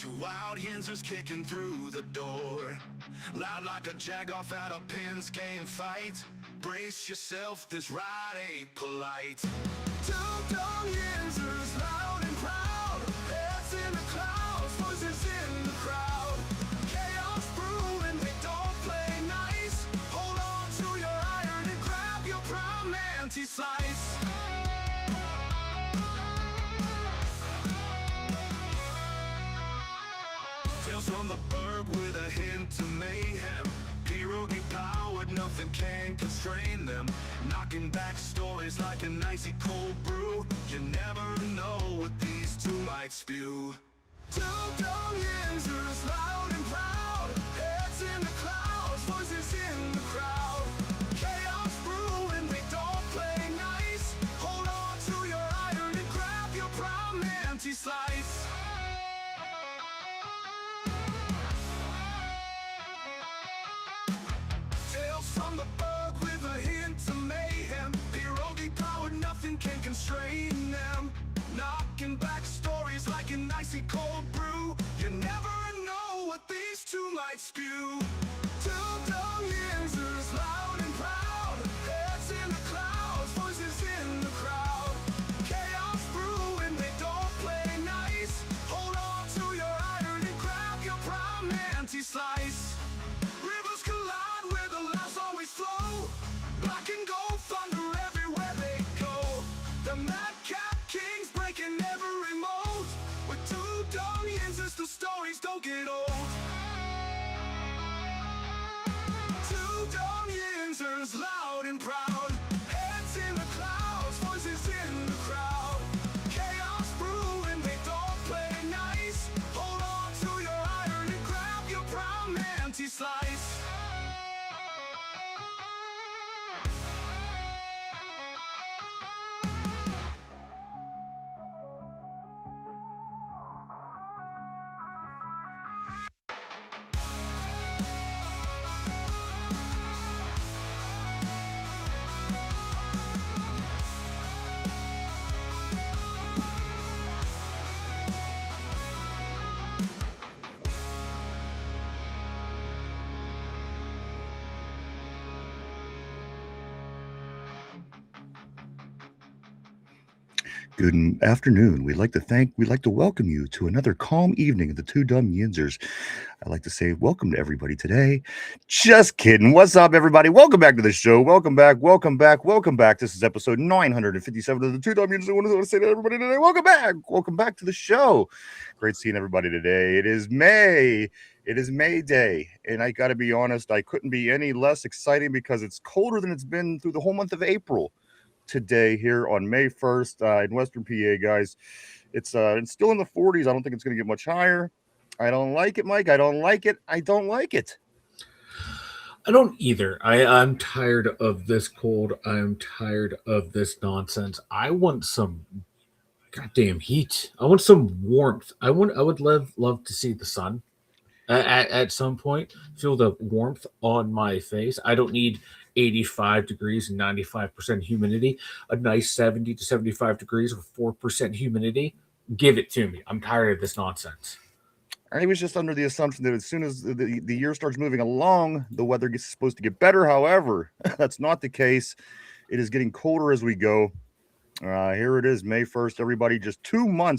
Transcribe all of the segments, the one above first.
Two wild Yinzers kicking through the door, loud like a jag-off at a pins game fight. Brace yourself, this ride ain't polite. Two Dum Yinzers, loud and proud, heads in the clouds, voices in the crowd. Chaos brewing, we don't play nice. Hold on to your iron and grab your prime anti-slice. Tales from the burg with a hint of mayhem. Pierogi powered, nothing can constrain them. Knocking back stories like an icy cold brew. You never know what these two might spew. Two Dum Yinzers, loud and proud, heads in the clouds, voices in the crowd. Chaos brewing, we don't play nice. Hold on to your iron and grab your prime anti-slice. Tales from the burg with a hint of mayhem. Pierogi powered, nothing can constrain them. Knocking back stories like an icy cold brew. You never know what these two might spew. Two Dum Yinzers, loud and proud, heads in the clouds, voices in the crowd. Chaos brewing, they don't play nice. Hold on to your iron and grab your prime anti-slice. Rivers collide where the laughs always flow. Black and gold thunder everywhere they go. The madcap kings breaking every mold. With two Dum Yinzers, the stories don't get old. Two Dum Yinzers, loud and proud, heads in the clouds, voices in the crowd. Chaos brewing, they don't play nice. Hold on to your iron and grab your prime anti-slice. Good afternoon. We'd like to welcome you to another calm evening of the Two Dum Yinzers. I'd like to say welcome to everybody today. Just kidding. What's up, everybody? Welcome back to the show. Welcome back. This is episode 957 of the Two Dum Yinzers. I want to say to everybody today, welcome back. Welcome back to the show. Great seeing everybody today. It is May. It is May Day, and I got to be honest, I couldn't be any less exciting because it's colder than it's been through the whole month of April. Today here on May 1st in Western PA, guys. It's still in the 40s. I don't think it's going to get much higher. I don't like it, Mike. I don't like it. I don't either. I'm tired of this cold. I'm tired of this nonsense. I want some goddamn heat. I want some warmth. I would love to see the sun at some point. Feel the warmth on my face. I don't need 85 degrees and 95% humidity. A nice 70 to 75 degrees with 4% humidity. Give it to me. I'm tired of this nonsense. I was just under the assumption that as soon as the year starts moving along, the weather gets supposed to get better. However, that's not the case. It is getting colder as we go. Here it is, May 1st. Everybody, just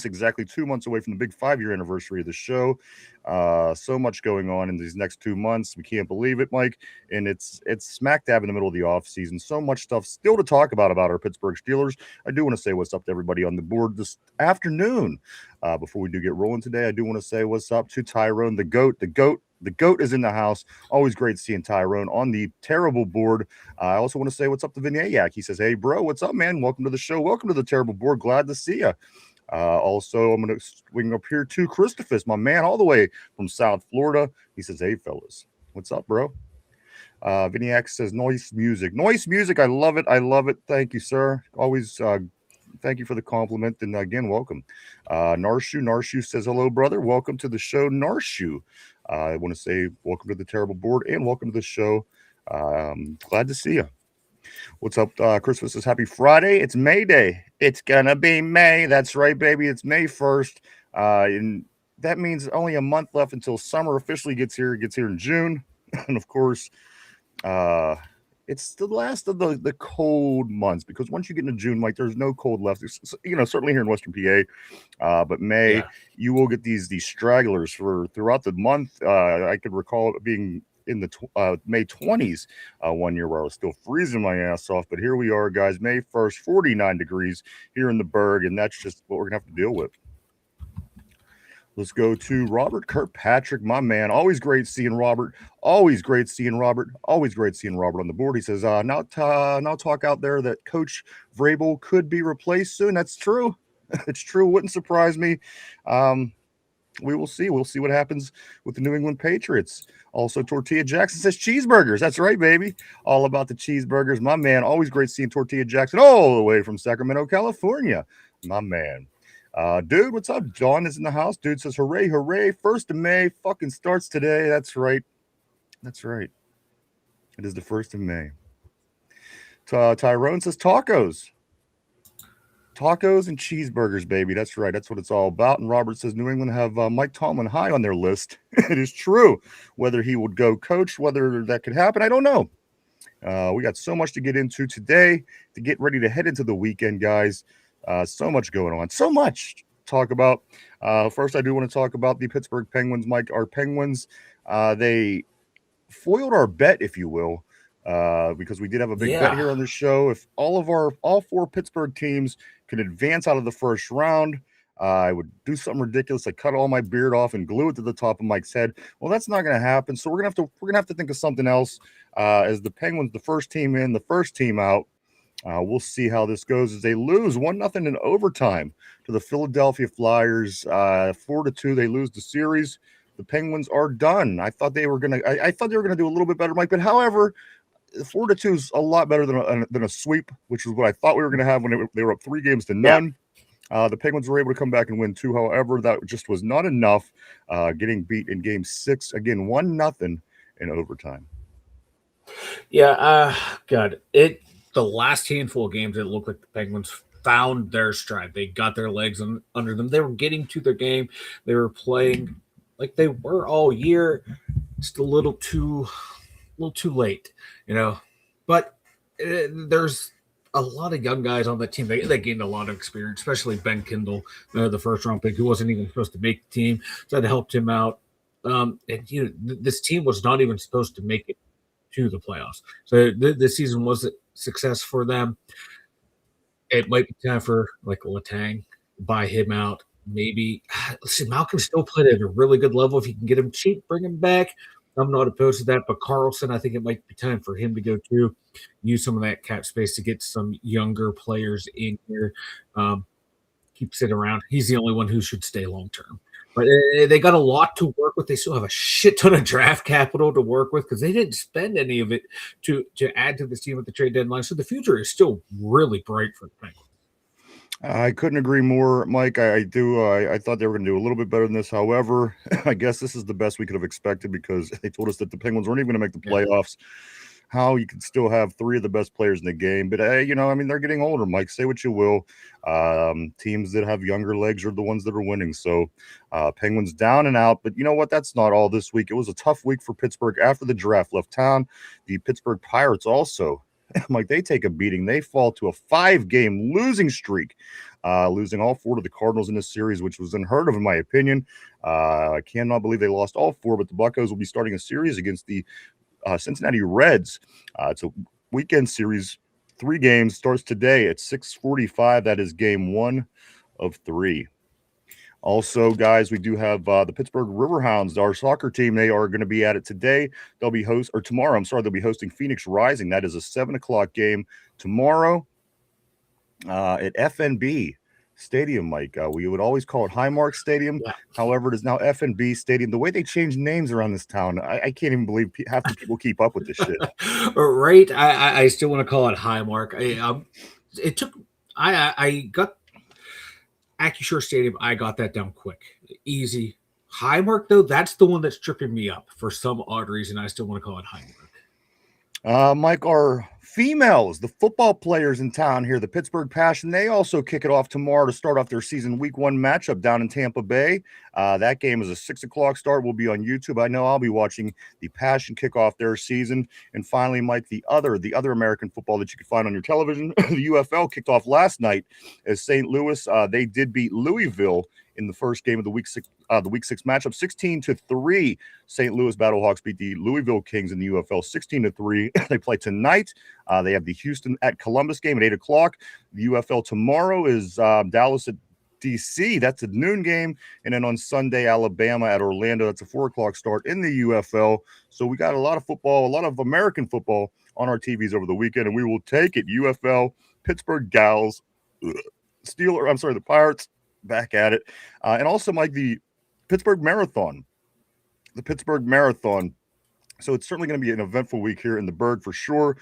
exactly 2 months away from the big 5-year anniversary of the show. So much going on in these next 2 months. We can't believe it, Mike. And it's smack dab in the middle of the off season. So much stuff still to talk about our Pittsburgh Steelers. I do want to say what's up to everybody on the board this afternoon. Before we do get rolling today, I do want to say what's up to Tyrone, the GOAT. The GOAT is in the house. Always great seeing Tyrone on the terrible board. I also want to say what's up to Vinyayak. He says, hey, bro, what's up, man? Welcome to the show. Welcome to the terrible board. Glad to see you. Also, I'm going to swing up here to Christophus, my man, all the way from South Florida. He says, hey, fellas, what's up, bro? Vinyayak says, nice music. Nice music. I love it. Thank you, sir. Always thank you for the compliment. And again, welcome. Narshu says, hello, brother. Welcome to the show, Narshu. I want to say welcome to the terrible board and welcome to the show. Glad to see you. What's up? Christmas says happy Friday. It's May Day. It's gonna be May. That's right, baby. It's May 1st. And that means only a month left until summer officially gets here. It gets here in June. And of course, uh, it's the last of the cold months because once you get into June, like there's no cold left. Certainly here in Western PA, but May Yeah. you will get these stragglers for throughout the month. I could recall it being in the May 20s one year where I was still freezing my ass off. But here we are, guys. May 1st, 49 degrees here in the Berg, and that's just what we're gonna have to deal with. Let's go to Robert Kirkpatrick, my man. Always great seeing Robert. Always great seeing Robert. Always great seeing Robert on the board. He says, now talk out there that Coach Vrabel could be replaced soon. That's true. It's true. Wouldn't surprise me. We will see. We'll see what happens with the New England Patriots. Also, Tortilla Jackson says cheeseburgers. That's right, baby. All about the cheeseburgers. My man. Always great seeing Tortilla Jackson all the way from Sacramento, California. My man. Dude, what's up? John is in the house. Dude says, hooray, hooray. 1st of May fucking starts today. That's right. That's right. It is the 1st of May. Tyrone says tacos. Tacos and cheeseburgers, baby. That's right. That's what it's all about. And Robert says New England have Mike Tomlin high on their list. It is true. Whether he would go coach, whether that could happen, I don't know. We got so much to get into today to get ready to head into the weekend, guys. So much going on. So much to talk about. First, I do want to talk about the Pittsburgh Penguins, Mike. Our Penguins, they foiled our bet, if you will, because we did have a big bet here on the show. If all 4 Pittsburgh teams can advance out of the first round, I would do something ridiculous. I cut all my beard off and glue it to the top of Mike's head. Well, that's not going to happen. So we're gonna have to think of something else. As the Penguins, the first team in, the first team out. We'll see how this goes as they lose 1-0 in overtime to the Philadelphia Flyers. 4-2, they lose the series. The Penguins are done. I thought they were gonna do a little bit better, Mike. But however, 4-2 is a lot better than a sweep, which is what I thought we were going to have when they were up 3 games to none. Yeah. The Penguins were able to come back and win 2. However, that just was not enough. Getting beat in Game 6 again, 1-0 in overtime. Yeah, God, the last handful of games, it looked like the Penguins found their stride. They got their legs under them. They were getting to their game. They were playing like they were all year. Just a little too late, But there's a lot of young guys on the team. They gained a lot of experience, especially Ben Kindle, the first-round pick, who wasn't even supposed to make the team. So that helped him out. And this team was not even supposed to make it to the playoffs. So this season was a success for them. It might be time for like Letang, buy him out. Maybe listen, Malcolm still played at a really good level. If you can get him cheap, bring him back. I'm not opposed to that, but Carlson, I think it might be time for him to go too. Use some of that cap space to get some younger players in here. Keep sitting around. He's the only one who should stay long term. But they got a lot to work with. They still have a shit ton of draft capital to work with because they didn't spend any of it to add to this team at the trade deadline. So the future is still really bright for the Penguins. I couldn't agree more, Mike. I thought they were going to do a little bit better than this. However, I guess this is the best we could have expected because they told us that the Penguins weren't even going to make the playoffs. How you can still have 3 of the best players in the game. But, they're getting older, Mike. Say what you will. Teams that have younger legs are the ones that are winning. So Penguins down and out. But you know what? That's not all this week. It was a tough week for Pittsburgh after the draft left town. The Pittsburgh Pirates also, Mike, they take a beating. They fall to a 5-game losing streak, losing all 4 to the Cardinals in this series, which was unheard of in my opinion. I cannot believe they lost all 4, but the Buccos will be starting a series against the Cincinnati Reds. It's a weekend series, 3 games, starts today at 6:45. That is game 1 of 3. Also, guys, we do have the Pittsburgh Riverhounds, our soccer team. They are going to be at it today. They'll be tomorrow. I'm sorry, they'll be hosting Phoenix Rising. That is a 7:00 game tomorrow at FNB Stadium, Mike. We would always call it Highmark Stadium. Yeah. However, it is now FNB Stadium. The way they change names around this town, I can't even believe half the people keep up with this shit. Right? I still want to call it Highmark. I got AccuSure Stadium. I got that down quick, easy. Highmark though, that's the one that's tripping me up for some odd reason. I still want to call it Highmark. Mike, our females, the football players in town here, the Pittsburgh Passion, they also kick it off tomorrow to start off their season week 1 matchup down in Tampa Bay. That game is a 6 o'clock start. Will be on YouTube. I know I'll be watching the Passion kick off their season. And finally, Mike, the other American football that you can find on your television, the UFL kicked off last night as St. Louis. They did beat Louisville in the first game of the week 6 matchup, 16-3. St. Louis Battlehawks beat the Louisville Kings in the UFL 16-3. They play tonight. They have the Houston at Columbus game at 8 o'clock. The UFL tomorrow is Dallas at DC. That's a noon game. And then on Sunday, Alabama at Orlando. That's a 4 o'clock start in the UFL. So we got a lot of football, a lot of American football on our TVs over the weekend, and we will take it. UFL, Pittsburgh Gals, the Pirates, back at it. And also, Mike, the Pittsburgh Marathon. So it's certainly going to be an eventful week here in the Berg for sure,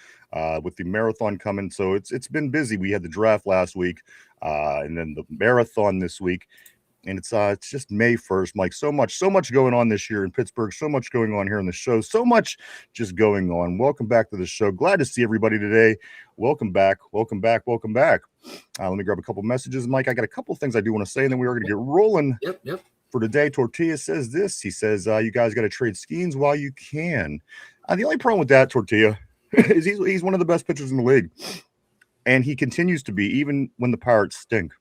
with the marathon coming. So it's been busy. We had the draft last week, and then the marathon this week. And it's just May 1st, Mike. So much going on this year in Pittsburgh. So much going on here in the show. So much just going on. Welcome back to the show. Glad to see everybody today. Welcome back. Let me grab a couple messages, Mike. I got a couple things I do want to say, and then we are going to get rolling. Yep. For today. Tortilla says this. He says, you guys got to trade Skeens while you can. The only problem with that, Tortilla, is he's one of the best pitchers in the league. And he continues to be, even when the Pirates stink.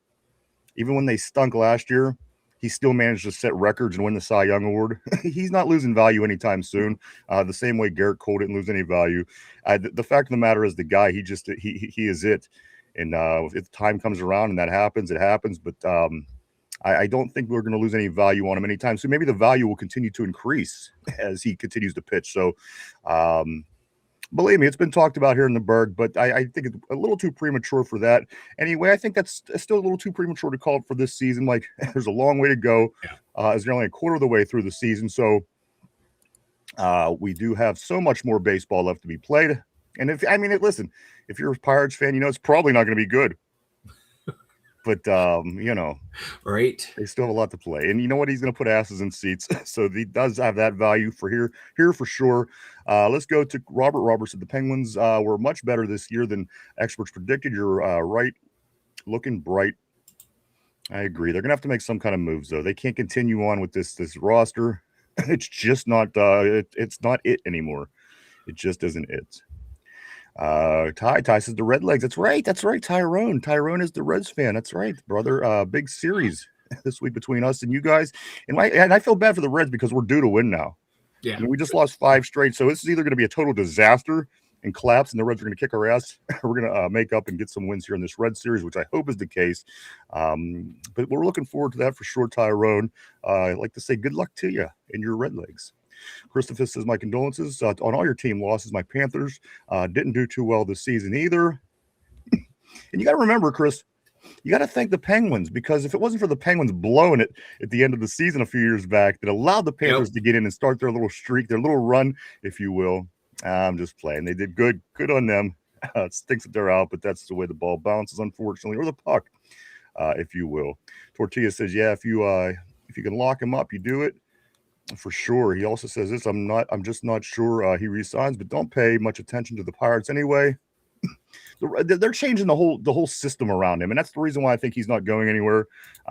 Even when they stunk last year, he still managed to set records and win the Cy Young Award. He's not losing value anytime soon. The same way Garrett Cole didn't lose any value. The fact of the matter is the guy, he is it. And if time comes around and that happens, it happens. But I don't think we're going to lose any value on him anytime soon. Maybe the value will continue to increase as he continues to pitch. So, believe me, it's been talked about here in the Berg, but I think it's a little too premature for that. Anyway, I think that's still a little too premature to call it for this season. Like, there's a long way to go. As they're only a quarter of the way through the season. So, we do have so much more baseball left to be played. And listen, if you're a Pirates fan, it's probably not going to be good. But, right. They still have a lot to play. And you know what? He's going to put asses in seats. So he does have that value for here for sure. Let's go to Robert. Robert said the Penguins were much better this year than experts predicted. You're right. Looking bright. I agree. They're going to have to make some kind of moves, though. They can't continue on with this roster. It's just not it's not it anymore. It just isn't it. Ty says the Red Legs. That's right. Tyrone is the Reds fan. That's right, brother. Big series this week between us and you guys. And I feel bad for the Reds because we're due to win now. Yeah. We just lost 5 straight. So this is either going to be a total disaster and collapse, and the Reds are going to kick our ass, or we're going to make up and get some wins here in this Red series, which I hope is the case. But we're looking forward to that for sure, Tyrone. I'd like to say good luck to you and your Red Legs. Christopher says, my condolences on all your team losses. My Panthers didn't do too well this season either. And you got to remember, Chris, you got to thank the Penguins, because if it wasn't for the Penguins blowing it at the end of the season a few years back, that allowed the Panthers to get in and start their little streak, their little run, if you will. I'm just playing. They did good on them. It stinks that they're out, but that's the way the ball bounces, unfortunately, or the puck, if you will. Tortilla says, yeah, if you can lock him up, you do it. For sure. He also says this, I'm just not sure he resigns, but don't pay much attention to the Pirates anyway. They're changing the whole system around him, and that's the reason why I think he's not going anywhere.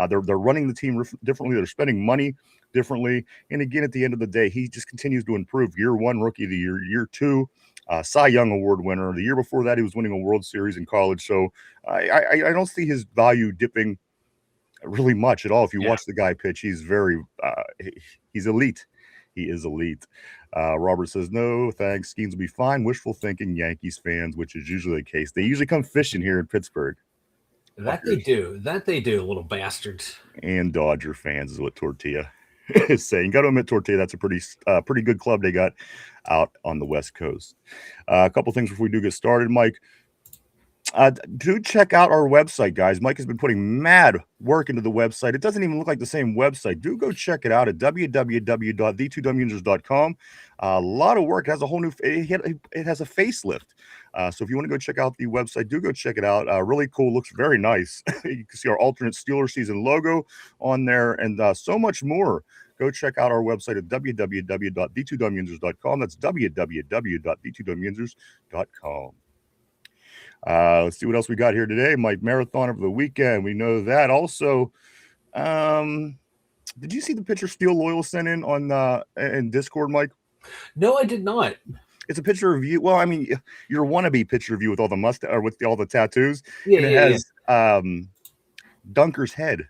They're running the team differently. They're spending money differently, and again, at the end of the day, he just continues to improve. Year 1, Rookie of the Year. Year 2, Cy Young Award winner. The year before that, he was winning a World Series in college. So I don't see his value dipping really much at all. If you watch the guy pitch, he's very he's elite. He is elite. Robert says, no, thanks. Skeens will be fine. Wishful thinking, Yankees fans, which is usually the case. They usually come fishing here in Pittsburgh. That they do, little bastards. And Dodger fans is what Tortilla is saying. Got to admit, Tortilla, that's a pretty good club they got out on the West Coast. A couple things before we do get started, Mike. Do check out our website, guys. Mike has been putting mad work into the website. It doesn't even look like the same website. Do go check it out at www.the2dumyinzers.com. A lot of work. It has a whole new. It has a facelift. So if you want to go check out the website, do go check it out. Really cool. Looks very nice. You can see our alternate Steelers season logo on there, and so much more. Go check out our website at www.the2dumyinzers.com. That's www.the2dumyinzers.com. Let's see what else we got here today. Mike, marathon over the weekend. We know that. Also, did you see the picture Steel Loyal sent in Discord, Mike? No, I did not. It's a picture of you. Well, I mean, your wannabe picture of you with all the mustache or with all the tattoos. Yeah, and it has Dunker's head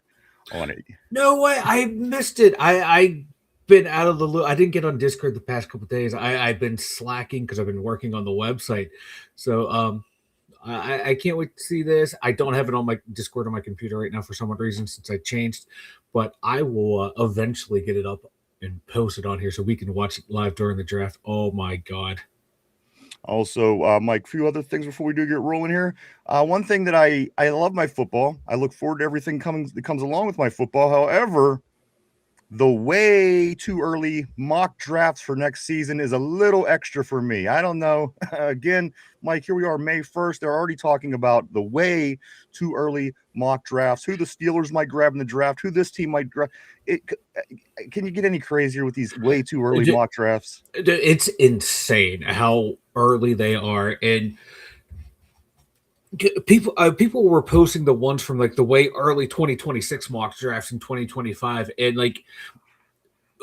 on it. No way, I missed it. I been out of the loop. I didn't get on Discord the past couple of days. I've been slacking because I've been working on the website. So I can't wait to see this. I don't have it on my Discord on my computer right now for some reason since I changed, but I will eventually get it up and post it on here so we can watch it live during the draft. Oh my God. Also, Mike, a few other things before we do get rolling here. One thing that I love my football. I look forward to everything that comes along with my football. However, the way too early mock drafts for next season is a little extra for me. I don't know. Again, Mike, here we are May 1st. They're already talking about the way too early mock drafts, who the Steelers might grab in the draft, who this team might grab. Can you get any crazier with these way too early mock drafts? It's insane how early they are. And people were posting the ones from like the way early 2026 mock drafts in 2025, and like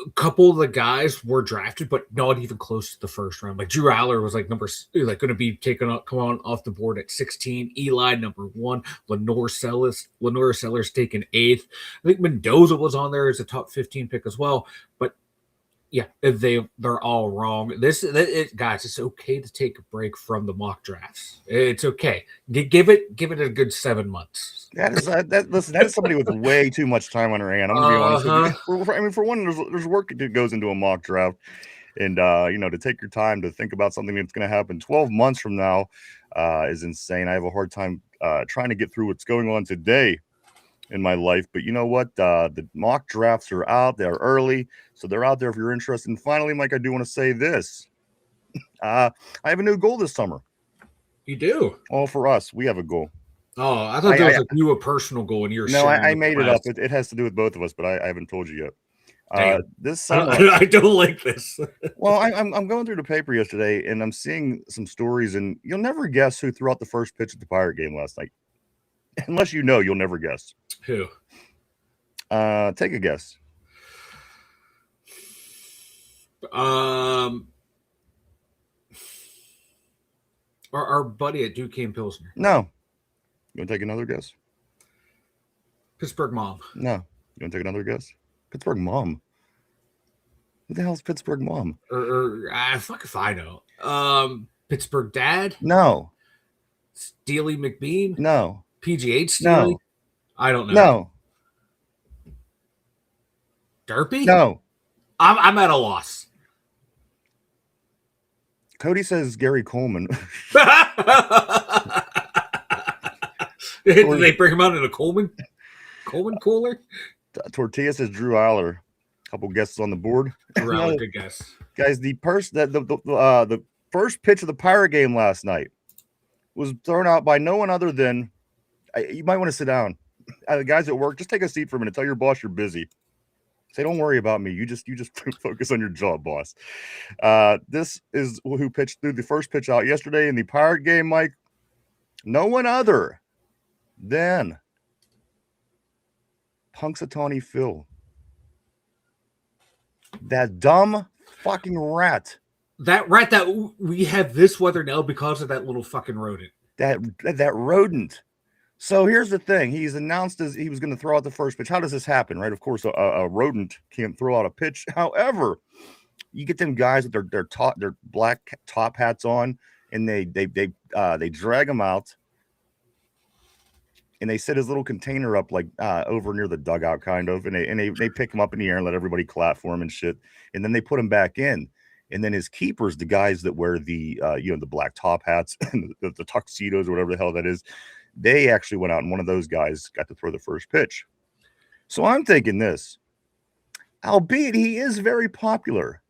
a couple of the guys were drafted but not even close to the first round. Like Drew Aller was like going to be come on off the board at 16. Eli #1. Lenore Sellers taken 8th. I think Mendoza was on there as a top 15 pick as well, but yeah, they're all wrong. Guys, it's okay to take a break from the mock drafts. It's okay. Give it a good 7 months. Listen, that is somebody with way too much time on her hand. I'm gonna be honest with you. For one, there's work that goes into a mock draft, and to take your time to think about something that's going to happen 12 months from now is insane. I have a hard time trying to get through what's going on today in my life, but you know what? The mock drafts are out. They're early, so they're out there if you're interested. And finally, Mike, I do want to say this. I have a new goal this summer. You do? All for us. We have a goal. Oh, I thought that was a personal goal, and you're I made it up. It has to do with both of us, but I haven't told you yet. This summer, I don't like this. Well, I'm going through the paper yesterday, and I'm seeing some stories, and you'll never guess who threw out the first pitch at the Pirate game last night. Unless you know, you'll never guess. Who? Take a guess. Our buddy at Duquesne Pilsner. No. You want to take another guess? Pittsburgh Mom. No. You want to take another guess? Pittsburgh Mom. Who the hell is Pittsburgh Mom? Fuck if I know. Pittsburgh Dad? No. Steely McBean? No. PGH Steely? No. I don't know. No. Derpy? No. I'm at a loss. Cody says Gary Coleman. Did they bring him out in a Coleman cooler? Tortilla says Drew Aller. A couple guesses on the board. Drew Aller, good guess. Guys, the first pitch of the Pirate game last night was thrown out by no one other than. You might want to sit down. The guys at work, just take a seat for a minute. Tell your boss you're busy. Say, don't worry about me. You just focus on your job, boss. This is who threw the first pitch out yesterday in the Pirate game, Mike. No one other than Punxsutawney Phil. That dumb fucking rat. That rat that we have this weather now because of that little fucking rodent. That rodent. So here's the thing. He's announced as he was going to throw out the first pitch. How does this happen, right? Of course, a rodent can't throw out a pitch. However, you get them guys with their black top hats on, and they drag them out, and they set his little container up like over near the dugout, kind of, and they pick him up in the air and let everybody clap for him and shit, and then they put him back in. And then his keepers, the guys that wear the the black top hats and the tuxedos or whatever the hell that is, they actually went out, and one of those guys got to throw the first pitch. So I'm thinking this, albeit he is very popular,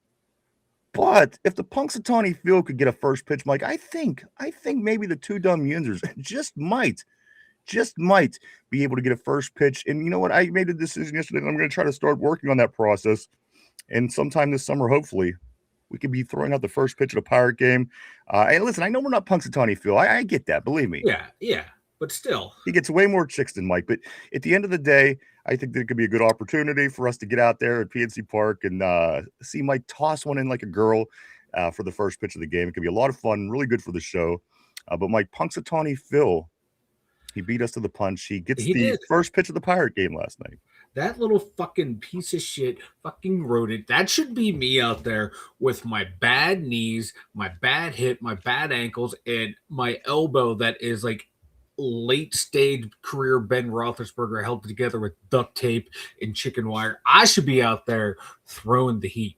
but if the Punxsutawney Phil could get a first pitch, Mike, I think maybe the two Dum Yinzers just might be able to get a first pitch. And you know what? I made a decision yesterday that I'm going to try to start working on that process. And sometime this summer, hopefully, We could be throwing out the first pitch of the Pirate game. And listen, I know we're not Punxsutawney Phil. I get that. Believe me. Yeah. But still, he gets way more chicks than Mike. But at the end of the day, I think there could be a good opportunity for us to get out there at PNC Park and see Mike toss one in like a girl for the first pitch of the game. It could be a lot of fun, really good for the show. But Mike, Punxsutawney Phil, he beat us to the punch. He did. First pitch of the Pirate game last night. That little fucking piece of shit fucking wrote it. That should be me out there with my bad knees, my bad hip, my bad ankles, and my elbow that is like late stage career Ben Roethlisberger held together with duct tape and chicken wire. I should be out there throwing the heat.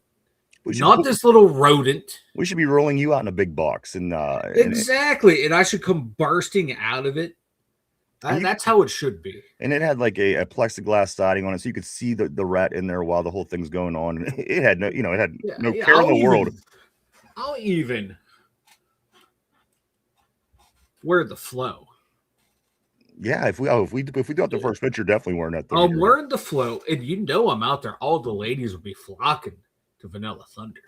Not this little rodent. We should be rolling you out in a big box. Exactly. And I should come bursting out of it. That's how it should be. And it had like a plexiglass siding on it, so you could see the rat in there while the whole thing's going on. And it had no care in the world. I'll even wear the flow. Yeah, if we do out the first pitch, you're definitely wearing that. I'm wearing the flow, and I'm out there. All the ladies will be flocking to Vanilla Thunder.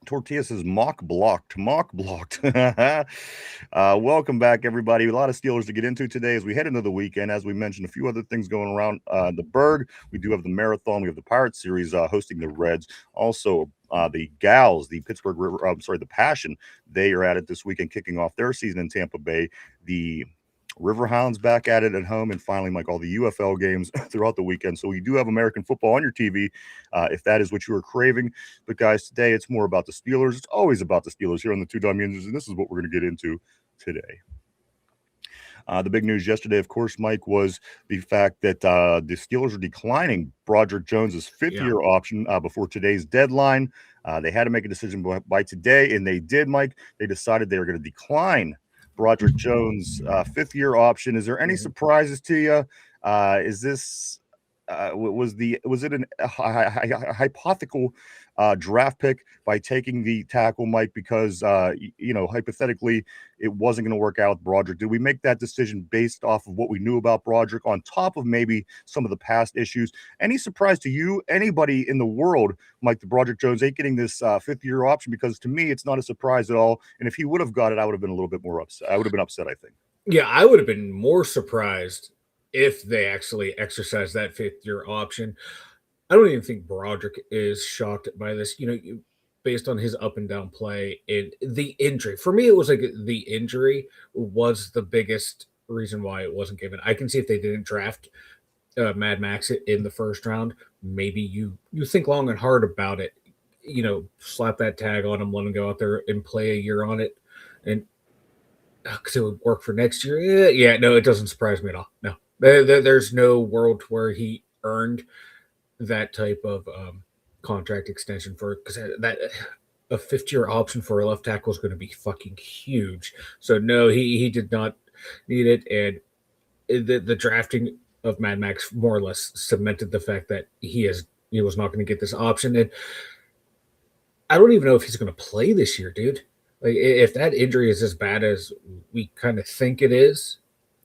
Tortilla says mock blocked. Welcome back, everybody. A lot of Steelers to get into today as we head into the weekend. As we mentioned, a few other things going around the Berg. We do have the Marathon. We have the Pirate Series hosting the Reds. Also, the Gals, the the Passion, they are at it this weekend, kicking off their season in Tampa Bay. The Riverhounds back at it at home, and finally, Mike, all the UFL games throughout the weekend. So we do have American football on your TV if that is what you are craving. But guys, today it's more about the Steelers. It's always about the Steelers here on the Dum Yinzers, and this is what we're going to get into today. The big news yesterday, of course, Mike, was the fact that the Steelers are declining Broderick Jones's fifth-year option before today's deadline. They had to make a decision by today, and they did, Mike. They decided they were going to decline Broderick Jones' fifth-year option. Is there any surprises to you? Is this was it a hypothetical draft pick by taking the tackle, Mike, because hypothetically it wasn't going to work out with Broderick? Did we make that decision based off of what we knew about Broderick, on top of maybe some of the past issues? Any surprise to you, anybody in the world, Mike, that Broderick Jones ain't getting this fifth-year option? Because to me, it's not a surprise at all. And if he would have got it, I would have been a little bit more upset. I would have been upset, I think. Yeah, I would have been more surprised if they actually exercised that fifth-year option. I don't even think Broderick is shocked by this, based on his up and down play and the injury. For me, it was like the injury was the biggest reason why it wasn't given. I can see if they didn't draft Mad Max in the first round, maybe you think long and hard about it, slap that tag on him, let him go out there and play a year on it, and because it would work for next year. Yeah, no, it doesn't surprise me at all. No, there's no world where he earned that type of contract extension because that a fifth-year option for a left tackle is going to be fucking huge. So no, he did not need it, and the drafting of Mad Max more or less cemented the fact that he was not going to get this option. And I don't even know if he's going to play this year, dude. Like, if that injury is as bad as we kind of think it is,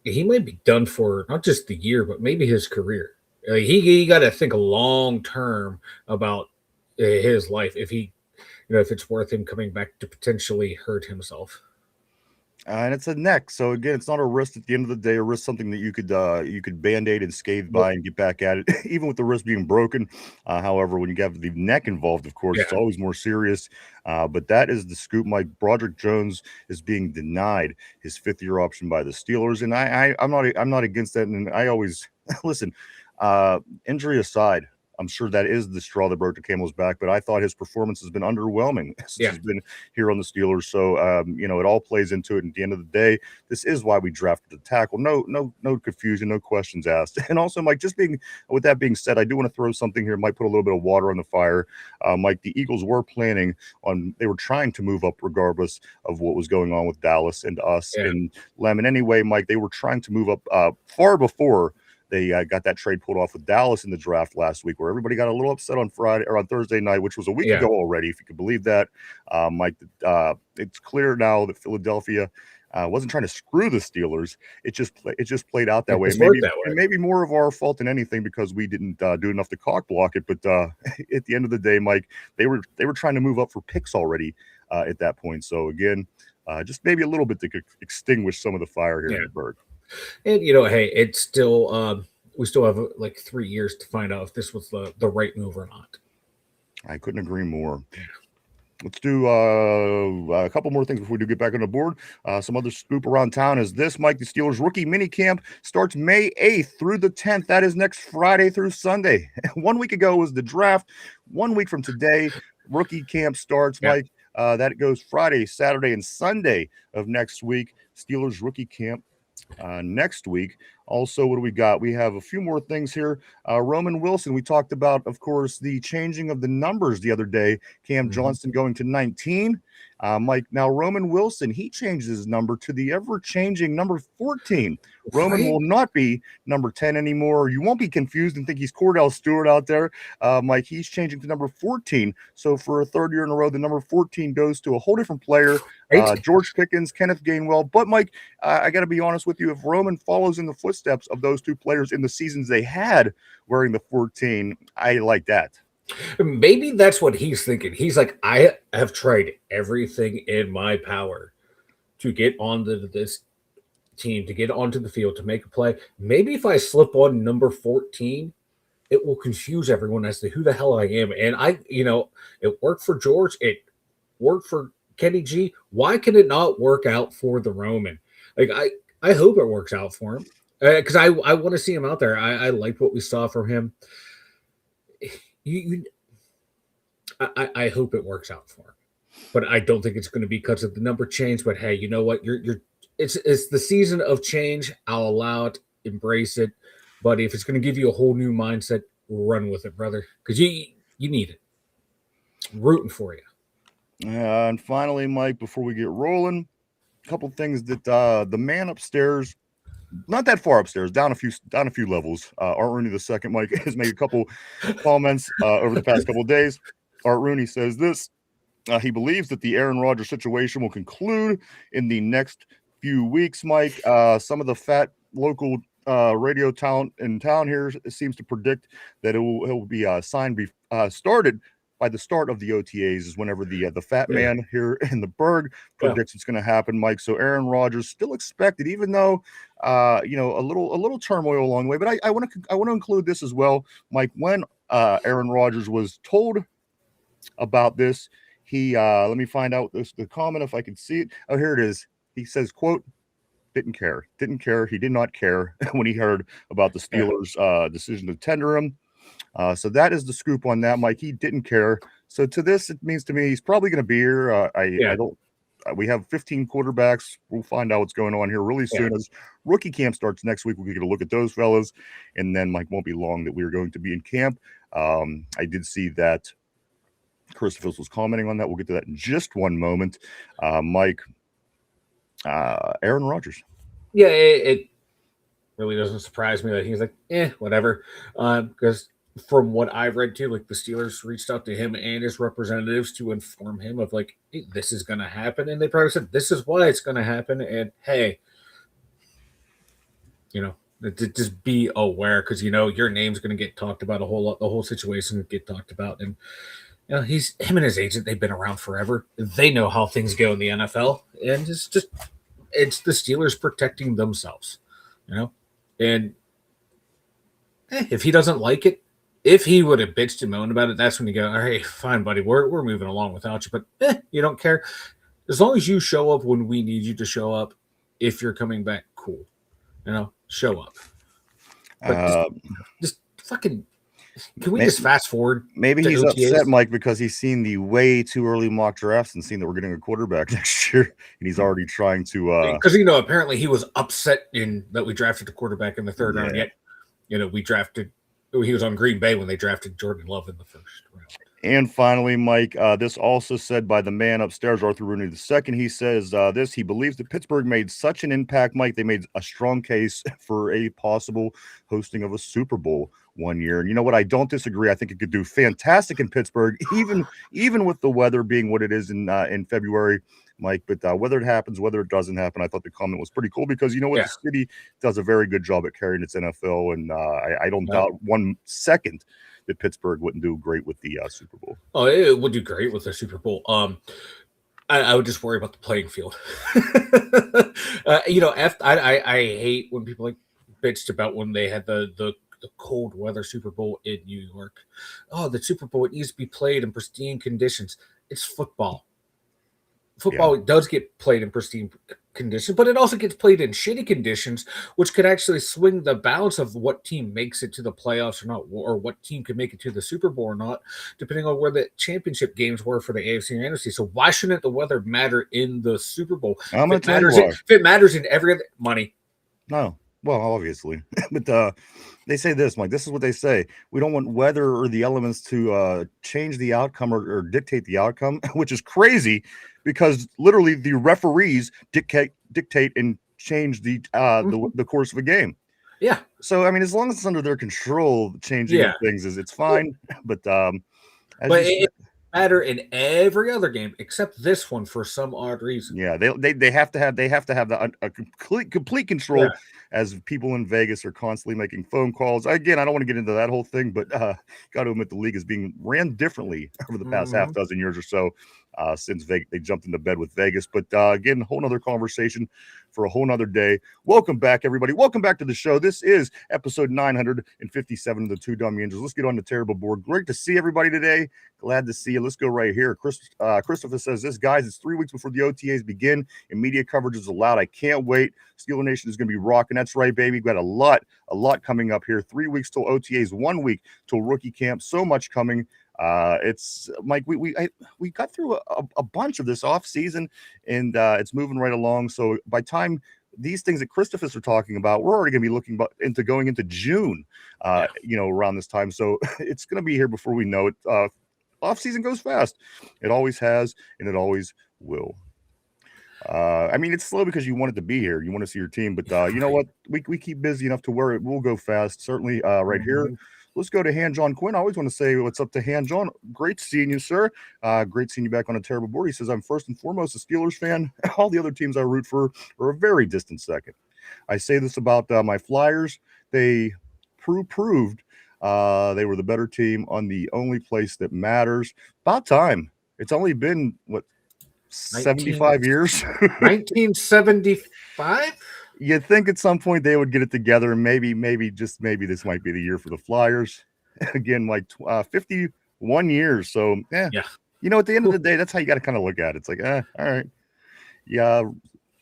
he might be done for not just the year, but maybe his career. Like, he got to think long term about his life if if it's worth him coming back to potentially hurt himself. And it's a neck, so again, it's not a wrist at the end of the day. A wrist, something that you could band-aid and scathe by and get back at it, even with the wrist being broken. However, when you have the neck involved, of course, it's always more serious. But that is the scoop, Mike. Broderick Jones is being denied his fifth-year option by the Steelers, and I'm not against that. And I always listen. Injury aside, I'm sure that is the straw that broke the camel's back, but I thought his performance has been underwhelming since he's been here on the Steelers. So, it all plays into it. And at the end of the day, this is why we drafted the tackle. No confusion, no questions asked. And also, Mike, with that being said, I do want to throw something here. Might put a little bit of water on the fire. Mike, the Eagles were they were trying to move up regardless of what was going on with Dallas and us and Lemon. Anyway, Mike, they were trying to move up far before they got that trade pulled off with Dallas in the draft last week, where everybody got a little upset on Friday or on Thursday night, which was a week ago already, if you could believe that. Mike, it's clear now that Philadelphia wasn't trying to screw the Steelers. It just played out that It way. just worked that way. And maybe more of our fault than anything because we didn't do enough to cock block it. But at the end of the day, Mike, they were trying to move up for picks already at that point. So again, just maybe a little bit to extinguish some of the fire here in the Berg. And hey, it's still we still have like 3 years to find out if this was the right move or not. I couldn't agree more. Let's do a couple more things before we do get back on the board. Some other scoop around town is this, Mike. The Steelers rookie minicamp starts May 8th through the 10th. That is next Friday through Sunday. 1 week ago was the draft. 1 week from today, rookie camp starts, Mike. That goes Friday, Saturday, and Sunday of next week. Steelers rookie camp next week. Also, what do we got? We have a few more things here. Roman Wilson, we talked about, of course, the changing of the numbers the other day. Cam Johnston going to 19. Mike, now Roman Wilson, he changed his number to the ever-changing number 14. Roman will not be number 10 anymore. You won't be confused and think he's Cordell Stewart out there. Mike, he's changing to number 14. So for a third year in a row, the number 14 goes to a whole different player. George Pickens, Kenneth Gainwell. But, Mike, I got to be honest with you. If Roman follows in the footsteps of those two players in the seasons they had wearing the 14, I like that. Maybe that's what he's thinking. He's like, I have tried everything in my power to get onto this team, to get onto the field, to make a play. Maybe if I slip on number 14, it will confuse everyone as to who the hell I am. And it worked for George. It worked for Kenny G. Why can it not work out for the Roman? Like, I hope it works out for him because I want to see him out there. I liked what we saw from him. I hope it works out for him, but I don't think it's going to be because of the number change. But hey, you know what? It's the season of change. I'll allow it, embrace it. But if it's going to give you a whole new mindset, run with it, brother, because you need it. I'm rooting for you. And finally, Mike, before we get rolling, a couple things that the man upstairs. Not that far upstairs, down a few levels. Art Rooney II, Mike, has made a couple comments over the past couple of days. Art Rooney says this. He believes that the Aaron Rodgers situation will conclude in the next few weeks, Mike. Some of the fat local radio talent in town here seems to predict that it will be started by the start of the OTAs is whenever the fat man here in the Berg predicts it's going to happen, Mike. So Aaron Rodgers still expected, even though a little turmoil along the way. But I want to include this as well, Mike. When Aaron Rodgers was told about this, he let me find out the comment if I can see it. Oh, here it is. He says, "Quote: Didn't care. He did not care when he heard about the Steelers' decision to tender him." So that is the scoop on that, Mike. He didn't care. So to this, it means to me he's probably going to be here. I don't. We have 15 quarterbacks. We'll find out what's going on here really soon. As rookie camp starts next week, we'll get a look at those fellas, and then Mike won't be long that we are going to be in camp. I did see that Chris Fields was commenting on that. We'll get to that in just one moment. Mike, Aaron Rodgers. Yeah, it really doesn't surprise me that he's like, whatever. Because from what I've read too, like the Steelers reached out to him and his representatives to inform him of like, hey, this is going to happen. And they probably said, this is why it's going to happen. And hey, just be aware because, your name's going to get talked about a whole lot. The whole situation will get talked about. And, him and his agent, they've been around forever. They know how things go in the NFL. And it's the Steelers protecting themselves, And if he doesn't like it, if he would have bitched and moaned about it, that's when you go, all right, fine, buddy, we're moving along without you. But you don't care. As long as you show up when we need you to show up, if you're coming back, cool. Show up. But just fucking, can we just fast forward? Maybe he's OTAs? upset, Mike, because he's seen the way too early mock drafts and seen that we're getting a quarterback next year, and he's already trying to. Because apparently he was upset that we drafted the quarterback in the third round. Yet, we drafted. He was on Green Bay when they drafted Jordan Love in the first round. And finally, Mike, this also said by the man upstairs, Arthur Rooney II. He says this. He believes that Pittsburgh made such an impact, Mike. They made a strong case for a possible hosting of a Super Bowl one year. And you know what? I don't disagree. I think it could do fantastic in Pittsburgh, even with the weather being what it is in February. Mike. But whether it happens, whether it doesn't happen, I thought the comment was pretty cool because you know what, Yeah. the city does a very good job at carrying its NFL, and I don't Yeah. doubt 1 second that Pittsburgh wouldn't do great with the Super Bowl. Oh, it would do great with the Super Bowl. I would just worry about the playing field. I hate when people like bitched about when they had the cold weather Super Bowl in New York. Oh, the Super Bowl, it needs to be played in pristine conditions. It's football. Football does get played in pristine conditions, but it also gets played in shitty conditions, which could actually swing the balance of what team makes it to the playoffs or not, or what team could make it to the Super Bowl or not, depending on where the championship games were for the AFC and NFC. So why shouldn't the weather matter in the Super Bowl? I'm going to tell you why. If it matters in every other money. No. Well, obviously. But they say this, Mike. This is what they say. We don't want weather or the elements to change the outcome or dictate the outcome, which is crazy because literally the referees dictate and change the course of a game. Yeah. So, I mean, as long as it's under their control, changing of things it's fine. But it matter in every other game except this one for some odd reason. Yeah, they have to have a complete control as people in Vegas are constantly making phone calls. Again, I don't want to get into that whole thing, but got to admit the league is being ran differently over the past half dozen years or so since they jumped into bed with Vegas. But again, a whole nother conversation for a whole nother day. Welcome back, everybody. Welcome back to the show. This is episode 957 of the Two Dum Yinzers. Let's get on the terrible board. Great to see everybody today. Glad to see you. Let's go right here. Christopher says this, guys, it's 3 weeks before the OTAs begin and media coverage is allowed. I can't wait. Steeler Nation is going to be rocking. That's right, baby. We've got a lot coming up here. 3 weeks till OTAs, 1 week till rookie camp. So much coming. It's Mike, we got through a bunch of this off season and it's moving right along. So by time these things that Christopher's are talking about, we're already going to be looking into going into June, around this time. So it's going to be here before we know it. Off season goes fast. It always has, and it always will. I mean, it's slow because you want it to be here. You want to see your team, but you know what? We keep busy enough to where it will go fast. Certainly, right here. Let's go to Han John Quinn. I always want to say what's up to Han John. Great seeing you, sir. Great seeing you back on a terrible board. He says, I'm first and foremost a Steelers fan. All the other teams I root for are a very distant second. I say this about my Flyers. They proved they were the better team on the only place that matters. About time. It's only been, 75 years? 1975? You'd think at some point they would get it together, and maybe this might be the year for the Flyers. Again, like 51 years. So, at the end of the day, that's how you got to kind of look at it. It's like, all right. Yeah,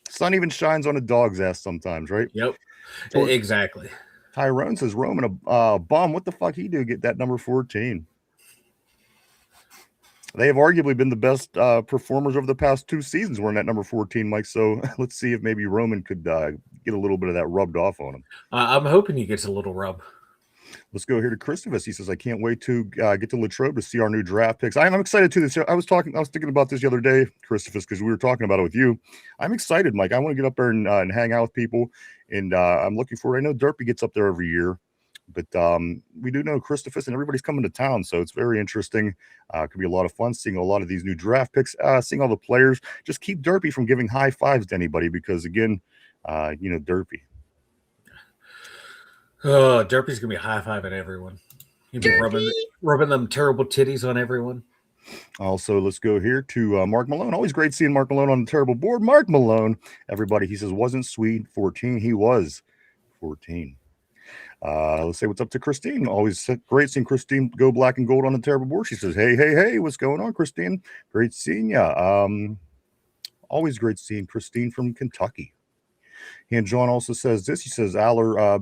sun even shines on a dog's ass sometimes, right? Yep, exactly. Tyrone says, Roman, a bum. What the fuck he do get that number 14? They have arguably been the best performers over the past 2 seasons wearing that number 14, Mike. So let's see if maybe Roman could get a little bit of that rubbed off on him. I'm hoping he gets a little rub. Let's go here to Christopher. He says, I can't wait to get to Latrobe to see our new draft picks. I'm excited too. I was thinking about this the other day, Christopher, because we were talking about it with you. I'm excited, Mike. I want to get up there and hang out with people. And I'm looking forward. I know Derpy gets up there every year. But we do know Christopher and everybody's coming to town, so it's very interesting. Could be a lot of fun seeing a lot of these new draft picks, seeing all the players. Just keep Derpy from giving high fives to anybody because, again, Derpy. Oh, Derpy's gonna be high fiving everyone. He'll be rubbing them terrible titties on everyone. Also, let's go here to Mark Malone. Always great seeing Mark Malone on the terrible board. Mark Malone, everybody. He says wasn't sweet 14. He was 14. Let's say what's up to Christine. Always great seeing Christine go black and gold on the terrible board. She says, hey, what's going on, Christine? Great seeing you. Always great seeing Christine from Kentucky. And John also says this. He says Aller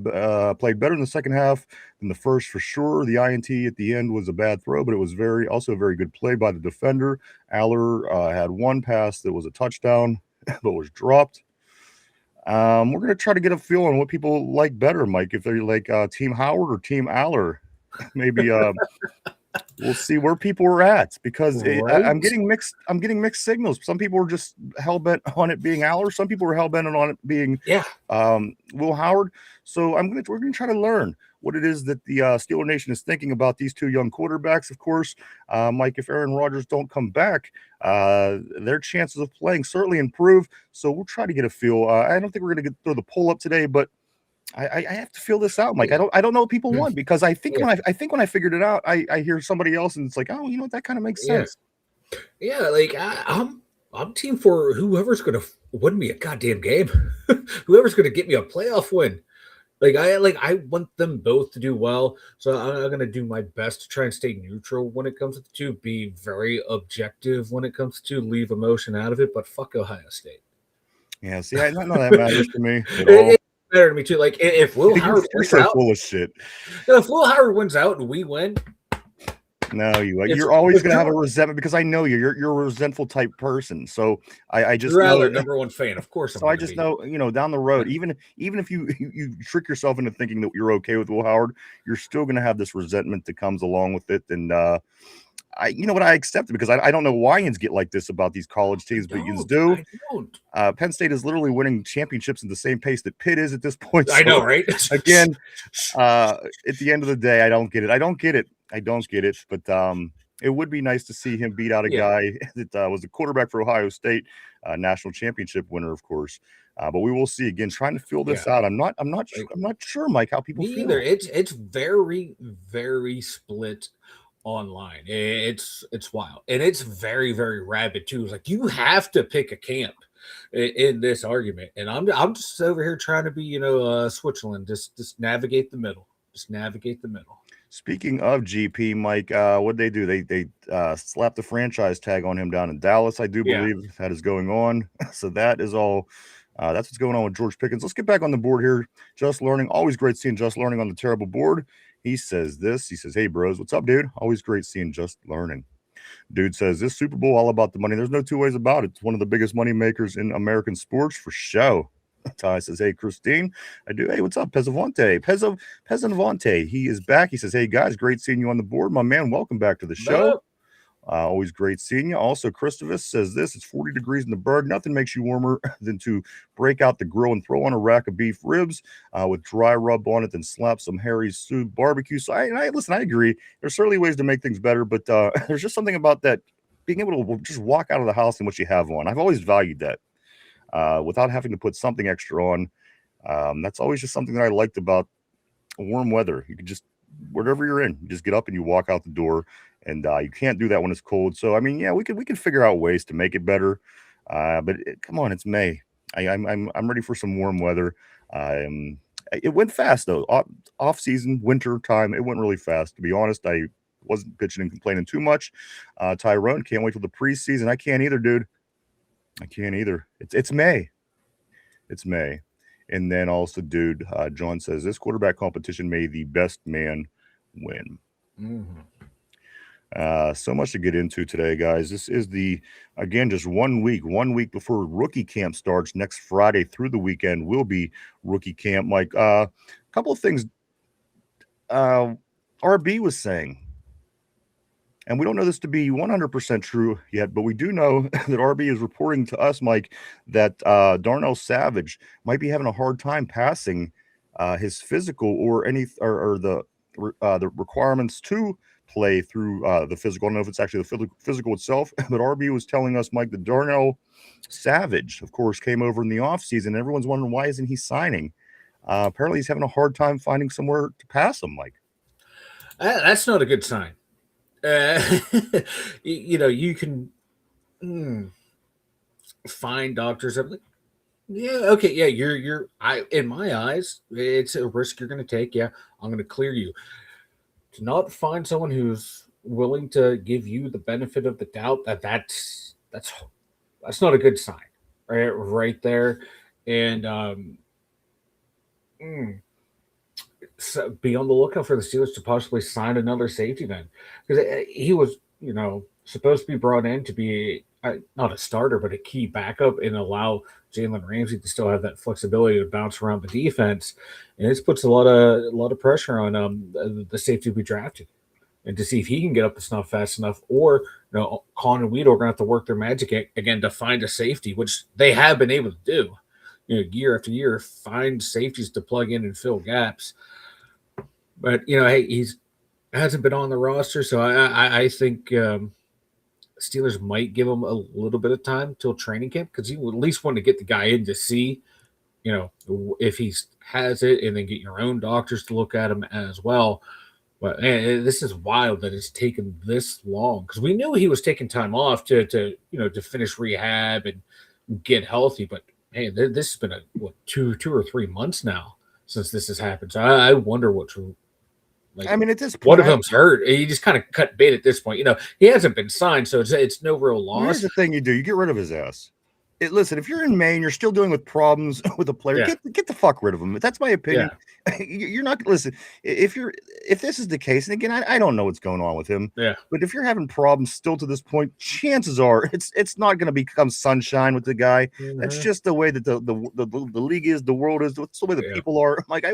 played better in the second half than the first for sure. The INT at the end was a bad throw, but it was also a very good play by the defender. Aller had one pass that was a touchdown, but was dropped. We're going to try to get a feel on what people like better, Mike, if they're like Team Howard or Team Aller. Maybe we'll see where people are at because I'm getting mixed signals. Some people are just hell-bent on it being Aller. Some people are hell-bent on it being Will Howard. So we're going to try to learn what it is that the Steeler Nation is thinking about these two young quarterbacks. Of course, Mike, if Aaron Rodgers don't come back, their chances of playing certainly improve. So we'll try to get a feel. I don't think we're going to throw the poll up today, but I have to feel this out, Mike. I don't know what people want, because I think when I figured it out, I hear somebody else and it's like, oh, that kind of makes sense. Yeah, like I'm team for whoever's going to win me a goddamn game, whoever's going to get me a playoff win. I want them both to do well, so I'm going to do my best to try and stay neutral when it comes to the two, be very objective when it comes to leave emotion out of it. But fuck Ohio State. Yeah, see, I don't know that matters to me at all. It's better to me too. Like if Will Howard wins out, full of shit. If Will Howard wins out and we win. No, you're always going to have a resentment, because I know you're a resentful type person. So I just know their number one fan, of course. So I just know, down the road, even if you trick yourself into thinking that you're okay with Will Howard, you're still going to have this resentment that comes along with it. And I accept it, because I don't know why Yins get like this about these college teams, but Yins do. Penn State is literally winning championships at the same pace that Pitt is at this point. I know, right? Again, at the end of the day, I don't get it. But it would be nice to see him beat out a guy that was a quarterback for Ohio State, national championship winner, of course. But we will see. Again, trying to feel this out. I'm not sure, Mike, how people feel. Either. It's very, very split online. It's wild, and it's very, very rabid too. It's like you have to pick a camp in this argument, and I'm just over here trying to be Switzerland, just navigate the middle. Speaking of GP, Mike, what'd they do? They slapped the franchise tag on him down in Dallas. I do believe that is going on. So that is all. That's what's going on with George Pickens. Let's get back on the board here. Just Learning. Always great seeing Just Learning on the terrible board. He says this. He says, hey, bros, what's up, dude? Always great seeing Just Learning. Dude says, this Super Bowl all about the money. There's no two ways about it. It's one of the biggest money makers in American sports for show. Ty says, hey, Christine. I do. Hey, what's up, Pesavante? Pesavante. He is back. He says, hey, guys, great seeing you on the board. My man, welcome back to the show. Always great seeing you. Also, Christovus says this. It's 40 degrees in the Berg. Nothing makes you warmer than to break out the grill and throw on a rack of beef ribs with dry rub on it, then slap some Harry's soup barbecue. So, I agree. There's certainly ways to make things better, but there's just something about that, being able to just walk out of the house in what you have on. I've always valued that. Without having to put something extra on. That's always just something that I liked about warm weather. You can just, wherever you're in, you just get up and you walk out the door, and you can't do that when it's cold. So, I mean, yeah, we could figure out ways to make it better. But come on, it's May. I'm ready for some warm weather. It went fast though. Off season, winter time, it went really fast. To be honest, I wasn't bitching and complaining too much. Tyrone, can't wait till the preseason. I can't either, dude. I can't either. It's May. It's May. And then also, dude, John says, this quarterback competition may the best man win. Mm-hmm. So much to get into today, guys. This is again, just 1 week before rookie camp starts. Next Friday through the weekend will be rookie camp. Mike, a couple of things RB was saying, and we don't know this to be 100% true yet, but we do know that RB is reporting to us, Mike, that Darnell Savage might be having a hard time passing his physical or the requirements to play through the physical. I don't know if it's actually the physical itself, but RB was telling us, Mike, that Darnell Savage, of course, came over in the offseason. Everyone's wondering, why isn't he signing? Apparently he's having a hard time finding somewhere to pass him, Mike. That's not a good sign. You can find doctors that, you're in my eyes, it's a risk you're going to take. Yeah, I'm going to clear you. To not find someone who's willing to give you the benefit of the doubt, that's not a good sign, right there. And so be on the lookout for the Steelers to possibly sign another safety then, because he was supposed to be brought in to be not a starter but a key backup and allow Jalen Ramsey to still have that flexibility to bounce around the defense, and this puts a lot of pressure on the safety we drafted, and to see if he can get up the snuff fast enough, or Con and Weedle are going to have to work their magic again to find a safety, which they have been able to do, year after year, find safeties to plug in and fill gaps. But hey, he's hasn't been on the roster, so I think Steelers might give him a little bit of time till training camp because you at least want to get the guy in to see, if he has it, and then get your own doctors to look at him as well. But man, this is wild that it's taken this long because we knew he was taking time off to finish rehab and get healthy. But hey, this has been two or 3 months now since this has happened. So I wonder what's like. I mean, at this One point, of them's hurt. He just kind of cut bait at this point. He hasn't been signed, so it's no real here's loss. the thing: you do, you get rid of his ass. Listen, if you're in Maine, you're still dealing with problems with a player. Yeah. Get the fuck rid of him. That's my opinion. You're not listen. If this is the case, and again, I don't know what's going on with him. Yeah. But if you're having problems still to this point, chances are it's not going to become sunshine with the guy. Mm-hmm. That's just the way that the league is, the world is. That's the way the people are. Like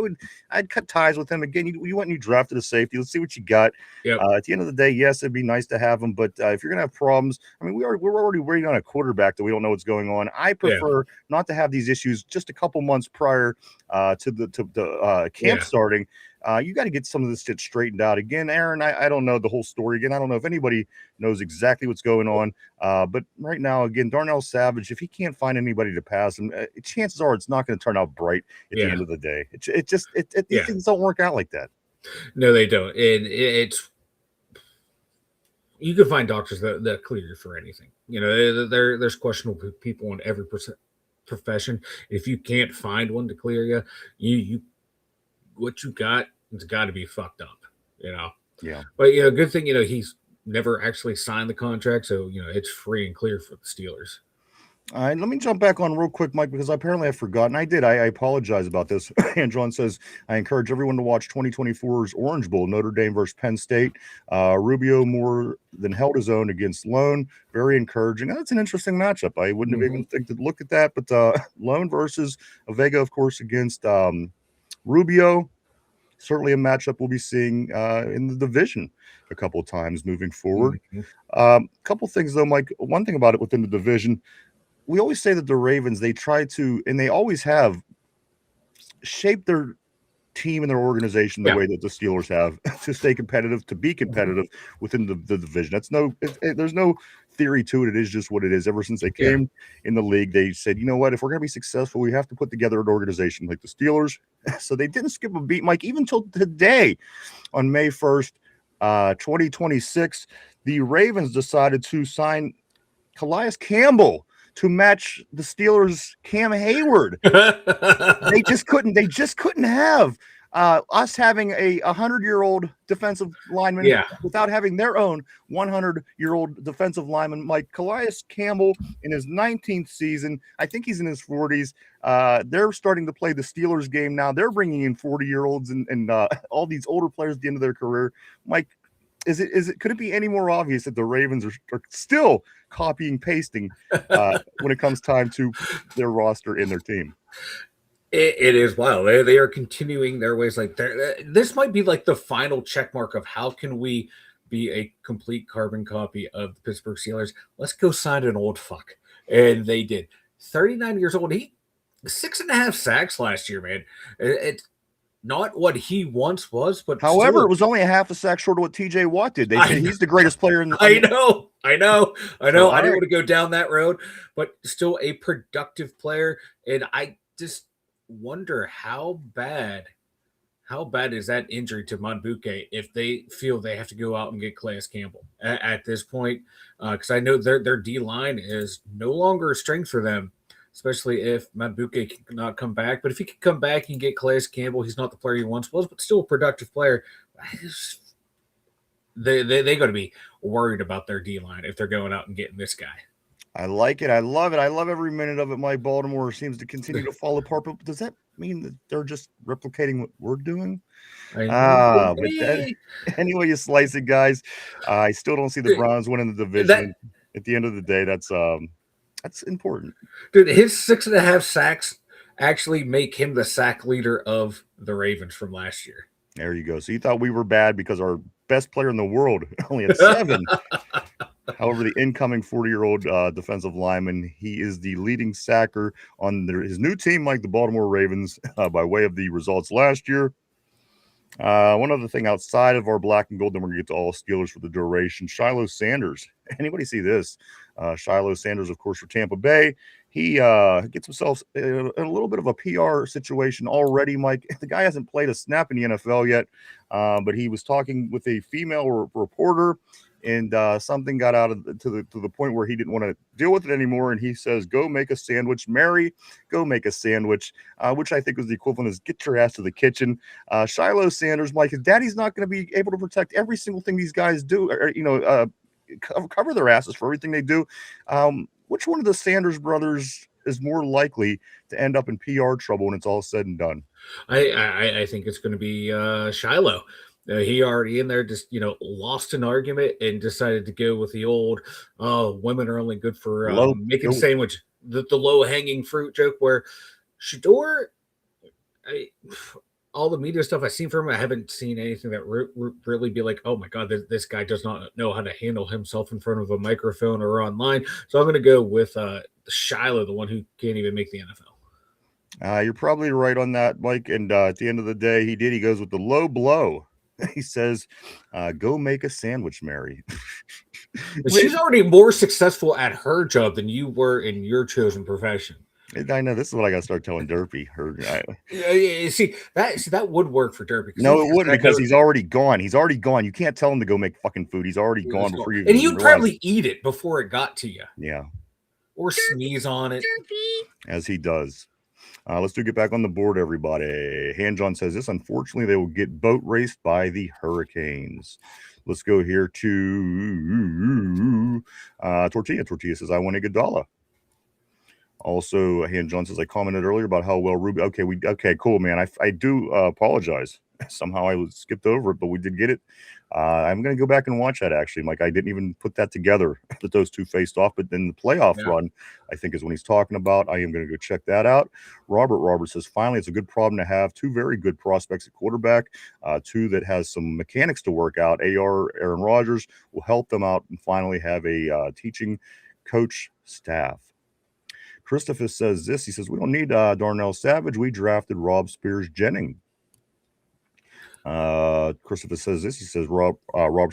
I'd cut ties with him again. You went and you drafted a safety. Let's see what you got. Yep. At the end of the day, yes, it'd be nice to have him, but if you're gonna have problems, I mean, we're already waiting on a quarterback that we don't know what's going on. I prefer not to have these issues just a couple months prior to the camp starting. You got to get some of this shit straightened out. Again, Aaron, I don't know the whole story. Again, I don't know if anybody knows exactly what's going on. But right now, again, Darnell Savage, if he can't find anybody to pass him, chances are it's not going to turn out bright at the end of the day. These things don't work out like that. No, they don't. And it's you can find doctors that clear you for anything. There's questionable people in every profession. If you can't find one to clear you what you got, it's got to be fucked up. Yeah. But good thing he's never actually signed the contract, so it's free and clear for the Steelers. All right, let me jump back on real quick, Mike, because apparently I've forgotten. I did. I apologize about this. And John says, I encourage everyone to watch 2024's Orange Bowl, Notre Dame versus Penn State. Rubio more than held his own against Lone. Very encouraging. That's an interesting matchup. I wouldn't have even think to look at that, but Lone versus Vega, of course, against Rubio. Certainly a matchup we'll be seeing in the division a couple of times moving forward. A couple things, though, Mike. One thing about it within the division, we always say that the Ravens, they try to, and they always have, shaped their team and their organization the way that the Steelers have to stay competitive, to be competitive within the division. There's no theory to it. It is just what it is. Ever since they came in the league, they said, you know what, if we're going to be successful, we have to put together an organization like the Steelers. So they didn't skip a beat, Mike, even till today on May 1st, 2026, the Ravens decided to sign Calais Campbell to match the Steelers' Cam Hayward. They just couldn't have us having a 100-year-old defensive lineman without having their own 100-year-old defensive lineman. Mike, Calais Campbell in his 19th season, I think he's in his 40s. They're starting to play the Steelers game now. They're bringing in 40-year-olds and all these older players at the end of their career. Mike, could it be any more obvious that the Ravens are still copying, pasting when it comes time to their roster and their team? It is wild. They are continuing their ways. Like this might be like the final check mark of how can we be a complete carbon copy of the Pittsburgh Steelers. Let's go sign an old fuck. And they did. 39 years old. He 6.5 sacks last year, man. It's not what he once was, but however, still, it was only a half a sack short of what TJ Watt did. They say he's the greatest player in the I know. So, I didn't want to go down that road, but still a productive player. And I just wonder how bad is that injury to Monbuque if they feel they have to go out and get Calais Campbell at this point, because I know their D line is no longer a strength for them, especially if Monbuque cannot come back. But if he can come back and get Calais Campbell, he's not the player he once was, but still a productive player. They got to be worried about their D line if they're going out and getting this guy. I like it. I love it. I love every minute of it. Mike, Baltimore seems to continue to fall apart. But does that mean that they're just replicating what we're doing? Anyway you slice it, guys. I still don't see the Browns winning the division. At the end of the day, that's important. Dude, his 6.5 sacks actually make him the sack leader of the Ravens from last year. There you go. So you thought we were bad because our best player in the world only had 7. However, the incoming 40-year-old defensive lineman, he is the leading sacker on his new team, like the Baltimore Ravens, by way of the results last year. One other thing outside of our black and gold, then we're going to get to all Steelers for the duration. Shiloh Sanders. Anybody see this? Shiloh Sanders, of course, for Tampa Bay. He gets himself in a little bit of a PR situation already, Mike. The guy hasn't played a snap in the NFL yet, but he was talking with a female reporter, and something got out of to the point where he didn't want to deal with it anymore, and he says, "Go make a sandwich, Mary. Go make a sandwich," which I think was the equivalent is "Get your ass to the kitchen." Shiloh Sanders, Mike, his daddy's not going to be able to protect every single thing these guys do, or, cover their asses for everything they do. Which one of the Sanders brothers is more likely to end up in PR trouble when it's all said and done? I think it's going to be Shiloh. He already in there just lost an argument and decided to go with the old women are only good for making sandwich, the low hanging fruit joke, where Shador, all the media stuff I've seen from him, I haven't seen anything that really be like, oh my God, this guy does not know how to handle himself in front of a microphone or online. So I'm going to go with Shiloh, the one who can't even make the NFL. You're probably right on that, Mike. And at the end of the day, he goes with the low blow. He says, "Go make a sandwich, Mary." She's already more successful at her job than you were in your chosen profession. I know this is what I got to start telling Derpy. See that would work for Derpy. No, it wouldn't, because he's already gone. He's already gone. You can't tell him to go make fucking food. He's already gone before you. And you'd probably eat it before it got to you. Yeah. Or sneeze on it. As he does. Let's get back on the board, everybody. Hanjohn says this. Unfortunately, they will get boat raced by the Hurricanes. Let's go here to Tortilla. Tortilla says, "I want Iguodala." Also, Hanjohn says, "I commented earlier about how well Ruby." Okay, cool, man. I do apologize. Somehow I was skipped over it, but we did get it. I'm going to go back and watch that, actually. Like, I didn't even put that together that those two faced off, but then the playoff run, I think, is when he's talking about. I am going to go check that out. Robert says, "Finally, it's a good problem to have. Two very good prospects at quarterback, two that has some mechanics to work out. Aaron Rodgers will help them out and finally have a teaching coach staff." Christopher says this. He says, "We don't need Darnell Savage. We drafted Rob Spears-Jennings." Christopher says this. He says Rob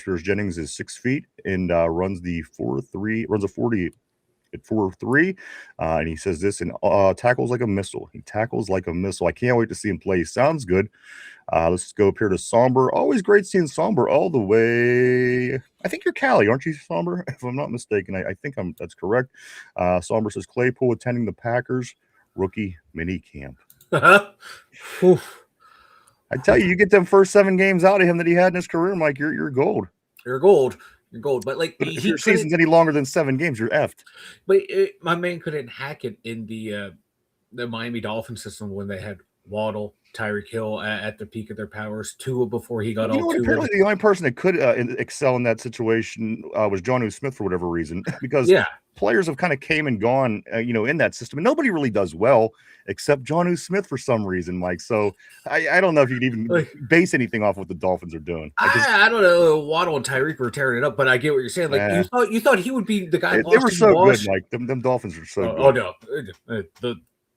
Spears-Jennings is 6 feet and runs a 40 at 4.3, and he says this, and tackles like a missile. He tackles like a missile. I can't wait to see him play. Sounds good. Let's go up here to Somber. Always great seeing Somber all the way. I think you're Cali, aren't you, Somber? If I'm not mistaken, I think that's correct. Somber says Claypool attending the Packers rookie mini camp. I tell you get them first 7 games out of him that he had in his career, Mike, you're gold. You're gold. You're gold. But like, if your season's any longer than 7 games, you're effed. But my man couldn't hack it in the Miami Dolphins system when they had Waddle, Tyreek Hill at the peak of their powers, Tua before he got all. Apparently, the only person that could excel in that situation was Jonnu Smith for whatever reason, because players have kind of came and gone, in that system, and nobody really does well except Jonnu Smith for some reason, Mike. So I don't know if you can even base anything off what the Dolphins are doing. I don't know. Waddle and Tyreek were tearing it up, but I get what you're saying. Like you thought he would be the guy. They were so good, Mike. Them Dolphins are so good. Oh no,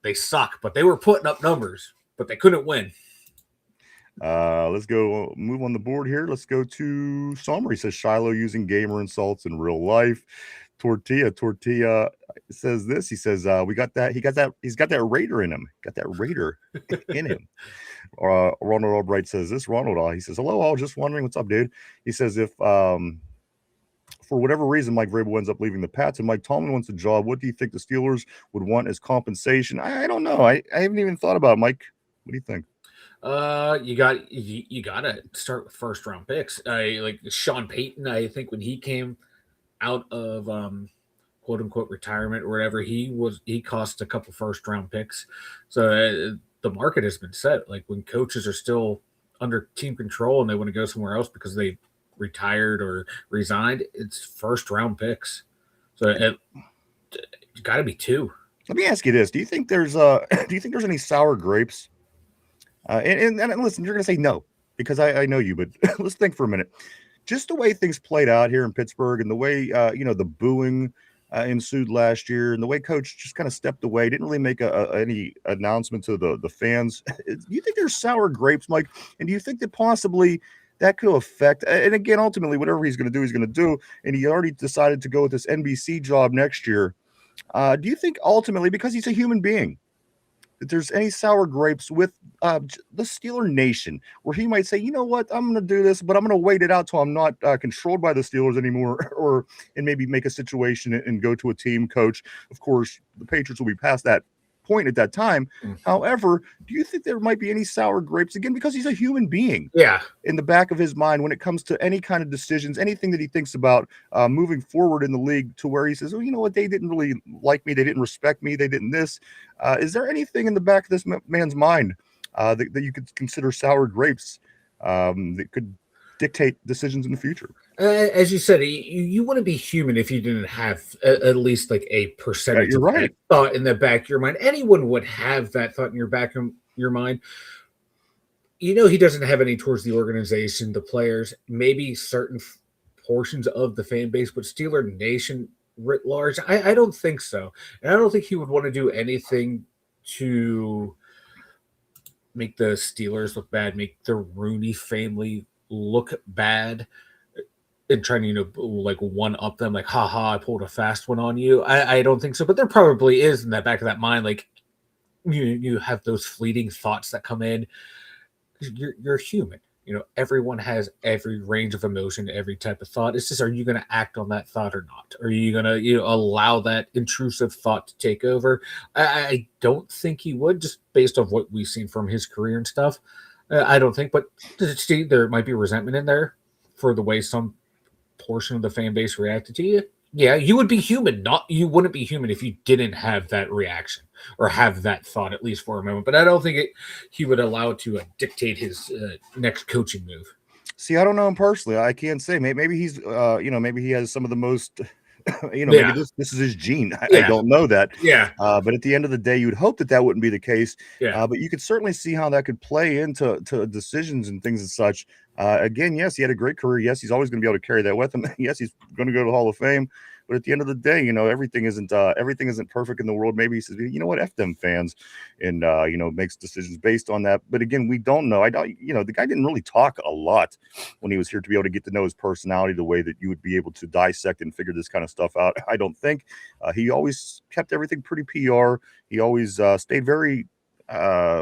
they suck, but they were putting up numbers, but they couldn't win. Let's go move on the board here. Let's go to Sommer. He says Shiloh using gamer insults in real life. Tortilla says this. He says he's got that Raider in him. Got that Raider in him. Ronald Albright says this. Ronald, he says, "Hello, all. Just wondering, what's up, dude?" He says, if for whatever reason Mike Vrabel ends up leaving the Pats and Mike Tomlin wants a job, what do you think the Steelers would want as compensation? I don't know. I haven't even thought about it, Mike. What do you think? You got to start with first round picks. Like Sean Payton, I think when he came out of quote unquote retirement or whatever, he cost a couple first round picks. So the market has been set. Like when coaches are still under team control and they want to go somewhere else because they retired or resigned, it's first round picks. So it got to be 2. Let me ask you this: do you think there's any sour grapes? And listen, you're going to say no because I know you, but let's think for a minute. Just the way things played out here in Pittsburgh and the way, the booing ensued last year, and the way coach just kind of stepped away, didn't really make any announcement to the fans. Do you think there's sour grapes, Mike? And do you think that possibly that could affect? And again, ultimately, whatever he's going to do, he's going to do. And he already decided to go with this NBC job next year. Do you think ultimately, because he's a human being, that there's any sour grapes with the Steeler Nation, where he might say, you know what, I'm going to do this, but I'm going to wait it out till I'm not controlled by the Steelers anymore, and maybe make a situation and go to a team coach. Of course, the Patriots will be past that point at that time. However, do you think there might be any sour grapes, again, because he's a human being, in the back of his mind when it comes to any kind of decisions, anything that he thinks about moving forward in the league, to where he says, oh, you know what, they didn't really like me, they didn't respect me, they didn't this. Is there anything in the back of this man's mind that you could consider sour grapes that could dictate decisions in the future? As you said, you wouldn't be human if you didn't have at least like a percentage of that thought in the back of your mind. Anyone would have that thought in your back of your mind. You know, he doesn't have any towards the organization, the players, maybe certain portions of the fan base, but Steeler Nation writ large, I don't think so. And I don't think he would want to do anything to make the Steelers look bad, make the Rooney family look bad, and trying to, you know, like one up them, like, haha, I pulled a fast one on you. I don't think so, but there probably is in that back of that mind, like you have those fleeting thoughts that come in. You're human, you know, everyone has every range of emotion, every type of thought. It's just, are you going to act on that thought or not? Are you going to, you know, allow that intrusive thought to take over? I don't think he would, just based off what we've seen from his career and stuff. I don't think, but there might be resentment in there for the way some portion of the fan base reacted to you. Yeah, you would be human. You wouldn't be human if you didn't have that reaction or have that thought, at least for a moment. But I don't think he would allow it to dictate his next coaching move. See, I don't know him personally. I can't say. Maybe he's, you know, maybe he has some of the most, you know, maybe this is his gene. I don't know that. But at the end of the day, you would hope that wouldn't be the case. But you could certainly see how that could play into decisions and things and such. Again, yes, he had a great career. Yes, he's always going to be able to carry that with him. Yes, he's going to go to the Hall of Fame. But at the end of the day, you know, everything isn't perfect in the world. Maybe he says, you know what, F them fans, and you know, makes decisions based on that. But again, we don't know. You know, the guy didn't really talk a lot when he was here to be able to get to know his personality the way that you would be able to dissect and figure this kind of stuff out. I don't think he always kept everything pretty PR. He always stayed very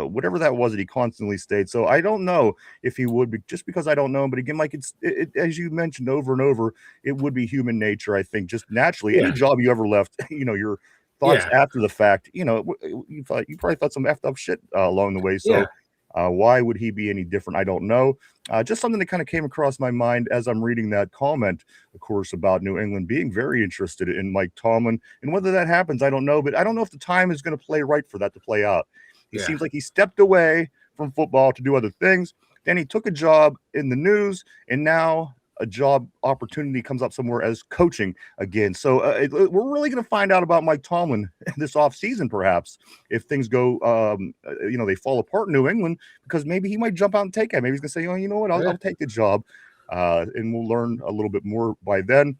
whatever that was that he constantly stayed. So I don't know if he would be, just because I don't know him. But again, Mike, it as you mentioned over and over, it would be human nature, I think, just naturally. Any job you ever left, you know, your thoughts after the fact, you know, you probably thought some effed up shit along the way. So why would he be any different? I don't know. Just something that kind of came across my mind as I'm reading that comment, of course, about New England being very interested in Mike Tomlin. And whether that happens, I don't know. But I don't know if the time is going to play right for that to play out. He seems like he stepped away from football to do other things. Then he took a job in the news, and now a job opportunity comes up somewhere as coaching again. So we're really going to find out about Mike Tomlin this offseason, perhaps, if things go, you know, they fall apart in New England, because maybe he might jump out and take it. Maybe he's going to say, oh, you know what, I'll take the job. And we'll learn a little bit more by then.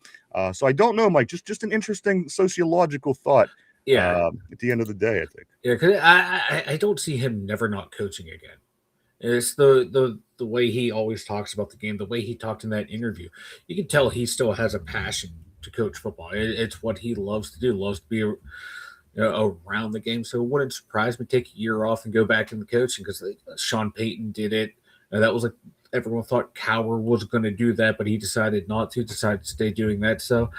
So I don't know, Mike, just an interesting sociological thought. At the end of the day, I think. Yeah, because I don't see him never not coaching again. It's the way he always talks about the game, the way he talked in that interview. You can tell he still has a passion to coach football. It's what he loves to do. Loves to be around the game. So it wouldn't surprise me to take a year off and go back into coaching, because Sean Payton did it. And that was like, everyone thought Cowher was going to do that, but he decided not to. Decided to stay doing that. So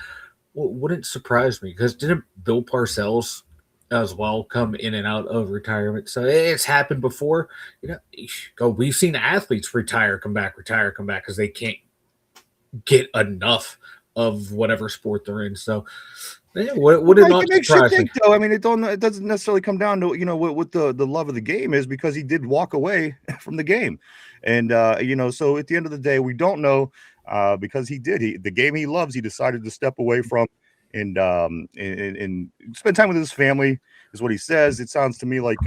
wouldn't surprise me, because didn't Bill Parcells as well come in and out of retirement? So it's happened before. You know, we've seen athletes retire, come back, because they can't get enough of whatever sport they're in. So would it not surprise me? Though, I mean, it doesn't necessarily come down to, you know, what the love of the game is, because he did walk away from the game. And you know, so at the end of the day, we don't know. Because the game he loves, he decided to step away from, and spend time with his family, is what he says. It sounds to me like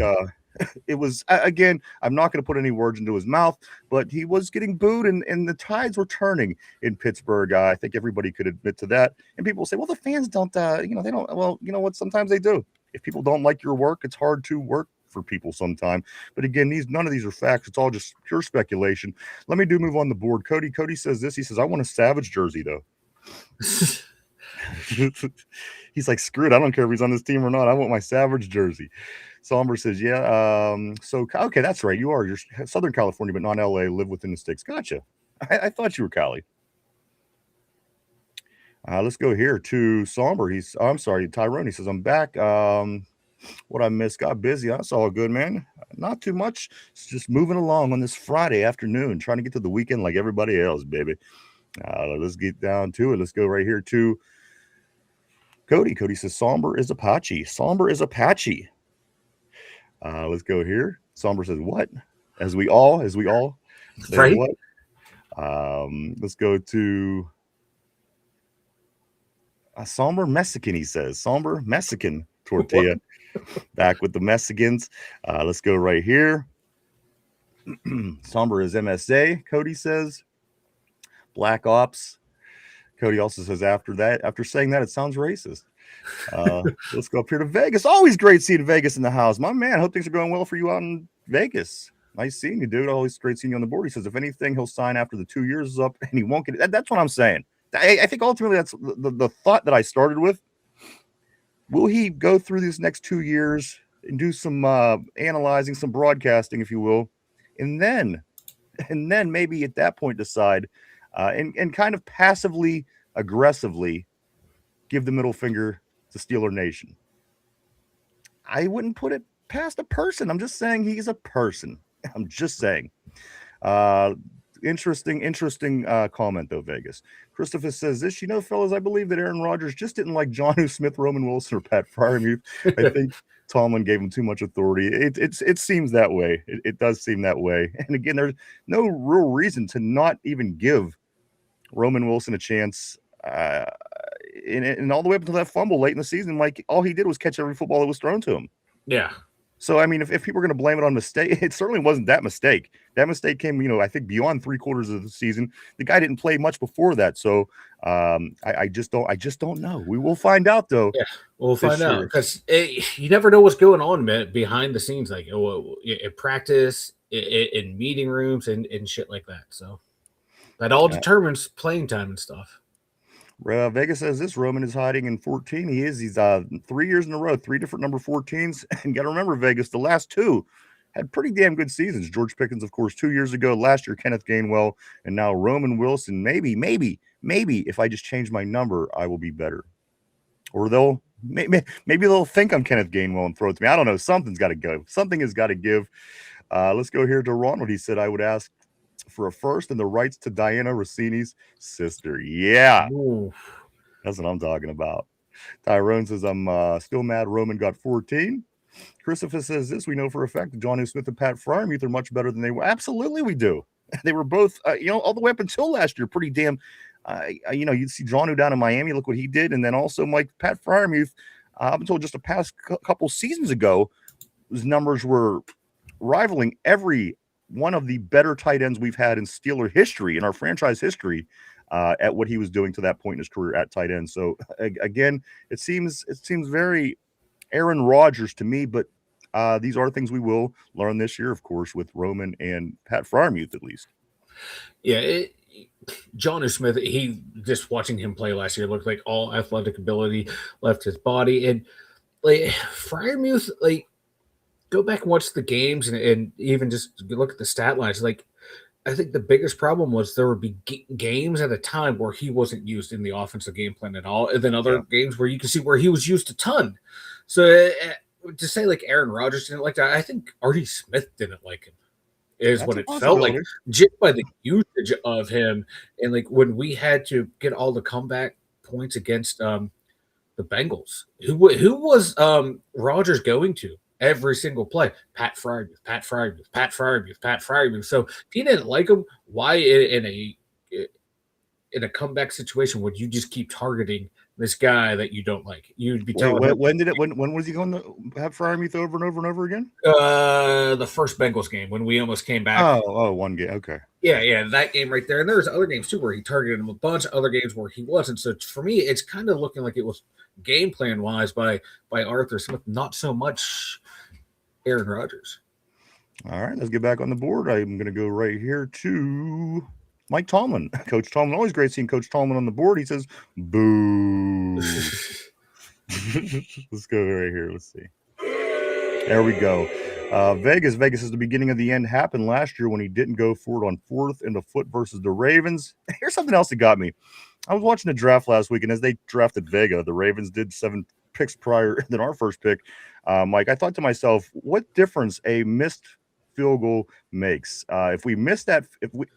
It was, again, I'm not going to put any words into his mouth, but he was getting booed, and the tides were turning in Pittsburgh. I think everybody could admit to that. And people say, well, the fans don't, they don't. Well, you know what? Sometimes they do. If people don't like your work, it's hard to work for people sometime. But again, none of these are facts. It's all just pure speculation. Let me move on the board. Cody says this. He says, I want a Savage jersey, though. He's like, screw it. I don't care if he's on this team or not. I want my Savage jersey. Somber says, yeah. So, okay, that's right. You're Southern California, but not LA, live within the sticks. Gotcha. I thought you were Cali. Let's go here to Somber. I'm sorry, Tyrone. He says, I'm back. What I missed, got busy. That's all good, man. Not too much. It's just moving along on this Friday afternoon, trying to get to the weekend like everybody else, baby. Let's get down to it. Let's go right here to Cody. Cody says, Somber is Apache. Somber is Apache. Let's go here. Somber says, what? As we all say, right? What? Let's go to Somber Mexican, he says. Somber Mexican tortilla. Back with the Mexicans. Let's go right here. Somber is MSA, Cody says. Black Ops. Cody also says after saying that, it sounds racist. Let's go up here to Vegas. Always great seeing Vegas in the house. My man, hope things are going well for you out in Vegas. Nice seeing you, dude. Always great seeing you on the board. He says, if anything, he'll sign after the 2 years is up and he won't get it. That's what I'm saying. I think ultimately that's the thought that I started with. Will he go through these next 2 years and do some analyzing, some broadcasting, if you will, and then maybe at that point decide and kind of passively, aggressively give the middle finger to Steeler Nation? I wouldn't put it past a person. I'm just saying he's a person. I'm just saying. Interesting comment, though, Vegas. Christopher says this, fellas, I believe that Aaron Rodgers just didn't like Jonnu Smith, Roman Wilson, or Pat Freiermuth. I think Tomlin gave him too much authority. It seems that way. It does seem that way. And again, there's no real reason to not even give Roman Wilson a chance. And all the way up until that fumble late in the season, like all he did was catch every football that was thrown to him. Yeah. So, I mean, if people are going to blame it on mistake, it certainly wasn't that mistake. That mistake came, I think beyond 3/4 of the season. The guy didn't play much before that. So I just don't know. We will find out, though. Yeah, we'll find out because you never know what's going on, man, behind the scenes, like in practice, in meeting rooms and shit like that. So that all determines playing time and stuff. Vegas says this, Roman is hiding in 14. He's 3 years in a row, 3 different number 14s. And got to remember, Vegas, the last 2 had pretty damn good seasons. George Pickens, of course, 2 years ago. Last year, Kenneth Gainwell. And now Roman Wilson. Maybe, if I just change my number, I will be better. Or maybe they'll think I'm Kenneth Gainwell and throw it to me. I don't know. Something's got to go. Something has got to give. Let's go here to Ronald. He said, I would ask for a first and the rights to Diana Rossini's sister. Yeah. Ooh. That's what I'm talking about. Tyrone says, I'm still mad Roman got 14. Christopher says this, we know for a fact that Jonnu Smith and Pat Freiermuth are much better than they were. Absolutely we do. They were both, all the way up until last year, pretty damn, you'd see Jonnu down in Miami, look what he did. And then also Pat Freiermuth, up until just a past couple seasons ago, his numbers were rivaling every one of the better tight ends we've had in Steeler history, in our franchise history, at what he was doing to that point in his career at tight end. So again, it seems very Aaron Rodgers to me, but these are things we will learn this year, of course, with Roman and Pat Freiermuth at least. Yeah, Jonnu Smith, he just watching him play last year looked like all athletic ability left his body, and Freiermuth, go back and watch the games and even just look at the stat lines. I think the biggest problem was there would be games at a time where he wasn't used in the offensive game plan at all. And then other games where you can see where he was used a ton. So to say Aaron Rodgers didn't like that, I think Artie Smith didn't like him is what it felt like just by the usage of him. And when we had to get all the comeback points against the Bengals, who was Rodgers going to? Every single play, Pat Freiermuth. So if you didn't like him, why in a comeback situation would you just keep targeting this guy that you don't like. You'd be Wait, telling him, when was he going to have Fryermuth over and over and over again? the first Bengals game when we almost came back. One game. Okay. Yeah, that game right there. And there's other games too where he targeted him, a bunch of other games where he wasn't. So for me, it's kind of looking like it was game plan wise by Arthur Smith, not so much Aaron Rodgers. All right, let's get back on the board. I'm going to go right here to Mike Tomlin. Coach Tomlin, always great seeing Coach Tomlin on the board. He says, boo. Let's go right here. Let's see. There we go. Vegas is the beginning of the end. Happened last year when he didn't go for it on 4th and a foot versus the Ravens. Here's something else that got me. I was watching the draft last week, and as they drafted Vega, the Ravens did 7 picks prior than our first pick. Mike, I thought to myself, what difference a missed field goal makes. If we miss that,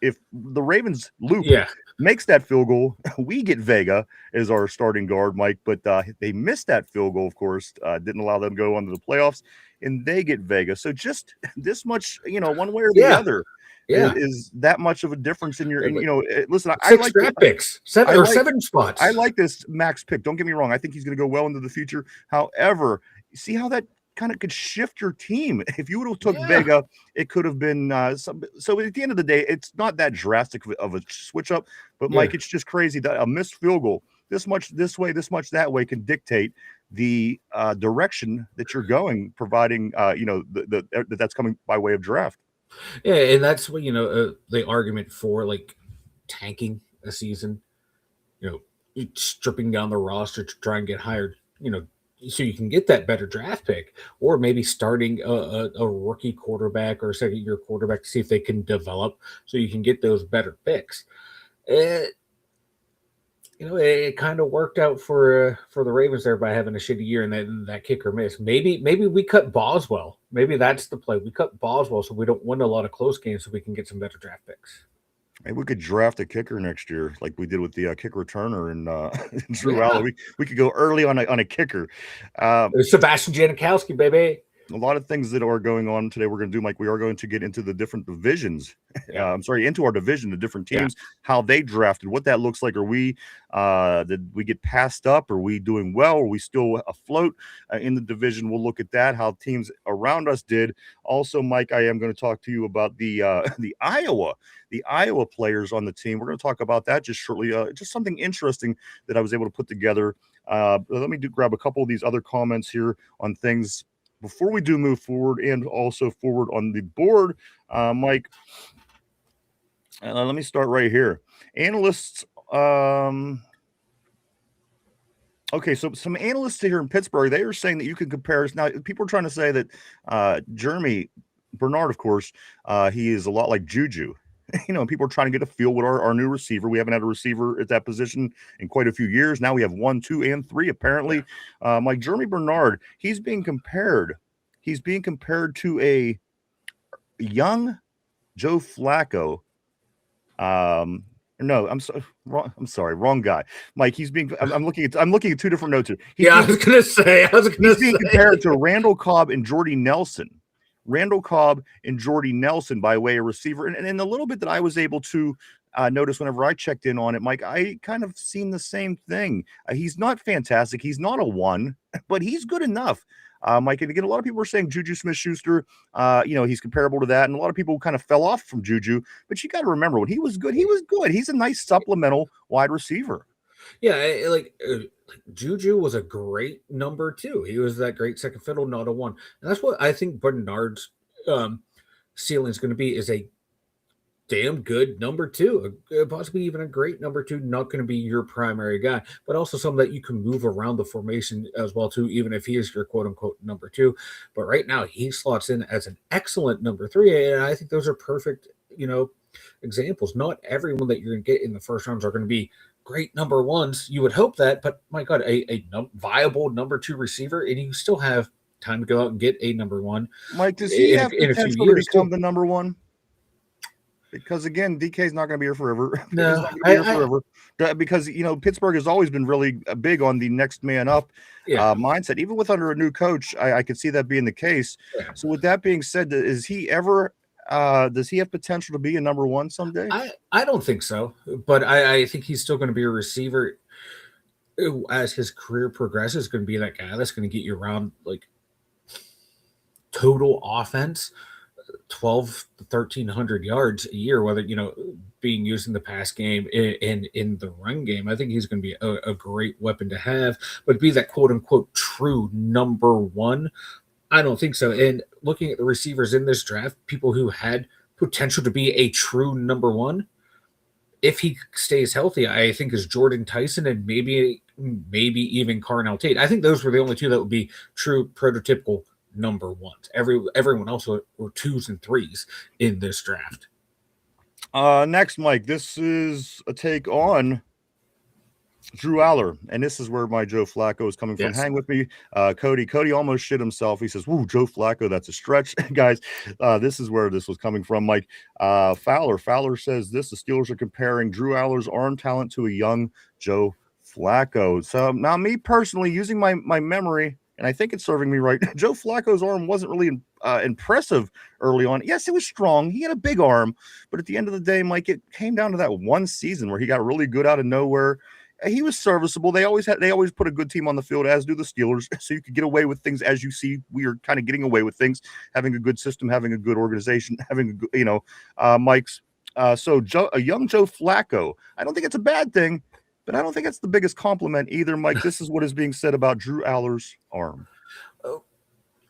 if the Ravens loop makes that field goal, we get Vega as our starting guard, Mike. But they missed that field goal, of course, didn't allow them to go into the playoffs, and they get Vega. So just this much, one way or the other. Is that much of a difference in your? And, listen, I like draft picks, 7 spots. I like this max pick. Don't get me wrong. I think he's going to go well into the future. However, see how that kind of could shift your team. If you would have took Vega, it could have been so at the end of the day, it's not that drastic of a switch up. But Mike, it's just crazy that a missed field goal this much this way, this much that way can dictate the direction that you're going, providing that's coming by way of draft. Yeah, and that's what the argument for like tanking a season, stripping down the roster to try and get hired, so you can get that better draft pick, or maybe starting a rookie quarterback or a second-year quarterback to see if they can develop, so you can get those better picks. It kind of worked out for the Ravens there by having a shitty year and then that kicker miss. Maybe we cut Boswell. Maybe that's the play. We cut Boswell so we don't win a lot of close games, so we can get some better draft picks. Maybe we could draft a kicker next year, like we did with the kick returner and Drew Allen. We could go early on a kicker. Sebastian Janikowski, baby. A lot of things that are going on today. We're going to do, Mike. We are going to get into the different divisions. Into our division, the different teams, how they drafted, what that looks like. Are we did we get passed up? Are we doing well? Are we still afloat in the division? We'll look at that. How teams around us did. Also, Mike, I am going to talk to you about the Iowa players on the team. We're going to talk about that just shortly. Just something interesting that I was able to put together. Let me grab a couple of these other comments here on things before we do move forward, and also forward on the board, Mike. Let me start right here. Analysts. Okay, so some analysts here in Pittsburgh, they are saying that you can compare. Now, people are trying to say that Jeremy Bernard, of course, he is a lot like Juju. And people are trying to get a feel with our new receiver. We haven't had a receiver at that position in quite a few years. Now we have 1, 2, and 3, apparently. Like Jeremy Bernard, he's being compared. He's being compared to a young Joe Flacco. No, I'm sorry, wrong guy. Mike, he's being. I'm looking at 2 different notes here. I was gonna say. He's being compared to Randall Cobb and Jordy Nelson. Randall Cobb and Jordy Nelson by way of receiver. And in the little bit that I was able to notice whenever I checked in on it, Mike, I kind of seen the same thing. He's not fantastic. He's not a 1, but he's good enough. Mike, and again, a lot of people are saying Juju Smith-Schuster, he's comparable to that. And a lot of people kind of fell off from Juju. But you got to remember, when he was good, he was good. He's a nice supplemental wide receiver. Yeah, Juju was a great number 2. He was that great second fiddle, not a 1. And that's what I think Bernard's ceiling is going to be, is a damn good number 2, possibly even a great number 2, not going to be your primary guy, but also something that you can move around the formation as well too, even if he is your quote-unquote number 2. But right now he slots in as an excellent number 3, and I think those are perfect, examples. Not everyone that you're going to get in the first rounds are going to be great number 1s. You would hope that, but my God, a viable number 2 receiver, and you still have time to go out and get a number 1. Mike, does he have potential to become the number 1? Because again, DK is not going to be here forever. Because Pittsburgh has always been really big on the next man up mindset. Even with under a new coach, I could see that being the case. Yeah. So with that being said, is he ever? Does he have potential to be a number 1 someday? I don't think so, but I think he's still going to be a receiver. as his career progresses, going to be that guy that's going to get you around like total offense 12 to 1300 yards a year, whether being used in the pass game and in the run game. I think he's going to be a great weapon to have, but to be that quote unquote true number one, I don't think so. And looking at the receivers in this draft, people who had potential to be a true number one, if he stays healthy, I think is Jordan Tyson and maybe even Carnell Tate. I think those were the only two that would be true prototypical number ones. Everyone else were twos and threes in this draft. Next, Mike, this is a take on Drew Aller, and this is where my Joe Flacco is coming from. Yes. Hang with me, Cody almost shit himself. He says, "Woo, Joe Flacco, that's a stretch." Guys, this is where this was coming from, Mike. Fowler says this: the Steelers are comparing Drew Aller's arm talent to a young Joe Flacco. So now, me personally, using my memory, and I think it's serving me right, Joe Flacco's arm wasn't really impressive early on. Yes, it was strong. He had a big arm, but at the end of the day, Mike, it came down to that one season where he got really good out of nowhere. He was serviceable. They always put a good team on the field, as do the Steelers, so you could get away with things. As you see, we are kind of getting away with things, having a good system, having a good organization, having a good, Mike's. So a young Joe Flacco, I don't think it's a bad thing, but I don't think it's the biggest compliment either, Mike. This is what is being said about Drew Aller's arm.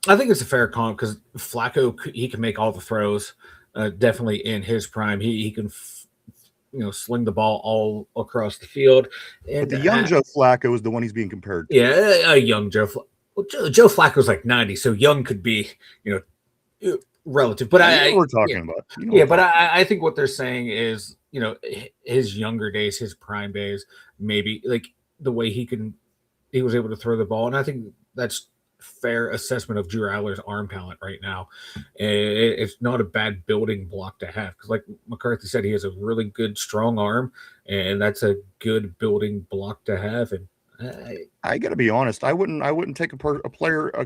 I think it's a fair comment because Flacco, he can make all the throws. Definitely in his prime, he can sling the ball all across the field. And but the young Joe Flacco is the one he's being compared to. Yeah, a young Joe. Joe Flacco's like 90, so young could be, relative. But we're talking about. But I think what they're saying is, his younger days, his prime days, maybe like the way he was able to throw the ball, and I think that's fair assessment of Drew Aller's arm talent right now. It's not a bad building block to have because, like McCarthy said, he has a really good, strong arm, and that's a good building block to have. And I got to be honest, I wouldn't take a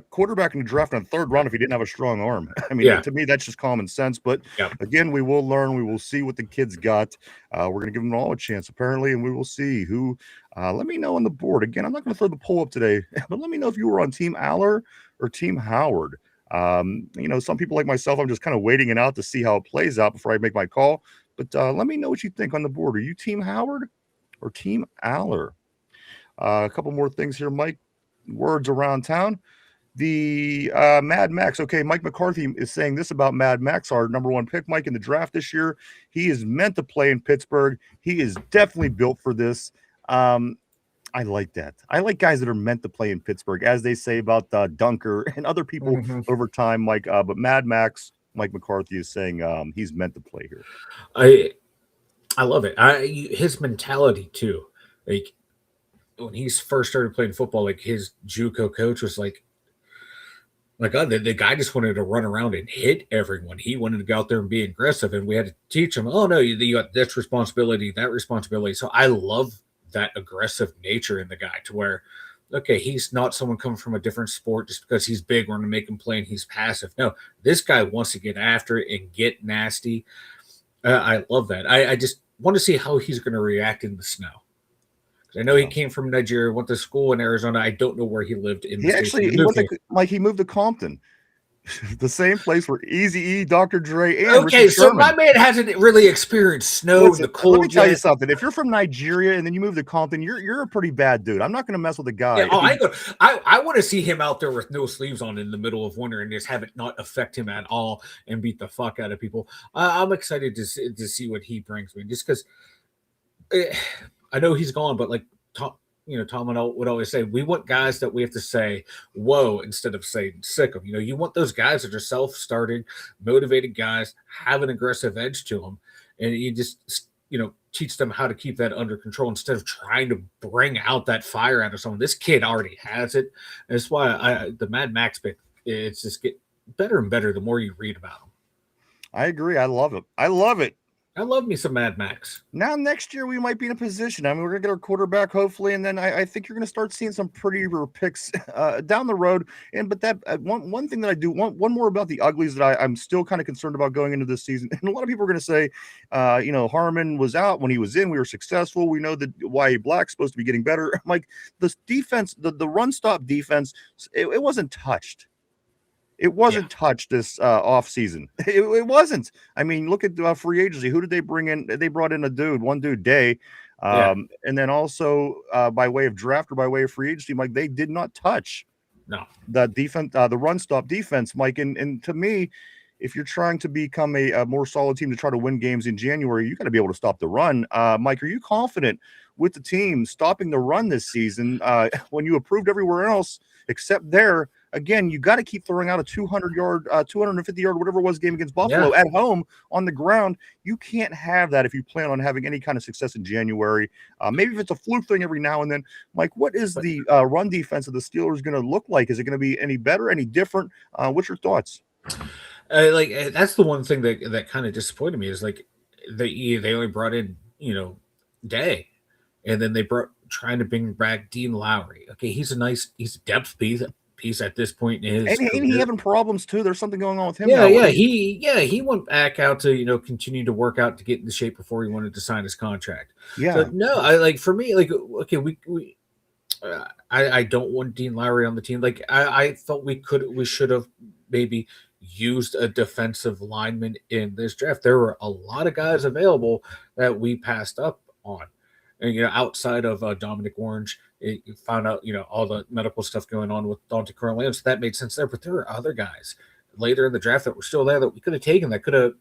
quarterback in the draft in the third round if he didn't have a strong arm. I mean, to me, that's just common sense. But again, we will learn. We will see what the kids got. We're going to give them all a chance, apparently, and we will see who. Let me know on the board. Again, I'm not going to throw the poll up today, but let me know if you were on Team Aller or Team Howard. Some people like myself, I'm just kind of waiting it out to see how it plays out before I make my call. But let me know what you think on the board. Are you Team Howard or Team Aller? A couple more things here, Mike. Words around town. The Mad Max. Okay, Mike McCarthy is saying this about Mad Max, our number one pick, Mike, in the draft this year. He is meant to play in Pittsburgh. He is definitely built for this. I like that. I like guys that are meant to play in Pittsburgh, as they say about Dunker and other people over time, Mike. But Mad Max, Mike McCarthy is saying he's meant to play here. I love it. His mentality too. Like when he first started playing football, like his JUCO coach was like, the guy just wanted to run around and hit everyone. He wanted to go out there and be aggressive, and we had to teach him, oh, no, you got this responsibility, that responsibility. So I love that aggressive nature in the guy to where, okay, he's not someone coming from a different sport just because he's big, we're going to make him play and he's passive. No, this guy wants to get after it and get nasty. I love that. I just want to see how he's going to react in the snow. I know he came from Nigeria, went to school in Arizona. I don't know where he lived in. He moved to Compton, the same place where Eazy-E, Dr. Dre, and okay, Richard so Sherman. My man hasn't really experienced snow in the cold. Let me tell you something. If you're from Nigeria and then you move to Compton, you're a pretty bad dude. I'm not going to mess with a guy. Yeah, I want to see him out there with no sleeves on in the middle of winter and just have it not affect him at all and beat the fuck out of people. I'm excited to see what he brings me, just because. I know he's gone, but like Tom would always say, we want guys that we have to say, whoa, instead of saying sick them. You want those guys that are self-starting, motivated guys, have an aggressive edge to them. And you just, teach them how to keep that under control instead of trying to bring out that fire out of someone. This kid already has it. And that's why the Mad Max pick, it's just get better and better the more you read about him. I agree. I love it. I love me some Mad Max. Now, next year, we might be in a position. I mean, we're going to get our quarterback, hopefully, and then I think you're going to start seeing some prettier picks down the road. But that one thing that I do, one more about the uglies that I'm still kind of concerned about going into this season. And a lot of people are going to say, Harmon was out. When he was in, we were successful. We know that YA Black's supposed to be getting better. I'm like, the defense, the run-stop defense, it wasn't touched. It wasn't touched this off season. It wasn't. I mean, look at free agency. Who did they bring in? They brought in one dude, Day, and then also by way of draft or by way of free agency, Mike. They did not touch the defense, the run stop defense, Mike. And to me, if you're trying to become a more solid team to try to win games in January, you got to be able to stop the run. Mike, are you confident with the team stopping the run this season when you approved everywhere else except there? Again, you got to keep throwing out a 200-yard, 250-yard, whatever it was, game against Buffalo at home on the ground. You can't have that if you plan on having any kind of success in January. Maybe if it's a fluke thing every now and then. Mike, what is the run defense of the Steelers going to look like? Is it going to be any better, any different? What's your thoughts? That's the one thing that kind of disappointed me is like they only brought in Day, and then they trying to bring back Dean Lowry. Okay, he's a depth piece at this point in his and he having problems too. There's something going on with him. He went back out to continue to work out to get into shape before he wanted to sign his contract. So, no, I don't want Dean Lowry on the team. Like I felt we should have maybe used a defensive lineman in this draft. There were a lot of guys available that we passed up on. And, outside of Dominic Orange, you found out, all the medical stuff going on with Dante Corleone. So that made sense there. But there were other guys later in the draft that were still there that we could have taken that could have,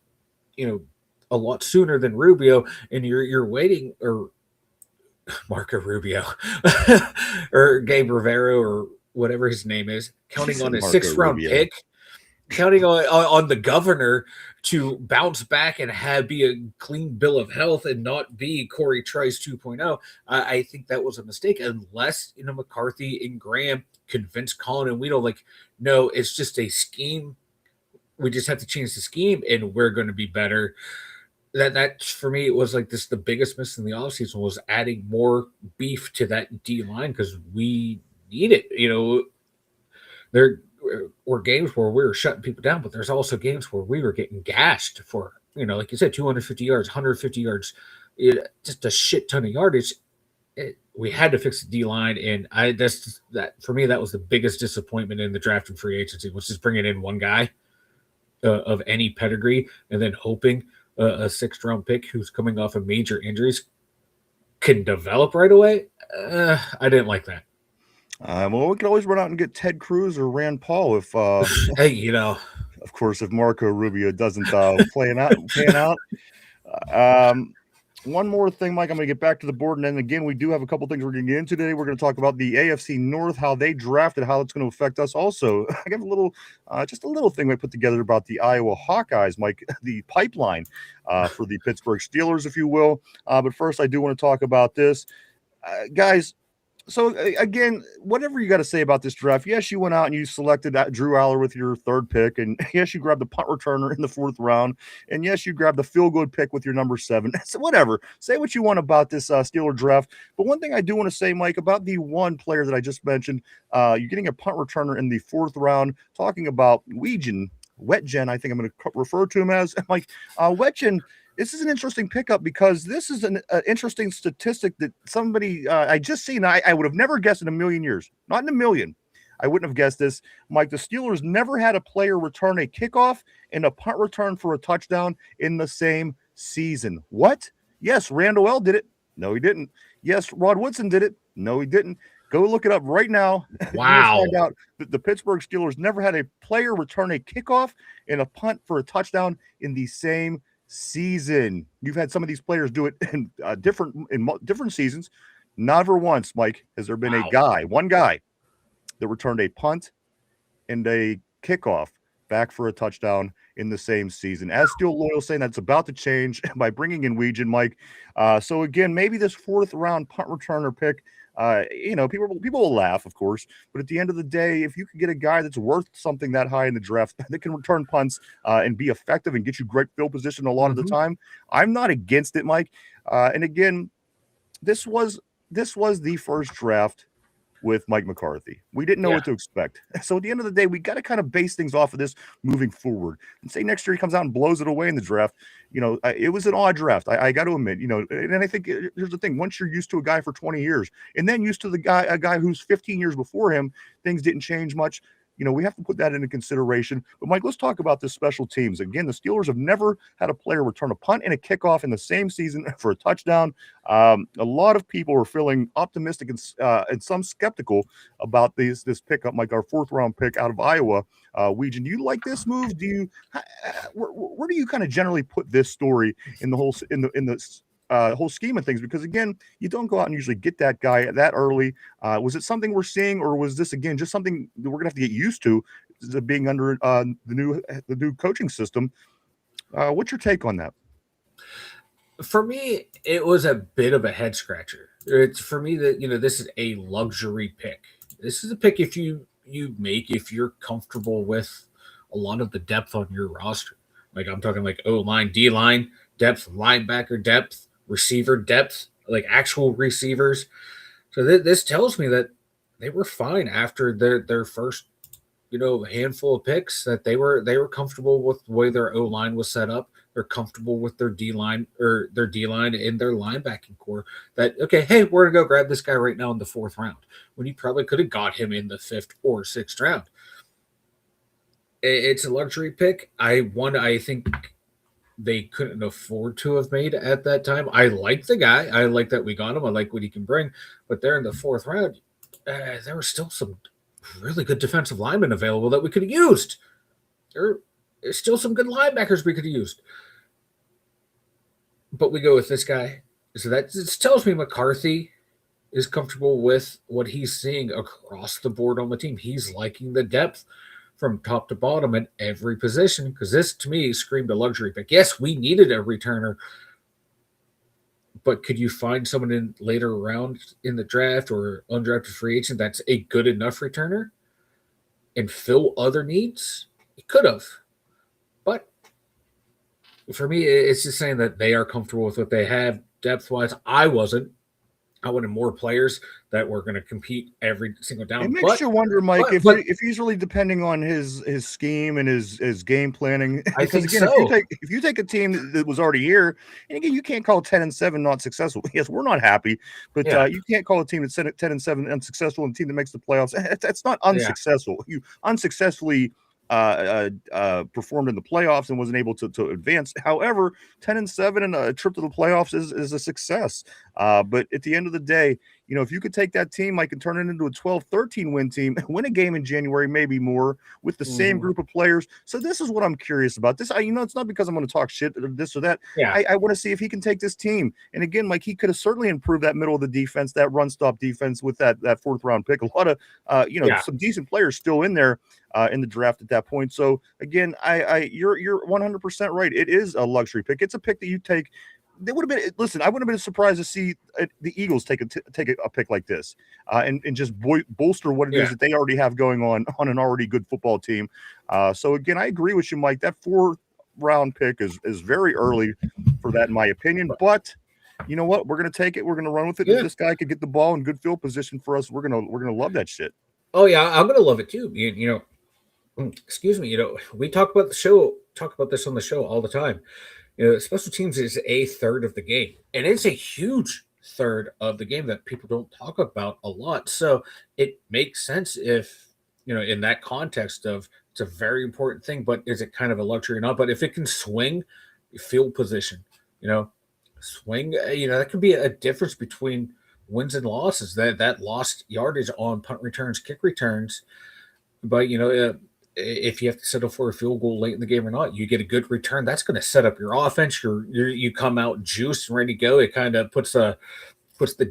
a lot sooner than Rubio. And you're waiting, or Marco Rubio or Gabe Rivero or whatever his name is, counting on a 6th round pick, counting on the governor to bounce back and be a clean bill of health and not be Corey Trice 2.0. I think that was a mistake, unless McCarthy and Graham convinced Colin and Weedle, no, it's just a scheme. We just have to change the scheme and we're going to be better. That for me, it was the biggest miss in the offseason was adding more beef to that D line because we need it. There were games where we were shutting people down, but there's also games where we were getting gashed for, like you said, 250 yards, 150 yards, just a shit ton of yardage. We had to fix the D line, and that for me, that was the biggest disappointment in the draft and free agency, was just bringing in one guy of any pedigree and then hoping a 6th round pick who's coming off of major injuries can develop right away. I didn't like that. Well, we could always run out and get Ted Cruz or Rand Paul if, hey, of course, if Marco Rubio doesn't pan out. One more thing, Mike, I'm going to get back to the board. And then again, we do have a couple things we're going to get into today. We're going to talk about the AFC North, how they drafted, how it's going to affect us. Also, I got just a little thing I put together about the Iowa Hawkeyes, Mike, the pipeline for the Pittsburgh Steelers, if you will. But first, I do want to talk about this. Guys, so again, whatever you got to say about this draft, yes, you went out and you selected Drew Aller with your 3rd pick, and yes, you grabbed the punt returner in the 4th round, and yes, you grabbed the field goal pick with your number 7. So whatever, say what you want about this Steeler draft, but one thing I do want to say, Mike, about the one player that I just mentioned, you're getting a punt returner in the 4th round, talking about Wetjen, I think I'm going to refer to him as, Mike, Wetjen. This is an interesting pickup because this is an interesting statistic that somebody I just seen. I would have never guessed in a million years. Not in a million. I wouldn't have guessed this. Mike, the Steelers never had a player return a kickoff and a punt return for a touchdown in the same season. What? Yes, Randall L. did it. No, he didn't. Yes, Rod Woodson did it. No, he didn't. Go look it up right now. Wow. Find out that the Pittsburgh Steelers never had a player return a kickoff and a punt for a touchdown in the same season. You've had some of these players do it in different seasons. Never once, Mike, has there been one guy that returned a punt and a kickoff back for a touchdown in the same season. As Steel Loyal saying, that's about to change by bringing in Wetjen, Mike. So again, maybe this 4th round punt returner pick People will laugh, of course, but at the end of the day, if you can get a guy that's worth something that high in the draft that can return punts and be effective and get you great field position a lot of the time, I'm not against it, Mike. And again, this was the first draft with Mike McCarthy. We didn't know what to expect. So at the end of the day, we got to kind of base things off of this moving forward. And say next year he comes out and blows it away in the draft. It was an odd draft. I got to admit, and I think here's the thing. Once you're used to a guy for 20 years and then used to a guy who's 15 years before him, things didn't change much. We have to put that into consideration. But, Mike, let's talk about the special teams. Again, the Steelers have never had a player return a punt and a kickoff in the same season for a touchdown. A lot of people are feeling optimistic and some skeptical about this pickup, Mike, our fourth-round pick out of Iowa. Weejan, do you like this move? Where do you kind of generally put this story in the whole whole scheme of things? Because again, you don't go out and usually get that guy that early. Was it something we're seeing, or was this again just something that we're gonna have to get used to being under the new coaching system? What's your take on that? For me, it was a bit of a head scratcher. It's for me that this is a luxury pick. This is a pick if if you're comfortable with a lot of the depth on your roster. Like I'm talking like O line, D line depth, linebacker depth, receiver depth, like actual receivers. So this tells me that they were fine after their first handful of picks, that they were comfortable with the way their O line was set up. They're comfortable with their D line and their linebacking core. That okay, hey, we're gonna go grab this guy right now in the 4th round when you probably could have got him in the 5th or 6th round. It's a luxury pick. I think they couldn't afford to have made at that time. I like the guy. I like that we got him. I like what he can bring. But there in the 4th round, there were still some really good defensive linemen available that we could have used. There's still some good linebackers we could have used. But we go with this guy. So that tells me McCarthy is comfortable with what he's seeing across the board on the team. He's liking the depth from top to bottom at every position, because this to me screamed a luxury pick. Yes, we needed a returner, but could you find someone in later rounds in the draft or undrafted free agent that's a good enough returner and fill other needs? It could have, but for me, it's just saying that they are comfortable with what they have depth wise. I wasn't. I wanted more players that were going to compete every single down. It makes you wonder, Mike, if he's really depending on his scheme and his game planning. I think again, so. If you take a team that was already here, and again, you can't call 10-7 not successful. Yes, we're not happy, but you can't call a team that's 10-7 unsuccessful and a team that makes the playoffs. That's not unsuccessful. You unsuccessfully performed in the playoffs and wasn't able to advance. However, 10-7 and a trip to the playoffs is a success. But at the end of the day, if you could take that team, Mike, and turn it into a 12-13 win team, win a game in January, maybe more, with the same group of players. So this is what I'm curious about. This, it's not because I'm going to talk shit or this or that. Yeah. I want to see if he can take this team. And again, Mike, he could have certainly improved that middle of the defense, that run stop defense with that 4th round pick. A lot of, some decent players still in there in the draft at that point. So again, you're 100% right. It is a luxury pick. It's a pick that you take. They would have been. Listen, I would have been surprised to see the Eagles take a pick like this and just bolster what it is that they already have going on an already good football team. So again, I agree with you, Mike. That 4th round pick is very early for that, in my opinion. But you know what? We're gonna take it. We're gonna run with it. If this guy could get the ball in good field position for us, we're gonna love that shit. Oh yeah, I'm gonna love it too. Excuse me. We talk about this on the show all the time. Special teams is a third of the game, and it's a huge third of the game that people don't talk about a lot. So it makes sense if, in that context of it's a very important thing, but is it kind of a luxury or not? But if it can swing field position, swing, that could be a difference between wins and losses, that lost yardage on punt returns, kick returns. But, if you have to settle for a field goal late in the game or not, you get a good return. That's going to set up your offense. You come out juiced and ready to go. It kind of puts the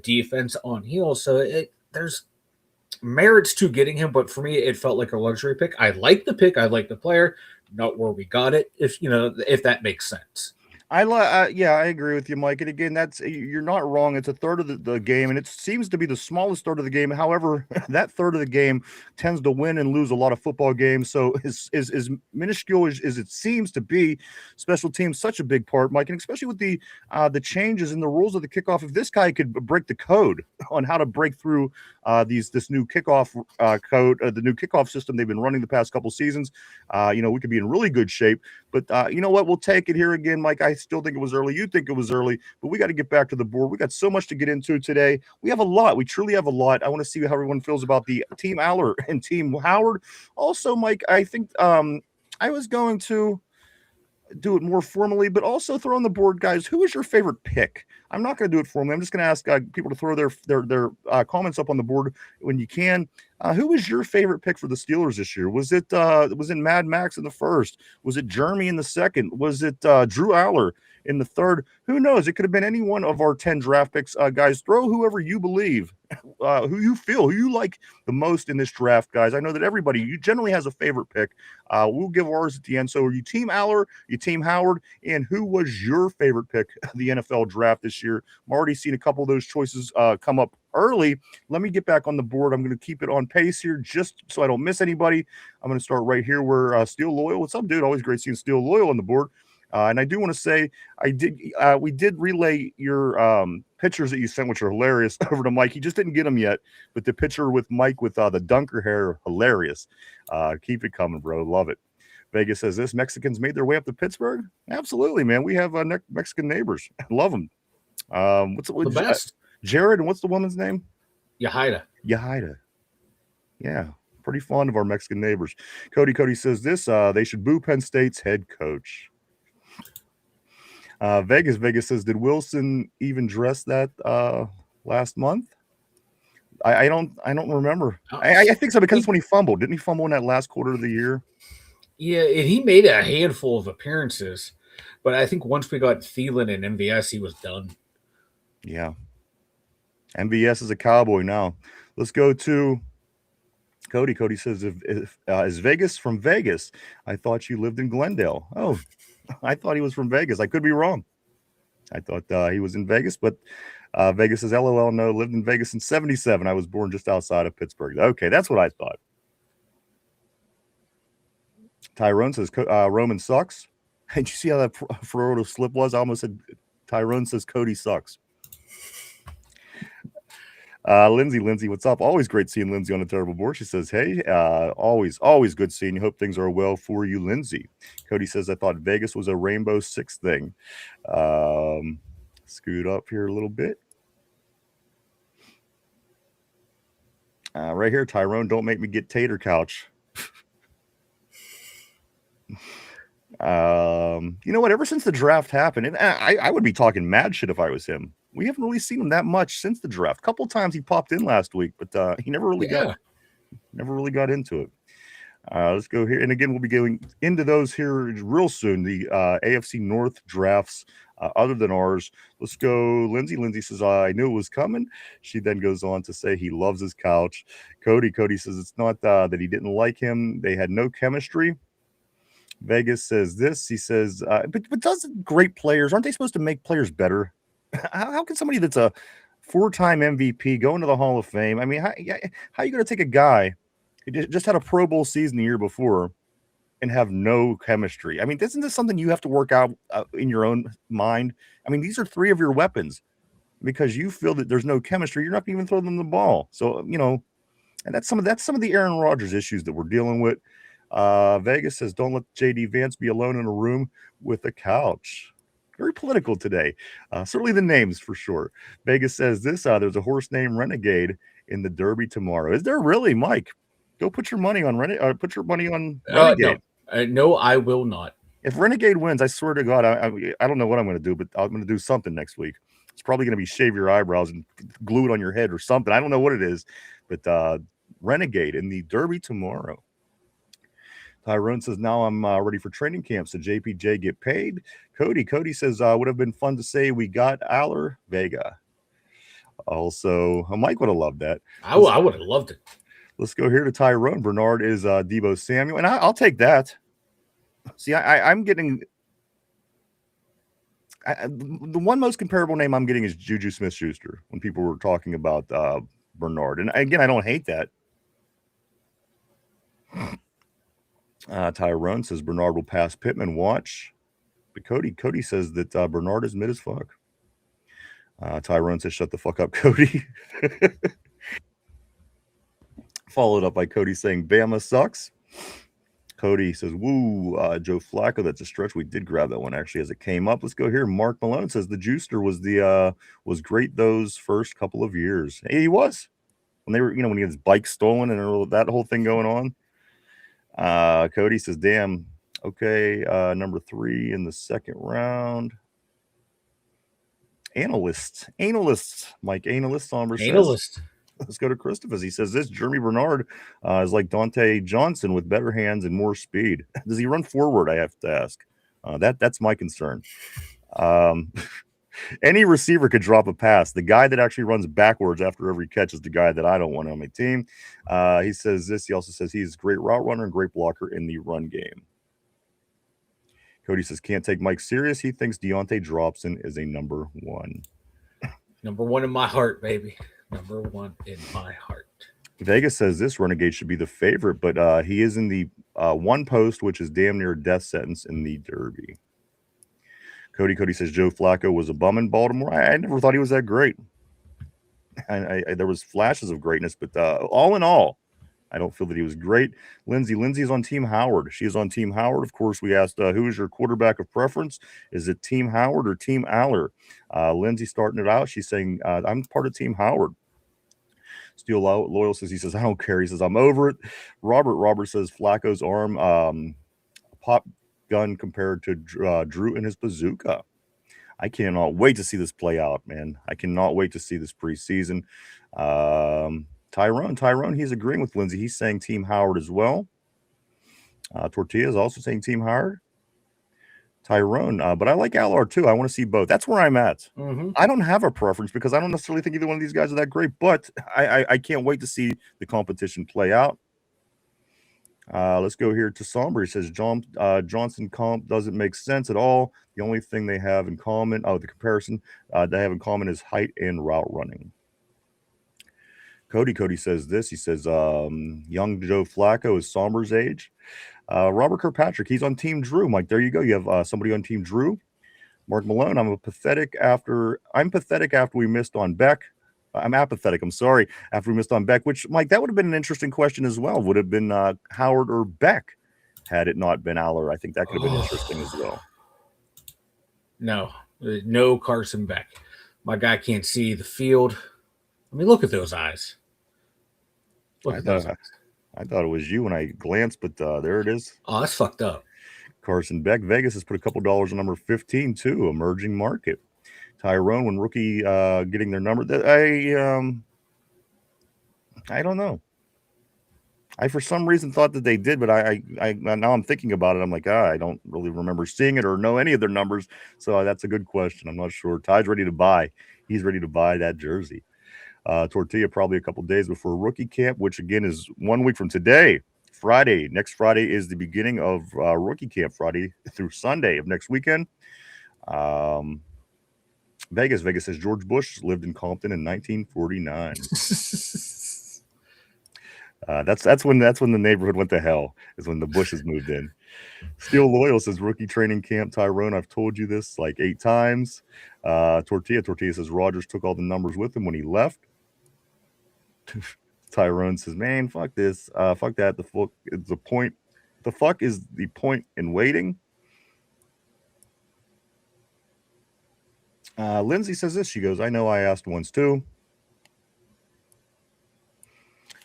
defense on heels. So there's merits to getting him, but for me, it felt like a luxury pick. I like the pick. I like the player. Not where we got it. If that makes sense. Yeah, I agree with you, Mike. And again, you're not wrong. It's a third of the game, and it seems to be the smallest third of the game. However, that third of the game tends to win and lose a lot of football games. So as minuscule as it seems to be, special teams such a big part, Mike, and especially with the changes in the rules of the kickoff. If this guy could break the code on how to break through this new kickoff code, the new kickoff system they've been running the past couple seasons, we could be in really good shape. But you know what? We'll take it here again, Mike. I still think it was early. You think it was early, but we got to get back to the board. We got so much to get into today. We have a lot. We truly have a lot. I want to see how everyone feels about the Team Aller and Team Howard. Also, Mike, I think I was going to do it more formally, but also throw on the board, guys. Who is your favorite pick? I'm not going to do it formally. I'm just going to ask people to throw their comments up on the board when you can. Who was your favorite pick for the Steelers this year? Was it Mad Max in the first? Was it Jeremy in the second? Was it Drew Aller in the third? Who knows? It could have been any one of our 10 draft picks. Guys, throw whoever you believe, who you like the most in this draft, guys. I know that everybody generally has a favorite pick. We'll give ours at the end. So are you Team Aller, you Team Howard, and who was your favorite pick of the NFL draft this year? I'm already seeing a couple of those choices come up early. Let me get back on the board. I'm going to keep it on pace here just so I don't miss anybody. I'm going to start right here where Steel Loyal. What's up, dude? Always great seeing Steel Loyal on the board. And I do want to say we did relay your pictures that you sent, which are hilarious, over to Mike. He just didn't get them yet, but the picture with Mike with the dunker hair, hilarious. Keep it coming, bro. Love it. Vegas says this: Mexicans made their way up to Pittsburgh. Absolutely, man. We have Mexican neighbors. Love them. What's The best. Jared, and what's the woman's name? Yahida. Yeah, pretty fond of our Mexican neighbors. Cody says this: they should boo Penn State's head coach. Vegas says, did Wilson even dress that last month? I don't remember. I think so, because it's when he fumbled. Didn't he fumble in that last quarter of the year? Yeah, and he made a handful of appearances, but I think once we got Thielen and MVS, he was done. Yeah. MVS is a Cowboy now. Let's go to Cody. Cody says, is Vegas from Vegas? I thought you lived in Glendale. Oh, I thought he was from Vegas. I could be wrong. I thought he was in Vegas, but Vegas says, LOL, no, lived in Vegas in 77. I was born just outside of Pittsburgh. Okay, that's what I thought. Tyrone says, Roman sucks. Did you see how that Ferraro slip was? I almost said Tyrone says Cody sucks. Lindsay, what's up? Always great seeing Lindsay on a terrible board. She says, hey, always good seeing you. Hope things are well for you, Lindsay. Cody says, I thought Vegas was a Rainbow Six thing. Scoot up here a little bit. Right here, Tyrone, don't make me get tater couch. You know what? Ever since the draft happened, and I would be talking mad shit if I was him. We haven't really seen him that much since the draft. A couple of times he popped in last week, but he never really got into it. Let's go here, and again, we'll be going into those here real soon. The AFC North drafts, other than ours. Let's go, Lindsay. Lindsay says, I knew it was coming. She then goes on to say he loves his couch. Cody says it's not that he didn't like him. They had no chemistry. Vegas says this. He says, but doesn't great players, aren't they supposed to make players better? How can somebody that's a 4-time MVP go into the Hall of Fame? I mean, how are you going to take a guy who just had a Pro Bowl season the year before and have no chemistry? I mean, isn't this something you have to work out in your own mind? I mean, these are 3 of your weapons. Because you feel that there's no chemistry, you're not going to even throw them the ball. So, and that's some of the Aaron Rodgers issues that we're dealing with. Vegas says, don't let JD Vance be alone in a room with a couch. Very political today. Certainly the names for sure. Vegas says this, there's a horse named Renegade in the Derby tomorrow. Is there really, Mike? Go put your money on put your money on Renegade. No, I will not. If Renegade wins, I swear to God, I don't know what I'm going to do, but I'm going to do something next week. It's probably going to be shave your eyebrows and glue it on your head or something. I don't know what it is, but Renegade in the Derby tomorrow. Tyrone says, now I'm ready for training camp. So JPJ get paid. Cody says, would have been fun to say we got Aller Vega. Also, Mike would have loved that. I would have loved it. Let's go here to Tyrone. Bernard is Debo Samuel, and I'll take that. See, I'm getting The one most comparable name I'm getting is Juju Smith-Schuster when people were talking about Bernard. And again, I don't hate that. Tyrone says Bernard will pass Pittman. Watch. But Cody says that Bernard is mid as fuck. Tyrone says, shut the fuck up, Cody. Followed up by Cody saying, Bama sucks. Cody says, woo, Joe Flacco, that's a stretch. We did grab that one, actually, as it came up. Let's go here. Mark Malone says the Juicer was great those first couple of years. Hey, he was. When they were, when he had his bike stolen and that whole thing going on. Cody says, damn, okay, number 3 in the second round. Analyst, Mike Analyst, Somber says. Let's go to Christopher. He says this Jeremy Bernard is like Dante Johnson with better hands and more speed. Does he run forward? I have to ask. That's my concern. Any receiver could drop a pass. The guy that actually runs backwards after every catch is the guy that I don't want on my team. He says this. He also says he's a great route runner and great blocker in the run game. Cody says can't take Mike serious. He thinks Deontay Dropson is a number 1. Number 1 in my heart, baby. Number 1 in my heart. Vegas says this Renegade should be the favorite, but he is in the 1 post, which is damn near a death sentence in the Derby. Cody says Joe Flacco was a bum in Baltimore. I never thought he was that great. There was flashes of greatness, but all in all, I don't feel that he was great. Lindsay's on Team Howard. She is on Team Howard. Of course, we asked who is your quarterback of preference? Is it Team Howard or Team Aller? Lindsay starting it out. She's saying, I'm part of Team Howard. Steel Loyal says, he says, I don't care. He says, I'm over it. Robert says Flacco's arm pop gun compared to Drew and his bazooka. I cannot wait to see this play out, man. I cannot wait to see this preseason. Tyrone, he's agreeing with Lindsay. He's saying Team Howard as well. Tortilla is also saying Team Howard. Tyrone, but I like Allard too. I want to see both. That's where I'm at. Mm-hmm. I don't have a preference because I don't necessarily think either one of these guys are that great, but I can't wait to see the competition play out. Let's go here to Somber. He says Johnson comp doesn't make sense at all. The only thing they have in common, the comparison they have in common is height and route running. Cody says this. He says young Joe Flacco is Somber's age. Robert Kirkpatrick, he's on Team Drew. Mike, there you go. You have somebody on Team Drew. Mark Malone, I'm pathetic after we missed on Beck. I'm apathetic. I'm sorry. After we missed on Beck, which, Mike, that would have been an interesting question as well. Would have been Howard or Beck had it not been Aller. I think that could have been interesting as well. No Carson Beck. My guy can't see the field. I mean, look at those eyes. I thought it was you when I glanced, but there it is. Oh, that's fucked up. Carson Beck. Vegas has put a couple dollars on number 15 too. Emerging market. Tyrone, when rookie getting their number. I don't know. I for some reason thought that they did, but I now I'm thinking about it. I'm like, I don't really remember seeing it or know any of their numbers. So that's a good question. I'm not sure. Ty's ready to buy. He's ready to buy that jersey. Tortilla probably a couple days before rookie camp, which again is 1 week from today. Friday. Next Friday is the beginning of rookie camp. Friday through Sunday of next weekend. Vegas says George Bush lived in Compton in 1949. That's when the neighborhood went to hell, is when the Bushes moved in. Steel Loyal says rookie training camp. Tyrone, I've told you this like 8 times. Tortilla says Rodgers took all the numbers with him when he left. Tyrone says, man, fuck this. Fuck that. The fuck is the point. The fuck is the point in waiting. Lindsay says this. She goes, I know I asked once too.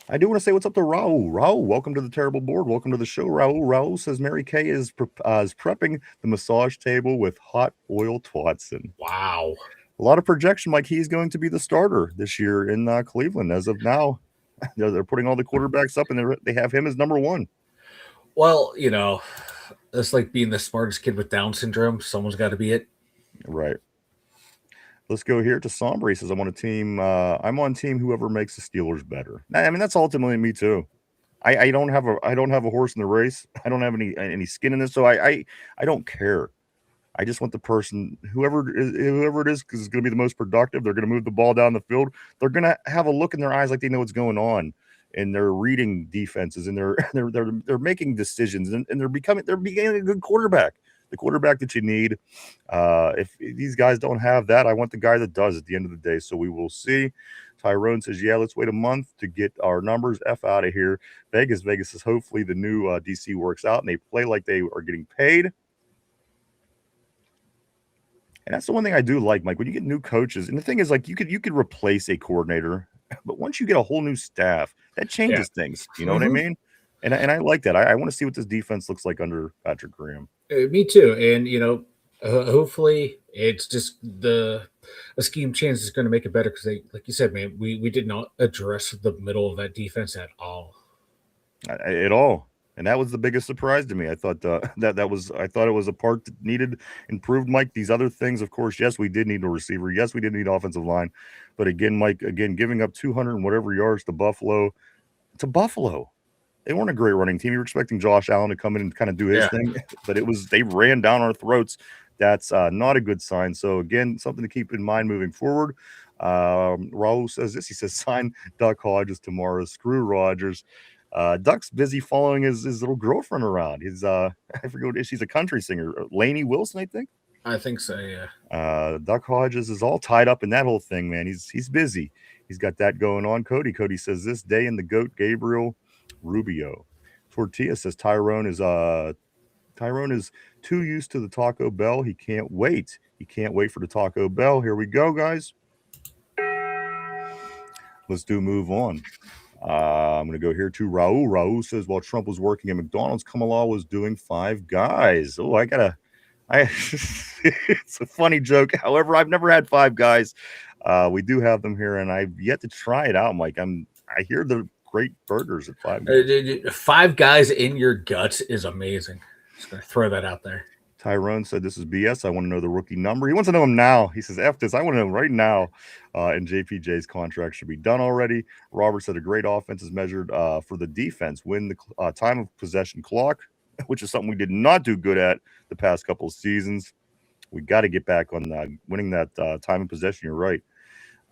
I do want to say what's up to Raul. Raul, welcome to the terrible board. Welcome to the show, Raul. Raul says Mary Kay is prepping the massage table with hot oil Twatson. Wow. A lot of projection, like he's going to be the starter this year in Cleveland. As of now, they're putting all the quarterbacks up, and they have him as number 1. Well, it's like being the smartest kid with Down syndrome. Someone's got to be it. Right. Let's go here to Somber. He says, I'm on team whoever makes the Steelers better. I mean, that's ultimately me too. I don't have a horse in the race. I don't have any skin in this, so I don't care. I just want the person, whoever it is, because it's going to be the most productive. They're going to move the ball down the field. They're going to have a look in their eyes like they know what's going on, and they're reading defenses, and they're making decisions, and they're becoming a good quarterback, the quarterback that you need. If these guys don't have that, I want the guy that does at the end of the day. So we will see. Tyrone says, yeah, let's wait a month to get our numbers. F out of here. Vegas says, hopefully the new DC works out and they play like they are getting paid. And that's the one thing I do like, Mike, when you get new coaches. And the thing is, like, you could replace a coordinator, but once you get a whole new staff, that changes things. You know what I mean? And I like that. I want to see what this defense looks like under Patrick Graham. Me too. And hopefully it's just a scheme change is going to make it better because they, like you said, man, we did not address the middle of that defense at all. At all. And that was the biggest surprise to me. I thought I thought it was a part that needed improved, Mike. These other things, of course, yes, we did need a receiver. Yes, we did need offensive line. But again, Mike, giving up 200 and whatever yards to Buffalo. They weren't a great running team. You were expecting Josh Allen to come in and kind of do his thing, but they ran down our throats. That's not a good sign. So again, something to keep in mind moving forward. Raul says this. He says, sign Duck Hodges tomorrow. Screw Rodgers. Duck's busy following his little girlfriend around. He's I forget what it is. She's a country singer, Lainey Wilson, I think. I think so, yeah. Duck Hodges is all tied up in that whole thing, man. He's busy. He's got that going on. Cody says this day in the GOAT, Gabriel Rubio. Tortilla says Tyrone is too used to the Taco Bell. He can't wait. He can't wait for the Taco Bell. Here we go, guys. Let's move on. I'm going to go here to Raul. Raul says, while Trump was working at McDonald's, Kamala was doing Five Guys. Oh, it's a funny joke. However, I've never had Five Guys. We do have them here, and I've yet to try it out, Mike. I hear the great burgers at Five Guys. Five Guys in your guts is amazing. Just going to throw that out there. Tyrone said, this is BS. I want to know the rookie number. He wants to know him now. He says, F this. I want to know right now. And JPJ's contract should be done already. Robert said a great offense is measured for the defense. Win the time of possession clock, which is something we did not do good at the past couple of seasons. We got to get back on winning that time of possession. You're right.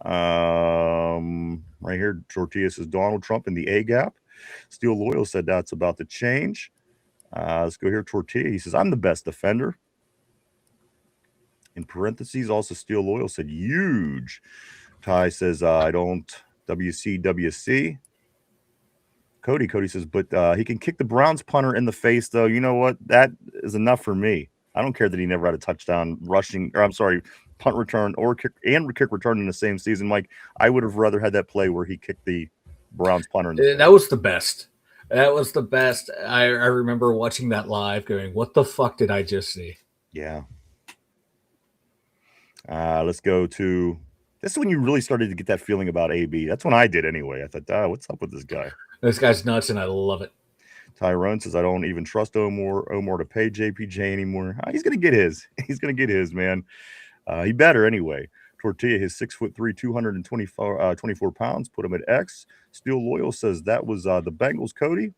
Right here, Tortilla says Donald Trump in the A gap. Steel Loyal said that's about to change. Let's go here. Tortilla. He says, I'm the best defender. In parentheses, also Steel Loyal said huge. Ty says, I don't. WC. Cody says, but he can kick the Browns punter in the face, though. You know what? That is enough for me. I don't care that he never had a touchdown punt return or kick return in the same season. Mike, I would have rather had that play where he kicked the Browns punter. That was the best. That was the best. I remember watching that live going, what the fuck did I just see? Yeah. Let's go to – this is when you really started to get that feeling about AB. That's when I did anyway. I thought, what's up with this guy? This guy's nuts, and I love it. Tyrone says, I don't even trust Omar to pay JPJ anymore. He's going to get his. He's going to get his, man. He better anyway. Tortilla, his 6'3", 224 pounds, put him at X. Steel Loyal says that was the Bengals, Cody.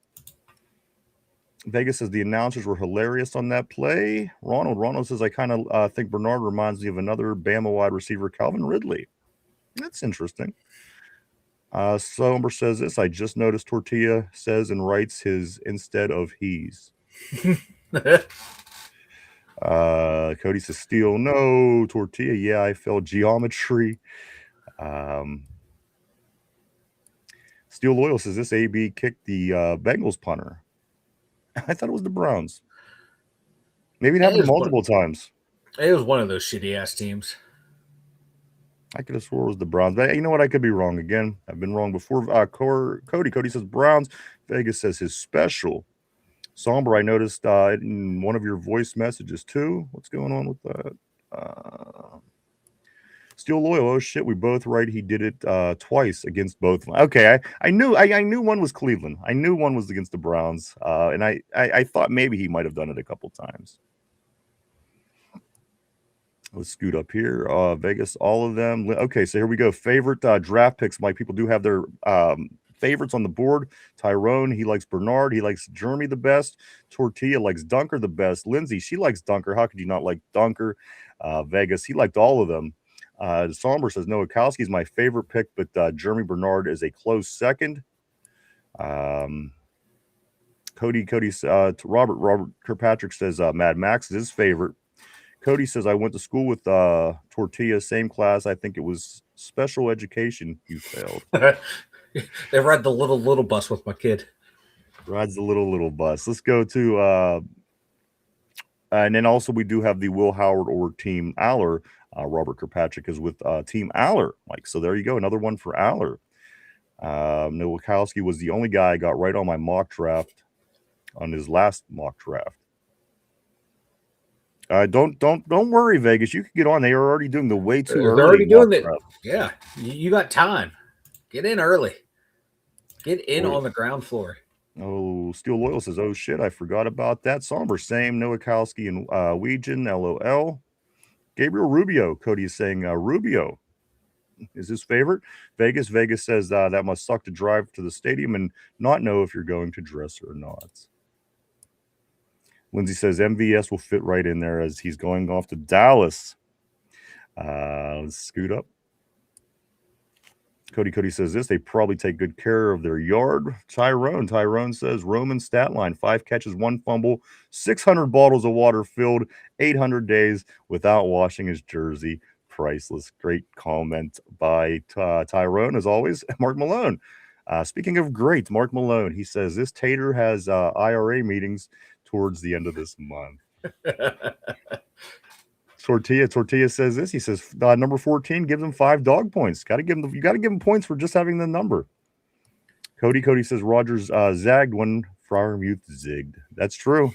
Vegas says the announcers were hilarious on that play. Ronald says, I kind of think Bernard reminds me of another Bama wide receiver, Calvin Ridley. That's interesting. Somber says this. I just noticed Tortilla says and writes his instead of he's. Cody says Steel, no. Tortilla, yeah, I felt geometry. Steel Loyal says this AB kicked the Bengals punter. I thought it was the Browns. Maybe it happened multiple times. It was one of those shitty ass teams. I could have swore it was the Browns, but you know what? I could be wrong again. I've been wrong before. Cody says Browns. Vegas says his special. Somber, I noticed in one of your voice messages too. What's going on with that? Steel Loyal. Oh shit, we both right. He did it twice against both. Okay, I knew one was Cleveland. I knew one was against the Browns, and I thought maybe he might have done it a couple times. Let's scoot up here. Vegas, all of them. Okay, so here we go. Favorite draft picks, Mike. People do have their favorites on the board. Tyrone, he likes Bernard. He likes Jeremy the best. Tortilla likes Dunker the best. Lindsay, she likes Dunker. How could you not like Dunker? Vegas, he liked all of them. Somber says Nowakowski's my favorite pick, but Jeremy Bernard is a close second. Cody, Robert Kirkpatrick says Mad Max is his favorite. Cody says, I went to school with Tortilla, same class. I think it was special education you failed. They ride the little bus with my kid. Rides the little bus. Let's go to and then also we do have the Will Howard or Team Aller. Robert Kirkpatrick is with Team Aller, Mike. So there you go. Another one for Aller. Nowakowski was the only guy I got right on my mock draft on his last mock draft. Don't worry, Vegas. You can get on. They are already doing the way too early. They're already doing it. Yeah, you got time. Get in early. Get in on the ground floor. Oh, Steel Loyal says, oh shit, I forgot about that. Somber, same. Nowakowski and Weegan, LOL. Gabriel Rubio. Cody is saying Rubio is his favorite. Vegas says that must suck to drive to the stadium and not know if you're going to dress or not. Lindsay says MVS will fit right in there as he's going off to Dallas. Let's scoot up. Cody says this. They probably take good care of their yard. Tyrone says Roman stat line: 5 catches, 1 fumble, 600 bottles of water filled, 800 days without washing his jersey. Priceless. Great comment by Tyrone, as always. Mark Malone. Speaking of great, Mark Malone, he says this tater has IRA meetings towards the end of this month. Tortilla says this. He says number 14 gives him 5 dog points. You got to give him points for just having the number. Cody says Rogers zagged when Freiermuth zigged. That's true.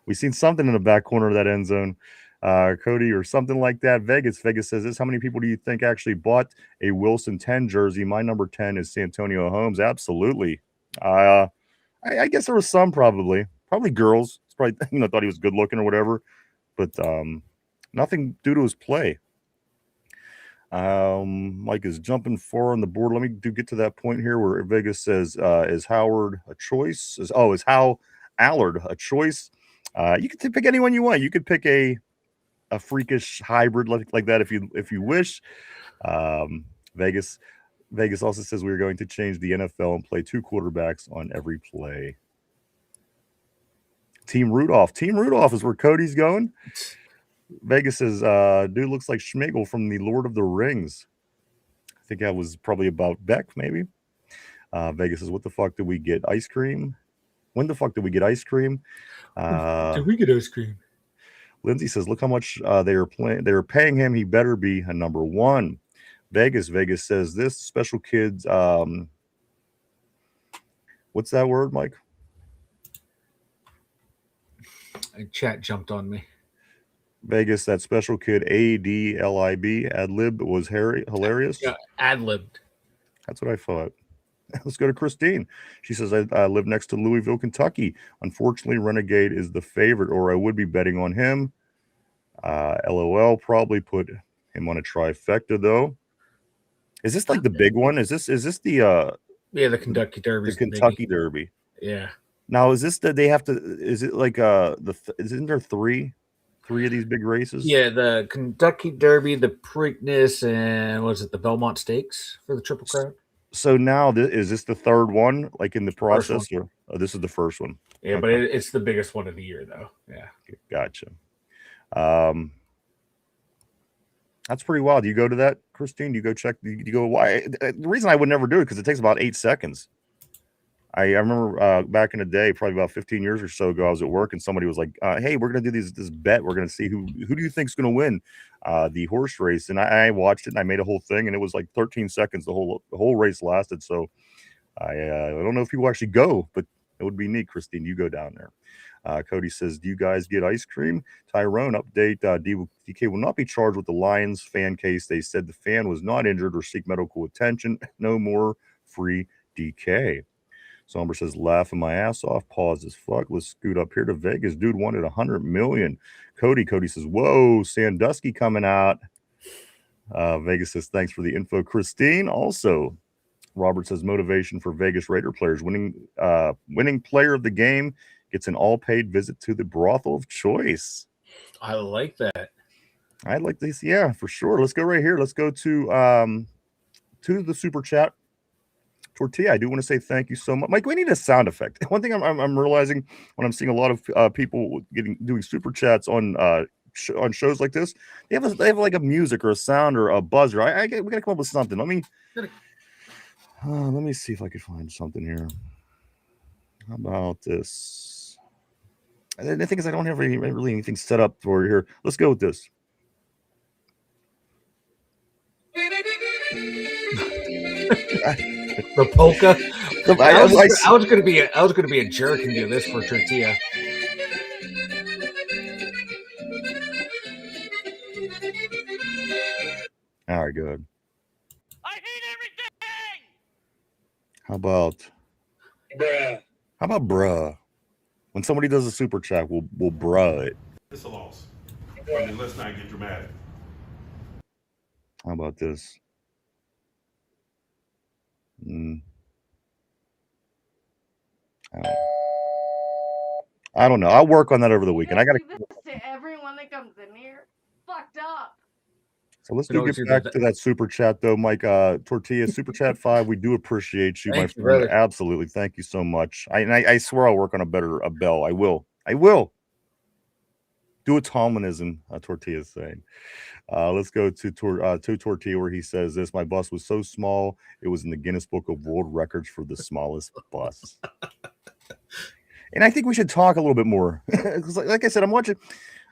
We've seen something in the back corner of that end zone, Cody, or something like that. Vegas says this. How many people do you think actually bought a Wilson 10 jersey? My number 10 is Santonio Holmes. Absolutely. I guess there was some probably girls. It's probably thought he was good looking or whatever, but nothing due to his play. Mike is jumping 4 on the board. Let me get to that point here where Vegas says is Howard a choice? Is Hal Allard a choice? You can pick anyone you want. You could pick a freakish hybrid like that if you wish. Vegas also says we're going to change the NFL and play 2 quarterbacks on every play. Team Rudolph is where Cody's going. Vegas says dude looks like Schmigel from the Lord of the Rings. I think that was probably about Beck, maybe. Vegas says, what the fuck did we get? Ice cream? When the fuck did we get ice cream? Did we get ice cream? Lindsay says, look how much they were paying him. He better be a number 1. Vegas says this special kids. What's that word, Mike? Chat jumped on me. Vegas, that special kid ADLIB ad-lib was hilarious. Yeah, ad-libbed. That's what I thought. Let's go to Christine. She says, I live next to Louisville, Kentucky. Unfortunately, Renegade is the favorite, or I would be betting on him. LOL, probably put him on a trifecta, though. Is this like the big one? Is this the the Kentucky Derby? The Kentucky Derby. Yeah. Now, is this that they have to? Is it like isn't there three of these big races? Yeah, the Kentucky Derby, the Preakness, and was it the Belmont Stakes for the Triple Crown? So now, is this the third one, like in the process, or this is the first one? Yeah, okay. But it's the biggest one of the year, though. Yeah, gotcha. That's pretty wild. Do you go to that, Christine? Do you go check? Do you go? Why? The reason I would never do it because it takes about 8 seconds. I remember back in the day, probably about 15 years or so ago, I was at work and somebody was like, hey, we're going to do this bet. We're going to see who do you think is going to win the horse race. And I watched it and I made a whole thing and it was like 13 seconds. The whole race lasted. So I don't know if people actually go, but it would be neat. Christine, you go down there. Cody says, do you guys get ice cream? Tyrone, update. DK will not be charged with the Lions fan case. They said the fan was not injured or seek medical attention. No more free DK. Somber says, laughing my ass off. Pause as fuck. Let's scoot up here to Vegas. Dude wanted 100 million. Cody says, whoa, Sandusky coming out. Vegas says, thanks for the info. Christine, also, Robert says motivation for Vegas Raider players. Winning player of the game gets an all-paid visit to the brothel of choice. I like that. I'd like this, yeah, for sure. Let's go right here. Let's go to the super chat. Tortilla, I do want to say thank you so much, Mike. We need a sound effect. One thing I'm realizing when I'm seeing a lot of people doing super chats on shows like this, they have like a music or a sound or a buzzer. We gotta come up with something. Let me see if I could find something here. How about this? The thing is, I don't have really anything set up for here. Let's go with this. The polka. I was gonna be a jerk and do this for Tortilla. All right, good. I hate everything. How about bruh? When somebody does a super chat, we'll bruh it. It's a loss. I mean, let's not get dramatic. How about this? I don't know. I'll work on that over the weekend. I got to everyone that comes in here. Fucked up. So let's get back to that super chat though, Mike. Tortilla super chat 5. We do appreciate you, my friend. Brother. Absolutely, thank you so much. I swear I'll work on a bell. I will. Do a Tomlinism. Tortilla's saying. Let's go to Tortilla where he says this. My bus was so small it was in the Guinness Book of World Records for the smallest bus. And I think we should talk a little bit more because, like I said, I'm watching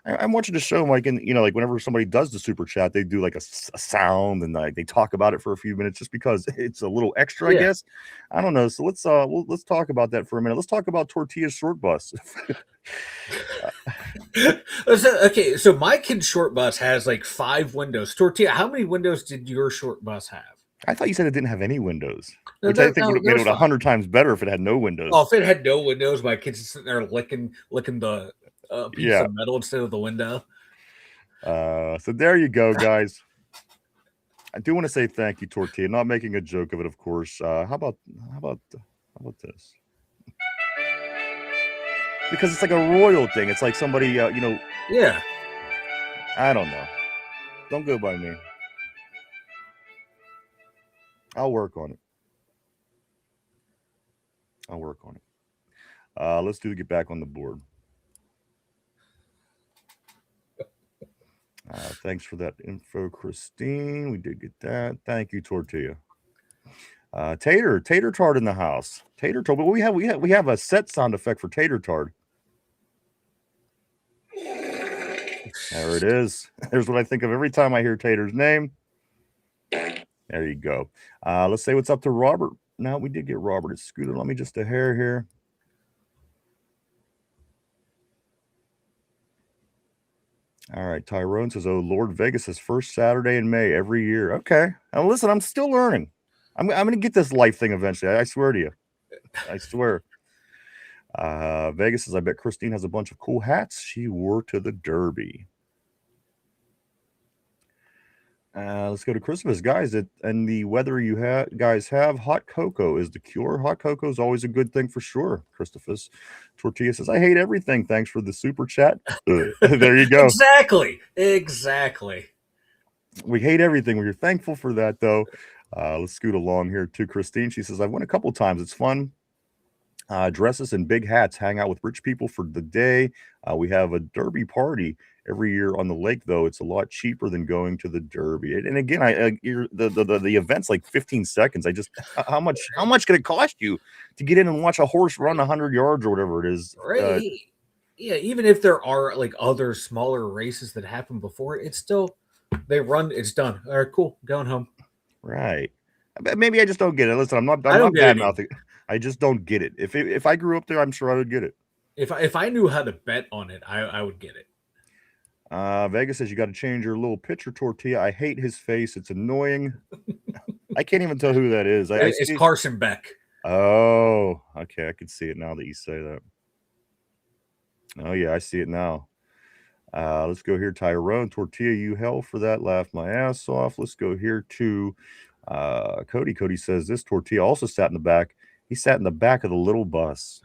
the show, Mike, and like whenever somebody does the super chat, they do like a sound and like they talk about it for a few minutes just because it's a little extra, I guess. I don't know. So let's talk about that for a minute. Let's talk about Tortilla's short bus. Okay, so my kid's short bus has like 5 windows. Tortilla, how many windows did your short bus have? I thought you said it didn't have any windows, which I think would have made it 100 times better if it had no windows. Oh, if it had no windows, my kid's sitting there licking the piece of metal instead of the window. So there you go, guys. I do want to say thank you, Tortilla. Not making a joke of it, of course. How about this? Because it's like a royal thing. It's like somebody, Yeah. I don't know. Don't go by me. I'll work on it. Let's get back on the board. Thanks for that info, Christine. We did get that. Thank you, Tortilla. Tater Tart in the house. Tater Tart. But we have a set sound effect for Tater Tart. There it is. There's what I think of every time I hear Tater's name. There you go. Let's say what's up to Robert. Now we did get Robert. It's scooted. Let me just a hair here. All right. Tyrone says, "Oh, Lord Vegas is first Saturday in May every year." Okay. Now listen, I'm still learning. I'm going to get this life thing eventually. I swear to you. I swear. Vegas says, "I bet Christine has a bunch of cool hats she wore to the Derby." Let's go to Christmas, guys. And the weather you guys have, hot cocoa is the cure. Hot cocoa is always a good thing for sure. Christophus Tortilla says, "I hate everything. Thanks for the super chat." There you go. Exactly. We hate everything. We're thankful for that, though. Let's scoot along here to Christine. She says, "I've went a couple times. It's fun. Dresses and big hats, hang out with rich people for the day. We have a Derby party every year on the lake, though. It's a lot cheaper than going to the Derby." And again, the event's like 15 seconds. How much can it cost you to get in and watch a horse run 100 yards or whatever it is? Right. Yeah, even if there are like other smaller races that happen before it, it's still they run. It's done. All right, cool. Going home. Right. Maybe I just don't get it. Listen, I'm not bad mouthing. I just don't get it. If I grew up there, I'm sure I would get it. If I knew how to bet on it, I would get it. Vegas says, "You got to change your little picture, Tortilla. I hate his face. It's annoying." I can't even tell who that is. It's Carson Beck. Oh, okay. I can see it now that you say that. Oh, yeah, I see it now. Let's go here, Tyrone. Tortilla, you hell for that. Laugh my ass off. Let's go here to Cody says this tortilla also sat in the back. He sat in the back of the little bus.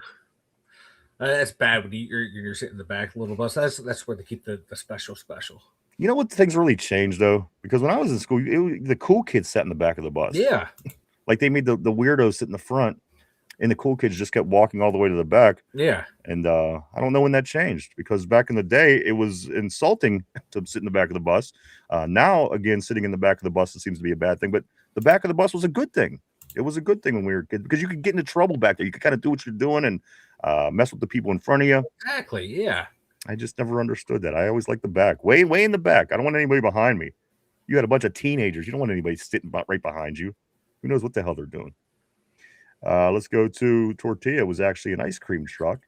That's bad when you're sitting in the back of the little bus. That's where they keep the special. You know what? Things really changed though, because when I was in school, the cool kids sat in the back of the bus. Yeah, like they made the weirdos sit in the front, and the cool kids just kept walking all the way to the back. yeah. And I don't know when that changed, because back in the day, it was insulting to sit in the back of the bus. Now, again, sitting in the back of the bus, it seems to be a bad thing, but the back of the bus was a good thing. It was a good thing when we were kids, because you could get into trouble back there. You could kind of do what you're doing and mess with the people in front of you. Exactly. Yeah. I just never understood that. I always liked the back, way in the back. I don't want anybody behind me. You had a bunch of teenagers. You don't want anybody sitting right behind you. Who knows what the hell they're doing? Let's go to tortilla. It was actually an ice cream truck.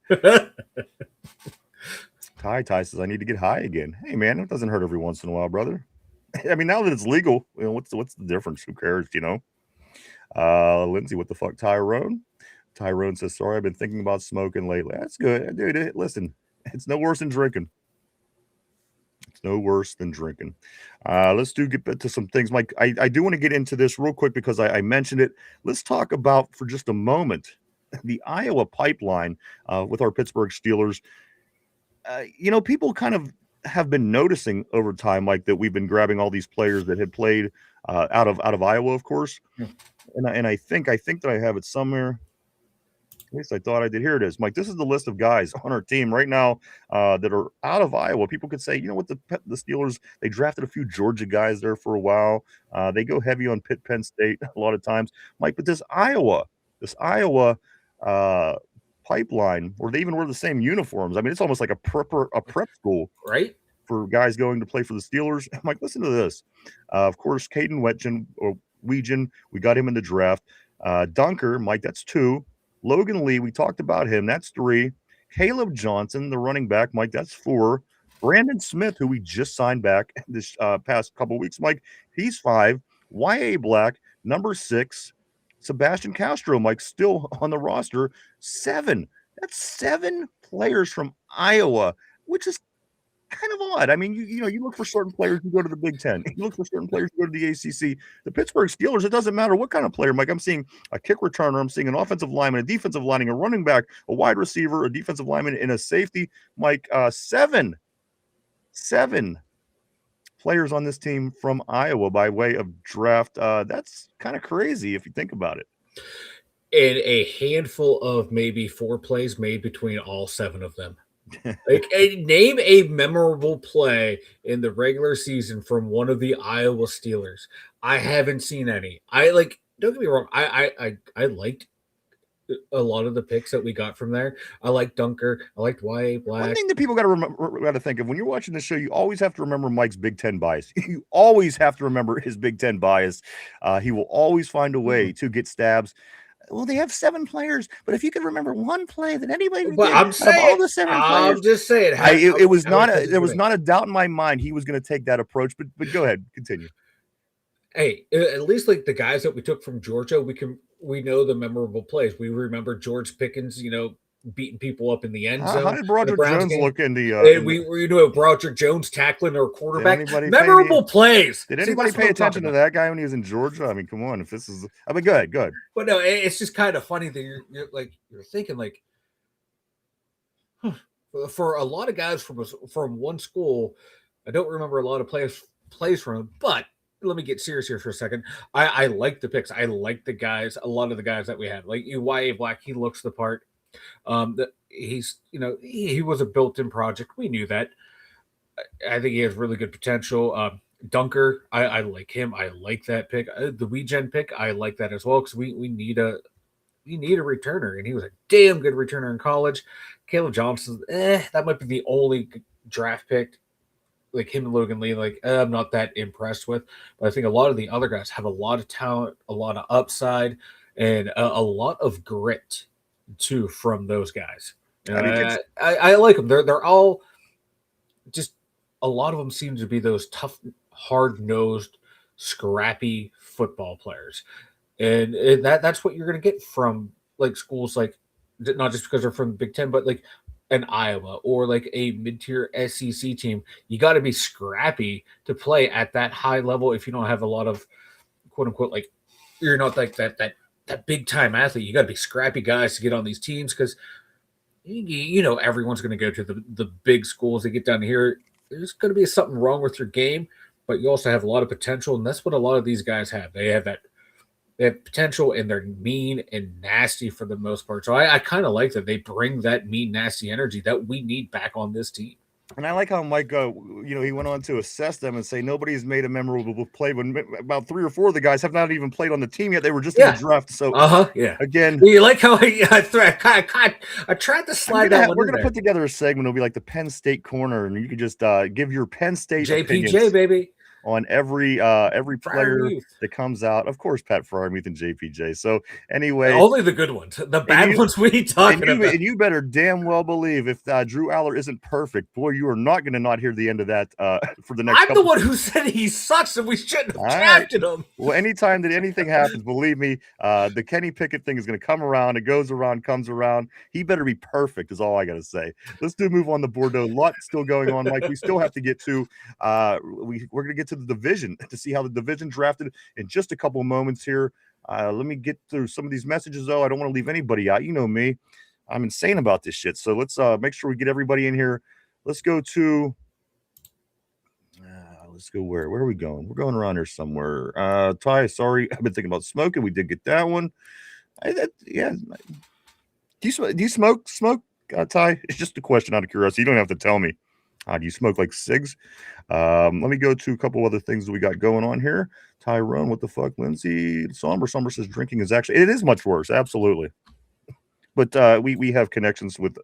Ty says, I need to get high again. Hey, man, it doesn't hurt every once in a while, brother. I mean, now that it's legal, you know, what's the difference? Who cares, you know? Lindsay, what the fuck, Tyrone? Tyrone says, sorry, I've been thinking about smoking lately. That's good. Dude, listen, it's no worse than drinking. It's no worse than drinking. Let's get back to some things, Mike. I do want to get into this real quick because I mentioned it. Let's talk about, for just a moment, the Iowa pipeline with our Pittsburgh Steelers. You know, people kind of have been noticing over time, like, that we've been grabbing all these players that had played out of Iowa, of course. Yeah. And I think that I have it somewhere. At least I thought I did. Here it is, Mike. This is the list of guys on our team right now that are out of Iowa. People could say, you know what, the Steelers, they drafted a few Georgia guys there for a while. They go heavy on Penn State a lot of times, Mike. But this Iowa pipeline, where they even wear the same uniforms. I mean, it's almost like a prep school, Right? for guys going to play for the Steelers. I'm like, listen to this. Of course, Caden Weegen, we got him in the draft. Dunker, Mike, that's 2. Logan Lee, we talked about him. That's 3. Caleb Johnson, the running back, Mike, that's 4. Brandon Smith, who we just signed back this past couple of weeks, Mike, he's 5. Y.A. Black, number 6. Sebastian Castro, Mike, still on the roster, 7. That's 7 players from Iowa, which is kind of odd. I mean, you know, you look for certain players who go to the Big Ten. You look for certain players who go to the ACC. The Pittsburgh Steelers, it doesn't matter what kind of player, Mike. I'm seeing a kick returner. I'm seeing an offensive lineman, a defensive lineman, a running back, a wide receiver, a defensive lineman, and a safety. Mike, 7 players on this team from Iowa by way of draft. That's kind of crazy if you think about it. And a handful of maybe 4 plays made between all 7 of them. Like, name a memorable play in the regular season from one of the Iowa Steelers. I haven't seen any. Don't get me wrong. I liked a lot of the picks that we got from there. I liked Dunker. I liked Y.A. Black. One thing that people got to think of when you're watching the show, you always have to remember Mike's Big Ten bias. You always have to remember his Big Ten bias. He will always find a way to get stabs. Well, they have 7 players, but if you could remember one play that anybody did, I'm saying, all the 7 players, I'm just saying, there was not a doubt in my mind he was going to take that approach. But go ahead, continue. Hey, at least like the guys that we took from Georgia, we know the memorable plays. We remember George Pickens, you know, beating people up in the end zone. How did Broderick Jones look in the? We knew Broderick Jones tackling our quarterback. Memorable plays. Did anybody pay attention to that guy when he was in Georgia? I mean, come on. If this is, I mean, go ahead. But no, it's just kind of funny that you're thinking like, for a lot of guys from one school, I don't remember a lot of plays from him. But let me get serious here for a second. I like the picks. I like the guys. A lot of the guys that we had, like Y.A. Black, he looks the part. He's, you know, he was a built-in project. We knew that. I think he has really good potential. Dunker, I like him. I like that pick. The Weegen pick, I like that as well, because we need a returner, and he was a damn good returner in college. Caleb Johnson, that might be the only draft pick, like him and Logan Lee, like I'm not that impressed with. But I think a lot of the other guys have a lot of talent, a lot of upside, and a lot of grit too from those guys. I like them. They're all just, a lot of them seem to be those tough, hard-nosed, scrappy football players, and that's what you're going to get from like schools, like not just because they're from the Big Ten, but like an Iowa or like a mid-tier SEC team. You got to be scrappy to play at that high level if you don't have a lot of quote unquote like you're not like that big time athlete. You got to be scrappy guys to get on these teams because you know everyone's going to go to the big schools. They get down here, there's going to be something wrong with your game, but you also have a lot of potential, and that's what a lot of these guys have. They have potential, and they're mean and nasty for the most part. So I kind of like that they bring that mean, nasty energy that we need back on this team. And I like how Mike, he went on to assess them and say nobody's made a memorable play when about 3 or 4 of the guys have not even played on the team yet. They were just in the draft. So, yeah. Again, you like how I tried to slide that one. We're gonna put together a segment. It'll be like the Penn State corner, and you can just give your Penn State JPJ opinions baby on every player that comes out. Of course, Pat Fryermuth and JPJ. So anyway, only the good ones. The bad ones we ain't talking about. And you better damn well believe if Drew Aller isn't perfect, boy, you are not going to not hear the end of that for the next. I'm the one who said he sucks and we shouldn't have drafted him. Well, anytime that anything happens, believe me, the Kenny Pickett thing is going to come around. It goes around, comes around. He better be perfect is all I got to say. Let's move on the board, though. A lot still going on. Like we still have to get to we're going to get to the division to see how the division drafted in just a couple of moments here. Let me get through some of these messages, though. I don't want to leave anybody out. You know me. I'm insane about this shit. So let's make sure we get everybody in here. Let's go to let's go where are we going? We're going around here somewhere. Ty, sorry, I've been thinking about smoking. We did get that one. Yeah. Do you smoke, Ty? It's just a question out of curiosity. You don't have to tell me. Do you smoke like cigs? Let me go to a couple other things that we got going on here. Tyrone, what the fuck? Lindsay, Somber says drinking is actually, it is much worse. Absolutely. But we have connections with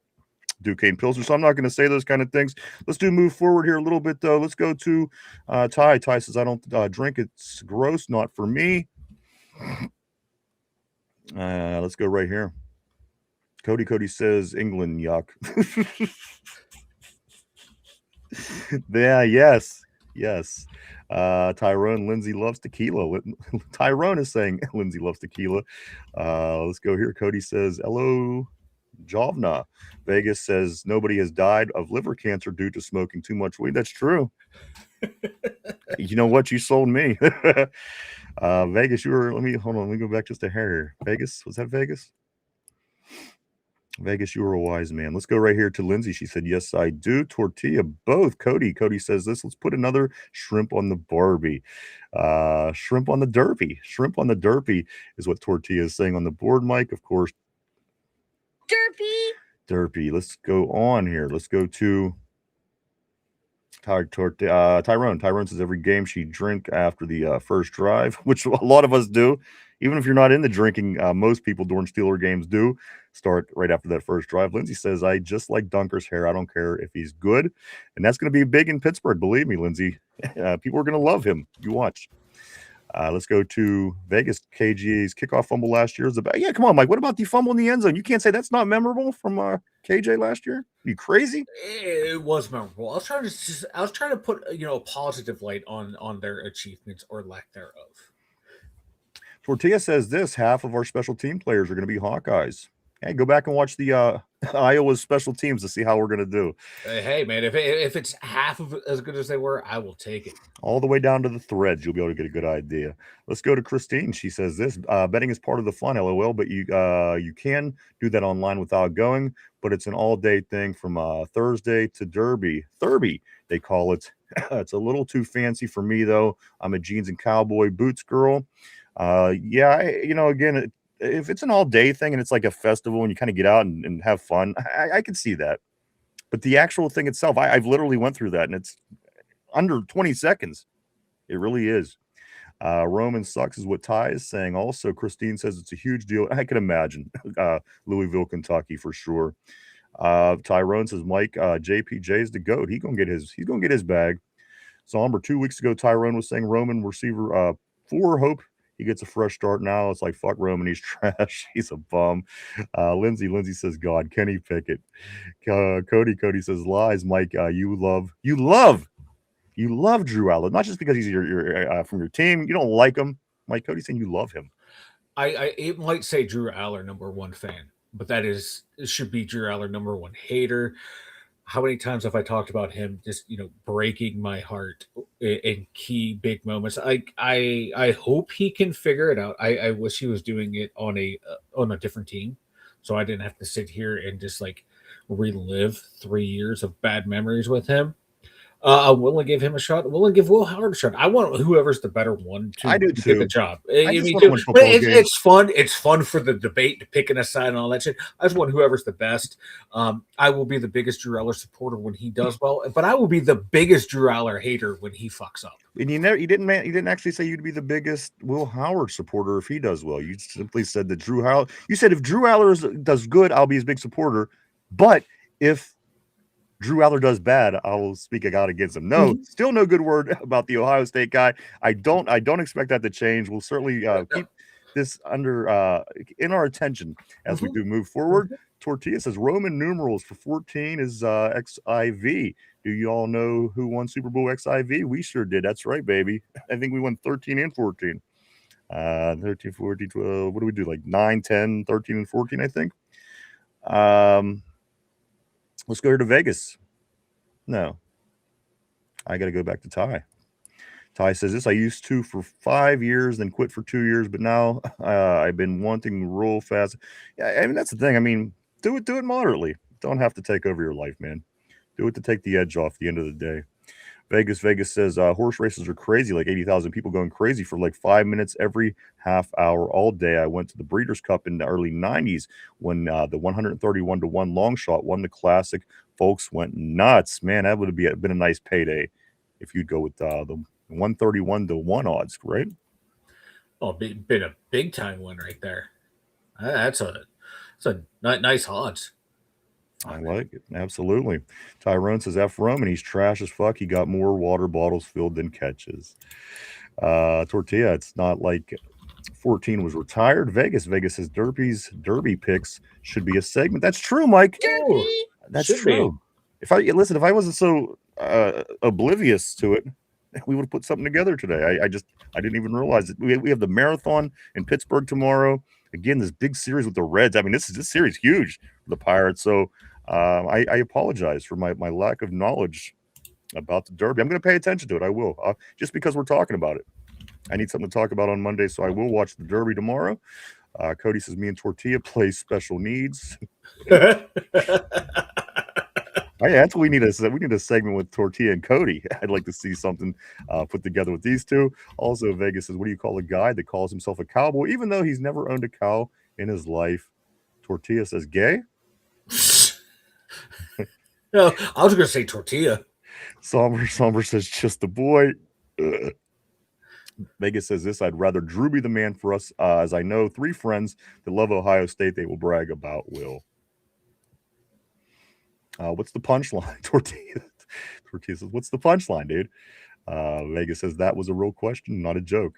Duquesne Pilsner, so I'm not going to say those kind of things. Let's move forward here a little bit, though. Let's go to Ty. Ty says, I don't drink. It's gross. Not for me. Let's go right here. Cody says, England, yuck. Yeah, yes. Tyrone, Lindsay loves tequila. Tyrone is saying Lindsay loves tequila. Let's go here. Cody says, hello, Javna. Vegas says nobody has died of liver cancer due to smoking too much weed. That's true. You know what? You sold me. Vegas, let me go back just a hair here. Vegas, was that Vegas? Vegas, you were a wise man. Let's go right here to Lindsay. She said, yes, I do. Tortilla, both. Cody says this. Let's put another shrimp on the Barbie. Shrimp on the Derpy. Shrimp on the Derpy is what Tortilla is saying on the board, Mike. Of course. Derpy. Let's go on here. Let's go to Tyrone. Tyrone says every game she drink after the first drive, which a lot of us do. Even if you're not into drinking, most people during Steeler games do start right after that first drive. Lindsay says, I just like Dunker's hair. I don't care if he's good. And that's going to be big in Pittsburgh. Believe me, Lindsay. People are going to love him. You watch. Let's go to Vegas. KG's kickoff fumble last year. Yeah, come on, Mike. What about the fumble in the end zone? You can't say that's not memorable from KJ last year? Are you crazy? It was memorable. I was trying to put a positive light on their achievements or lack thereof. Tortilla says this: half of our special team players are going to be Hawkeyes. Hey, go back and watch the Iowa's special teams to see how we're going to do. Hey, man, if it's half of as good as they were, I will take it. All the way down to the threads, you'll be able to get a good idea. Let's go to Christine. She says this: betting is part of the fun, LOL, but you can do that online without going, but it's an all-day thing from Thursday to Derby. Thurby, they call it. It's a little too fancy for me, though. I'm a jeans and cowboy boots girl. Again, if it's an all-day thing and it's like a festival and you kind of get out and have fun, I can see that. But the actual thing itself, I've literally went through that, and it's under 20 seconds. It really is. Roman sucks is what Ty is saying. Also, Christine says it's a huge deal. I can imagine. Louisville, Kentucky, for sure. Tyrone says, Mike, JPJ's the GOAT. He's gonna get his bag. Somber, 2 weeks ago, Tyrone was saying Roman receiver for Hope. He gets a fresh start now. It's like, fuck Roman. He's trash. He's a bum. Lindsay says, God, Kenny Pickett. Cody says, lies. Mike, you love Drew Aller. Not just because he's your from your team. You don't like him. Mike, Cody's saying you love him. It might say Drew Aller #1 fan, but it should be Drew Aller #1 hater. how many times have I talked about him just breaking my heart in key big moments? I hope he can figure it out. I wish he was doing it on a different team, so I didn't have to sit here and just like relive 3 years of bad memories with him. I'm willing to give him a shot. I'm willing to give Will Howard a shot. I want whoever's the better one I do to get the too. job. I I just mean, want to too. win But football games. it's fun. It's fun for the debate, to picking a side and all that shit. I just want whoever's the best. I will be the biggest Drew Aller supporter when he does well, but I will be the biggest Drew Aller hater when he fucks up. And you didn't actually say you'd be the biggest Will Howard supporter if he does well. You simply said that Drew Howard. You said if Drew Aller does good, I'll be his big supporter. But if Drew Aller does bad, I will speak out against him. No, still no good word about the Ohio State guy. I don't expect that to change. We'll certainly keep this under in our attention as we do move forward. Tortilla says Roman numerals for 14 is XIV. Do you all know who won Super Bowl XIV? We sure did. That's right, baby. I think we won 13 and 14. 13, 14, 12. What do we do? Like 9, 10, 13, and 14, I think. Let's go to Vegas. No. I got to go back to Ty. Ty says this, I used to for 5 years, then quit for 2 years, but now I've been wanting real fast. Yeah, I mean, that's the thing. I mean, do it moderately. Don't have to take over your life, man. Do it to take the edge off the end of the day. Vegas says horse races are crazy, like 80,000 people going crazy for like 5 minutes every half hour all day. I went to the Breeders' Cup in the early 90s when the 131-1 long shot won the classic. Folks went nuts. Man, that would have been a nice payday if you'd go with the 131-1 odds, right? Oh, been a big time one right there. That's a nice odds. I like it. Absolutely. Tyrone says F Roman, he's trash as fuck. He got more water bottles filled than catches. Tortilla, it's not like 14 was retired. Vegas says Derby picks should be a segment. That's true, Mike. Derby. That's true. If I wasn't so oblivious to it, we would have put something together today. I didn't even realize it. We have the marathon in Pittsburgh tomorrow. Again, this big series with the Reds. I mean, this series huge for the Pirates. So I apologize for my lack of knowledge about the Derby. I'm going to pay attention to it. I will, just because we're talking about it. I need something to talk about on Monday, so I will watch the Derby tomorrow. Cody says me and Tortilla play special needs. That's what we need. We need a segment with Tortilla and Cody. I'd like to see something put together with these two. Also, Vegas says, what do you call a guy that calls himself a cowboy, even though he's never owned a cow in his life? Tortilla says, gay? No, I was going to say tortilla. Somber says, just a boy. Vegas says this, I'd rather Drew be the man for us, as I know 3 friends that love Ohio State they will brag about Will. What's the punchline? Tortilla says, what's the punchline, dude? Vegas says that was a real question, not a joke.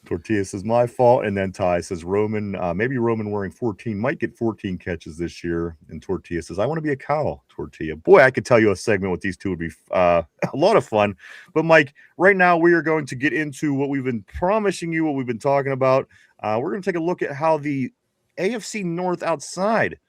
Tortilla says my fault, and then Ty says Roman, maybe Roman wearing 14 might get 14 catches this year. And Tortilla says I want to be a cow. Tortilla, boy, I could tell you a segment with these two would be a lot of fun. But Mike, right now we are going to get into what we've been promising you, what we've been talking about. We're going to take a look at how the AFC North outside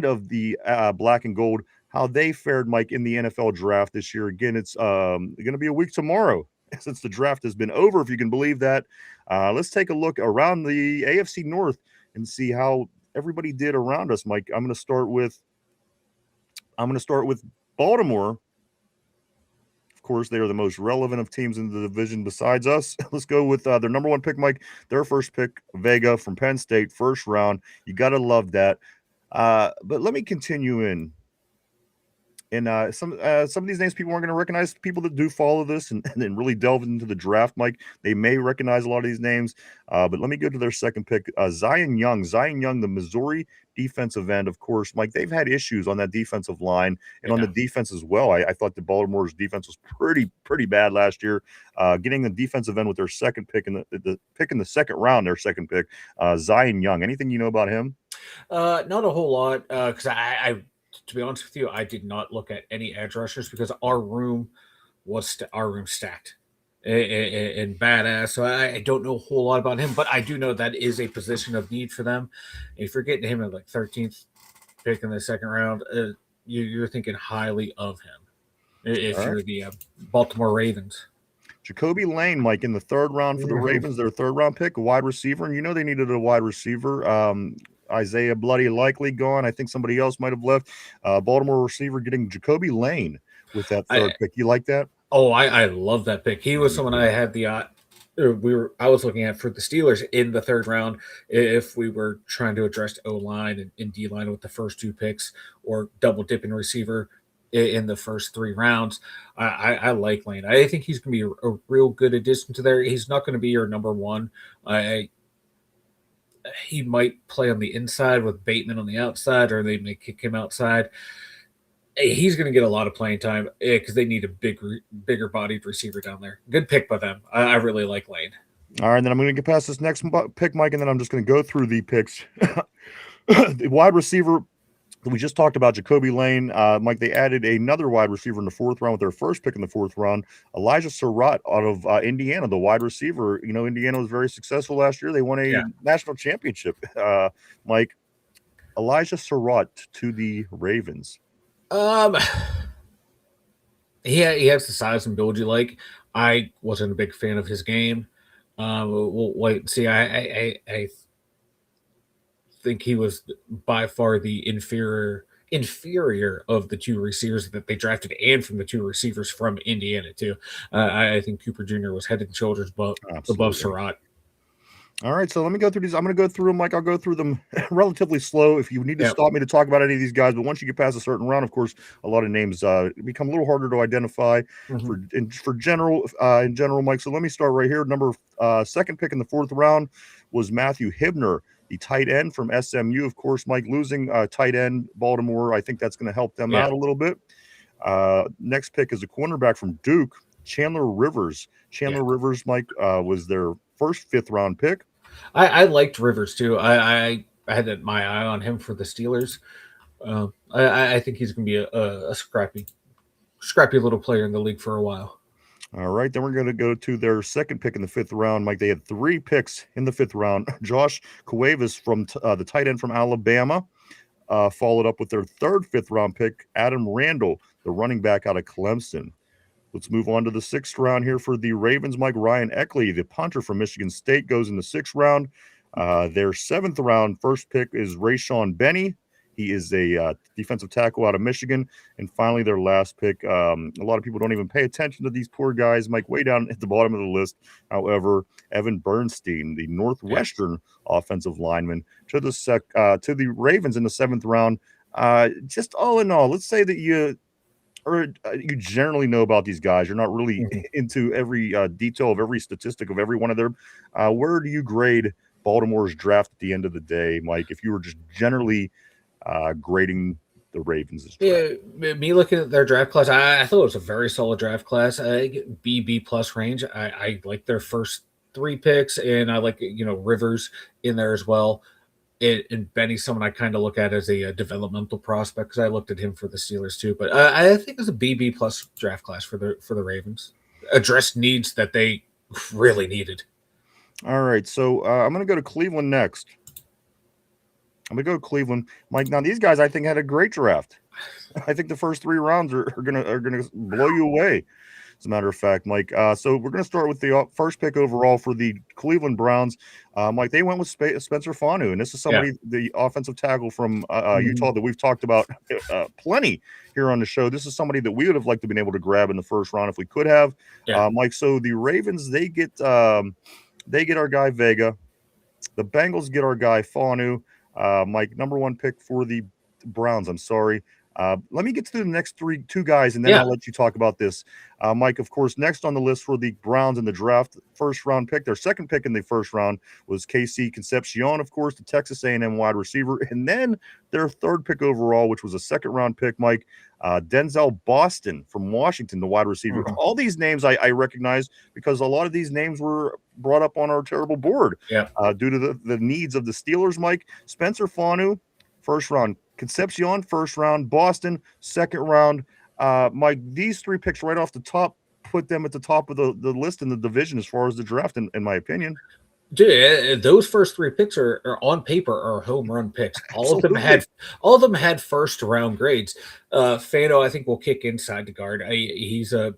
of the black and gold, how they fared, Mike, in the NFL draft this year. Again, it's going to be a week tomorrow since the draft has been over, if you can believe that. Let's take a look around the AFC North and see how everybody did around us, Mike. I'm going to start with Baltimore. Of course, they are the most relevant of teams in the division besides us. Let's go with their number 1 pick, Mike. Their first pick, Vega from Penn State, first round. You got to love that. But let me continue in. And some of these names people aren't going to recognize. People that do follow this and then really delve into the draft, Mike, they may recognize a lot of these names. But let me go to their second pick, Zion Young, the Missouri defensive end. Of course, Mike, they've had issues on that defensive line and on the defense as well. I thought the Baltimore's defense was pretty bad last year. Getting the defensive end with their second pick in the pick in the second round, their second pick, Zion Young. Anything you know about him? Not a whole lot, because I to be honest with you, I did not look at any edge rushers because our room was stacked and badass. So I don't know a whole lot about him, but I do know that is a position of need for them. If you're getting him at like 13th, pick in the second round, you're thinking highly of him. If All right. you're the Baltimore Ravens. Jacoby Lane, Mike, in the third round for the Ravens, their third round pick, a wide receiver. And you know they needed a wide receiver. Isaiah Bloody likely gone. I think somebody else might have left. Baltimore receiver getting Jacoby Lane with that third pick. You like that? Oh, I love that pick. He was someone I had the I was looking at for the Steelers in the third round if we were trying to address O-line and D-line with the first two picks or double dipping receiver in the first 3 rounds. I like Lane. I think he's going to be a real good addition to there. He's not going to be your number one. He might play on the inside with Bateman on the outside, or they may kick him outside. He's going to get a lot of playing time because they need a bigger bodied receiver down there. Good pick by them. I really like Lane. All right, and then I'm going to get past this next pick, Mike, and then I'm just going to go through the picks. The wide receiver we just talked about, Jacoby Lane. Mike, they added another wide receiver in the fourth round with their first pick in the fourth round, Elijah Surratt out of Indiana, the wide receiver. You know, Indiana was very successful last year. They won a national championship. Mike, Elijah Surratt to the Ravens. He has the size and build you like. I wasn't a big fan of his game. We'll wait and see. I think he was by far the inferior of the two receivers that they drafted, and from the two receivers from Indiana too. I think Cooper Jr. was head and shoulders above Surratt. All right, so let me go through these. I'm going to go through them, Mike. I'll go through them relatively slow if you need to stop me to talk about any of these guys. But once you get past a certain round, of course, a lot of names become a little harder to identify for general, Mike. So let me start right here. Number second pick in the fourth round was Matthew Hibner, the tight end from SMU. Of course, Mike, losing tight end Baltimore, I think that's going to help them out a little bit. Next pick is a cornerback from Duke, Chandler Rivers. Rivers, Mike, was their first fifth-round pick. I liked Rivers, too. I had my eye on him for the Steelers. I think he's going to be a scrappy little player in the league for a while. All right, then we're going to go to their second pick in the fifth round. Mike, they had 3 picks in the fifth round. Josh Cuevas from the tight end from Alabama, followed up with their third fifth-round pick, Adam Randall, the running back out of Clemson. Let's move on to the sixth round here for the Ravens. Mike, Ryan Eckley, the punter from Michigan State, goes in the sixth round. Their seventh round first pick is Rayshawn Benny. He is a defensive tackle out of Michigan. And finally, their last pick, a lot of people don't even pay attention to these poor guys, Mike, way down at the bottom of the list. However, Evan Bernstein, the Northwestern offensive lineman, to the Ravens in the seventh round. Just all in all, let's say that you generally know about these guys. You're not really into every detail of every statistic of every one of them. Where do you grade Baltimore's draft at the end of the day, Mike, if you were just generally grading the Ravens' draft? Yeah, me looking at their draft class, I thought it was a very solid draft class. B plus range. I like their first 3 picks, and I like Rivers in there as well. And Benny's someone I kind of look at as a developmental prospect because I looked at him for the Steelers too. But I think it's a BB plus draft class for the Ravens. Addressed needs that they really needed. All right, so I'm going to go to Cleveland next. I'm going to go to Cleveland, Mike. Now these guys I think had a great draft. I think the first 3 rounds are gonna blow you away. As a matter of fact, Mike. So we're going to start with the first pick overall for the Cleveland Browns. Mike, they went with Spencer Fanu, and this is somebody, the offensive tackle from Utah that we've talked about plenty here on the show. This is somebody that we would have liked to been able to grab in the first round if we could have. Mike, so the Ravens, they get our guy Vega. The Bengals get our guy Fanu. Mike, number 1 pick for the Browns. I'm sorry. Let me get to the next 2 guys, and then I'll let you talk about this. Mike, of course, next on the list for the Browns in the draft, first round pick. Their second pick in the first round was KC Concepcion, of course, the Texas A&M wide receiver. And then their third pick overall, which was a second round pick, Mike, Denzel Boston from Washington, the wide receiver. All these names I recognize because a lot of these names were brought up on our terrible board due to the needs of the Steelers, Mike. Spencer Fanu, first round. Concepcion, first round. Boston, second round. Mike, these 3 picks right off the top put them at the top of the list in the division as far as the draft, in my opinion. Dude, those first three picks are on paper are home run picks. All of them had first round grades. Fano, I think, will kick inside the guard. He's a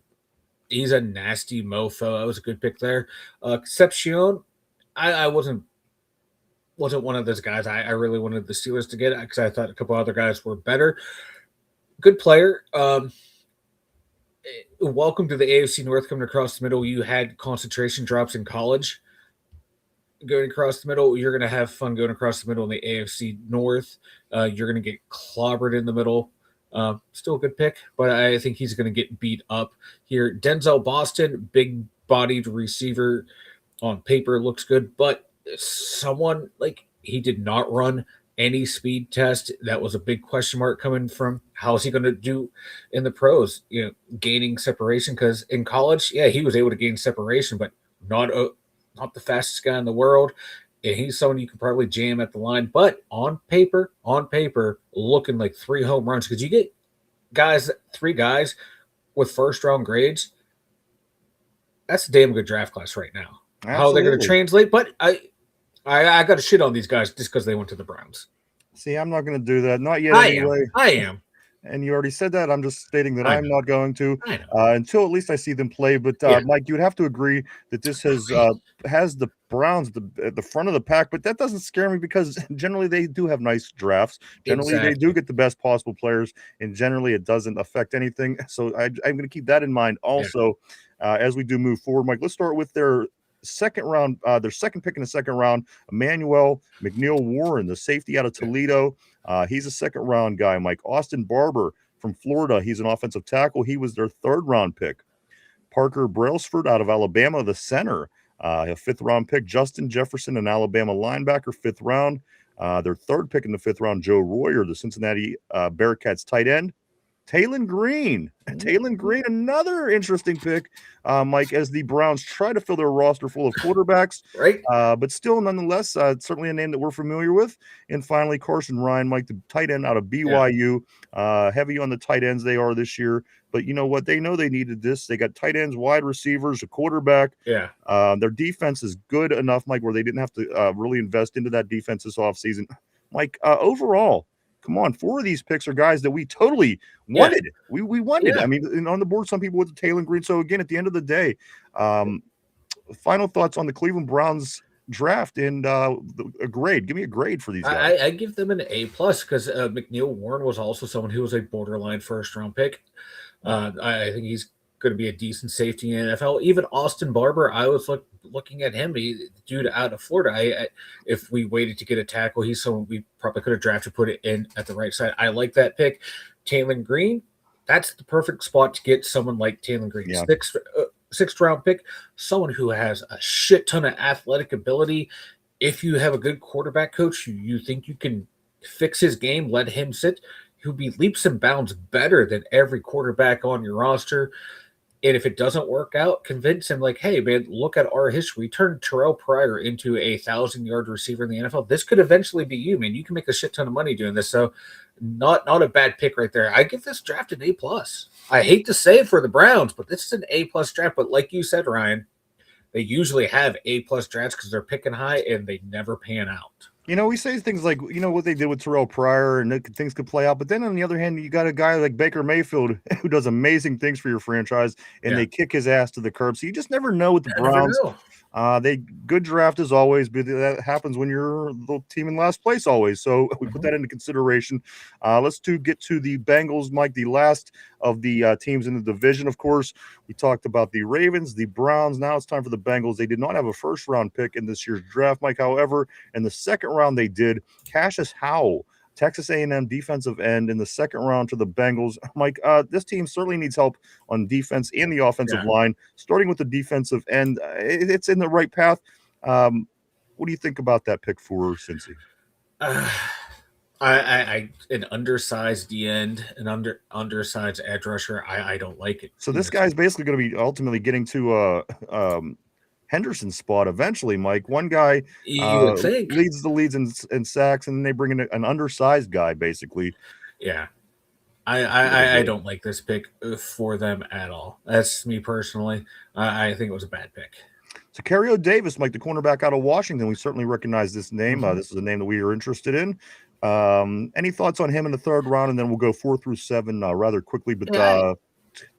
nasty mofo. That was a good pick there. Concepcion, I wasn't one of those guys. I really wanted the Steelers to get it because I thought a couple other guys were better. Good player. Welcome to the AFC North coming across the middle. You had concentration drops in college. Going across the middle, you're going to have fun going across the middle in the AFC North. You're going to get clobbered in the middle. Still a good pick, but I think he's going to get beat up here. Denzel Boston, big-bodied receiver on paper, looks good, but someone like he did not run any speed test. That was a big question mark coming from how is he going to do in the pros, gaining separation, because in college, yeah, he was able to gain separation, but not the fastest guy in the world. And he's someone you can probably jam at the line. But on paper, looking like 3 home runs, because you get three guys with first round grades. That's a damn good draft class right now. Absolutely. How they're going to translate. But I got to shit on these guys just because they went to the Browns. See, I'm not going to do that. Not yet anyway. I am. And you already said that. I'm just stating that I'm not going to know. until at least I see them play. But Mike, you would have to agree that this has the Browns at the front of the pack. But that doesn't scare me because generally they do have nice drafts. Generally they do get the best possible players, and generally it doesn't affect anything. So I'm going to keep that in mind also as we do move forward. Mike, let's start with their second round, their second pick in the second round, Emmanuel McNeil Warren, the safety out of Toledo. He's a second round guy, Mike. Austin Barber from Florida. He's an offensive tackle. He was their third round pick. Parker Brailsford out of Alabama, the center, a fifth round pick. Justin Jefferson, an Alabama linebacker, fifth round. Their third pick in the fifth round, Joe Royer, the Cincinnati Bearcats tight end. Talon Green, another interesting pick, Mike, as the Browns try to fill their roster full of quarterbacks, right? But still, nonetheless, certainly a name that we're familiar with. And finally, Carson Ryan, Mike, the tight end out of BYU, heavy on the tight ends they are this year. But you know what? They know they needed this. They got tight ends, wide receivers, a quarterback. Yeah. Their defense is good enough, Mike, where they didn't have to really invest into that defense this offseason. Mike, overall, come on, 4 of these picks are guys that we totally wanted. We wanted. I mean, on the board, some people with the Talon Green. So again, at the end of the day, final thoughts on the Cleveland Browns draft and a grade. Give me a grade for these guys. I give them an A+ because McNeil Warren was also someone who was a borderline first round pick. I think he's going to be a decent safety in the NFL. Even Austin Barber, I was looking at him, dude out of Florida. If we waited to get a tackle, he's someone we probably could have drafted, put it in at the right side. I like that pick. Talon Green, that's the perfect spot to get someone like Talon Green. Yeah. Sixth round pick, someone who has a shit ton of athletic ability. If you have a good quarterback coach, you think you can fix his game, let him sit, he'll be leaps and bounds better than every quarterback on your roster. And if it doesn't work out, convince him like, hey, man, look at our history. We turned Terrell Pryor into a 1,000-yard receiver in the NFL. This could eventually be you, man. You can make a shit ton of money doing this. So not a bad pick right there. I give this draft an A+. I hate to say it for the Browns, but this is an A+ draft. But like you said, Ryan, they usually have A+ drafts because they're picking high and they never pan out. You know, we say things like, what they did with Terrell Pryor and things could play out. But then on the other hand, you got a guy like Baker Mayfield who does amazing things for your franchise and they kick his ass to the curb. So you just never know with the Browns. They good draft as always, but that happens when you're the team in last place always. So we put that into consideration. Let's get to the Bengals, Mike, the last of the teams in the division. Of course, we talked about the Ravens, the Browns. Now it's time for the Bengals. They did not have a first round pick in this year's draft, Mike. However, in the second round, they did. Cassius Howell, Texas A&M defensive end in the second round to the Bengals. Mike, this team certainly needs help on defense and the offensive line. Starting with the defensive end, it's in the right path. What do you think about that pick for Cincy? An undersized end, an undersized edge rusher. I don't like it. So this guy's basically going to be ultimately getting to Henderson's spot eventually, Mike. One guy leads the leads in sacks, and then they bring in an undersized guy, basically. Yeah. I don't like this pick for them at all. That's me personally. I think it was a bad pick. Tacario Davis, Mike, the cornerback out of Washington. We certainly recognize this name. This is a name that we are interested in. Any thoughts on him in the third round? And then we'll go 4 through 7 rather quickly. But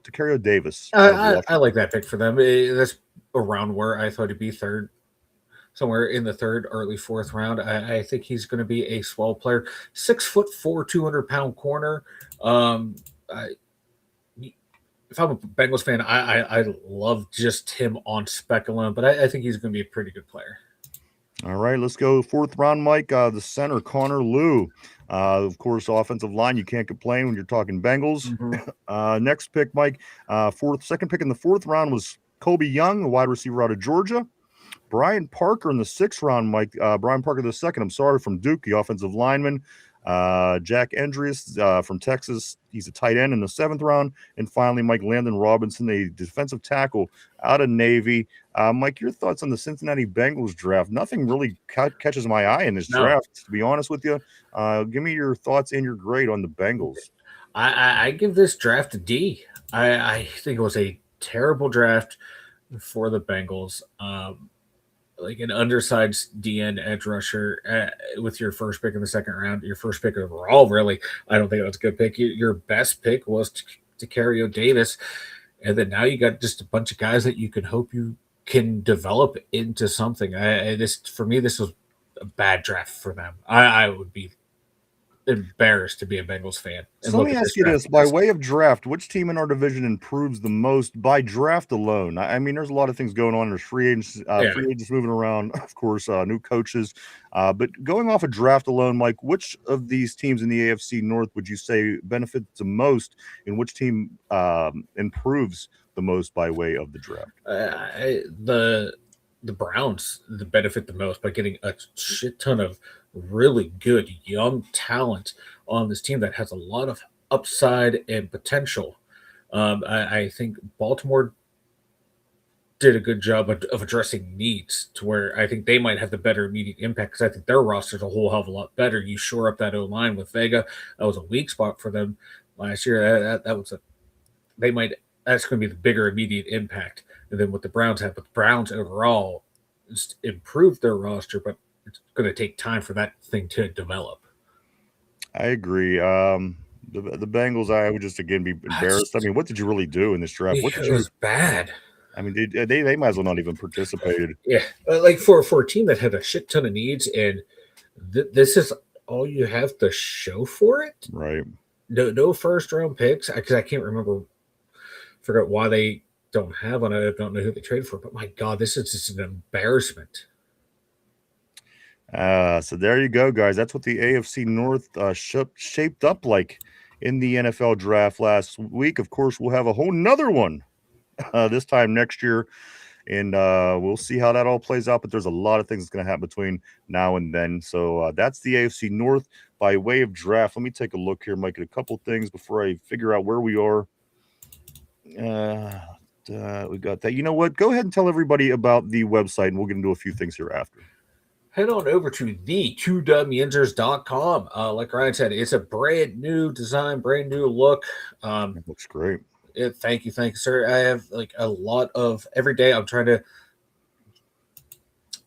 Tacario Davis. I like that pick for them. That's around where I thought he'd be third, somewhere in the third, early fourth round. I think he's going to be a swell player. 6'4", 200-pound corner. If I'm a Bengals fan, I love just him on spec alone, but I think he's going to be a pretty good player. All right, let's go fourth round, Mike. The center, Connor Lew. Of course, offensive line, you can't complain when you're talking Bengals. Next pick, Mike. Second pick in the fourth round was Kobe Young, a wide receiver out of Georgia. Brian Parker in the sixth round, Mike. Brian Parker the second, from Duke, the offensive lineman. Jack Andrews from Texas. He's a tight end in the seventh round. And finally, Mike Landon Robinson, a defensive tackle out of Navy. Mike, your thoughts on the Cincinnati Bengals draft? Nothing really catches my eye in this draft, to be honest with you. Give me your thoughts and your grade on the Bengals. I give this draft a D. I think it was a terrible draft for the Bengals. Like an undersized DN edge rusher with your first pick in the second round, your first pick overall, really. I don't think that's a good pick. Your best pick was Tacario Davis. And then now you got just a bunch of guys that you can hope you can develop into something. For me, this was a bad draft for them. I would be embarrassed to be a Bengals fan. So let me ask you this: by way of draft, which team in our division improves the most by draft alone? I mean, there's a lot of things going on. There's free agents moving around, of course, new coaches. But going off a draft alone, Mike, which of these teams in the AFC North would you say benefits the most, and which team improves the most by way of the draft? The Browns benefit the most by getting a shit ton of really good young talent on this team that has a lot of upside and potential. I think Baltimore did a good job of addressing needs to where I think they might have the better immediate impact because I think their roster is a whole hell of a lot better. You shore up that O-line with Vega. That was a weak spot for them last year. That's going to be the bigger immediate impact than what the Browns have. But the Browns overall improved their roster, but it's going to take time for that thing to develop. I agree. The Bengals, I would just again be embarrassed. I mean, what did you really do in this draft? It was bad. I mean, they might as well not even participated. Yeah, like for a team that had a shit ton of needs, and this is all you have to show for it. Right. No first round picks because I can't remember. Forgot why they don't have one. I don't know who they traded for, but my God, this is just an embarrassment. So there you go, guys. That's what the AFC North shaped up like in the NFL draft last week. Of course, we'll have a whole nother one this time next year, and we'll see how that all plays out. But there's a lot of things that's going to happen between now and then. So that's the AFC North by way of draft. Let me take a look here, Mike, at a couple things before I figure out where we are. We got that. You know what? Go ahead and tell everybody about the website, and we'll get into a few things here after. Head on over to the 2dumyinzers.com. Like Ryan said, it's a brand new design, brand new look. It looks great. Thank you, sir. I have like a lot of every day. I'm trying to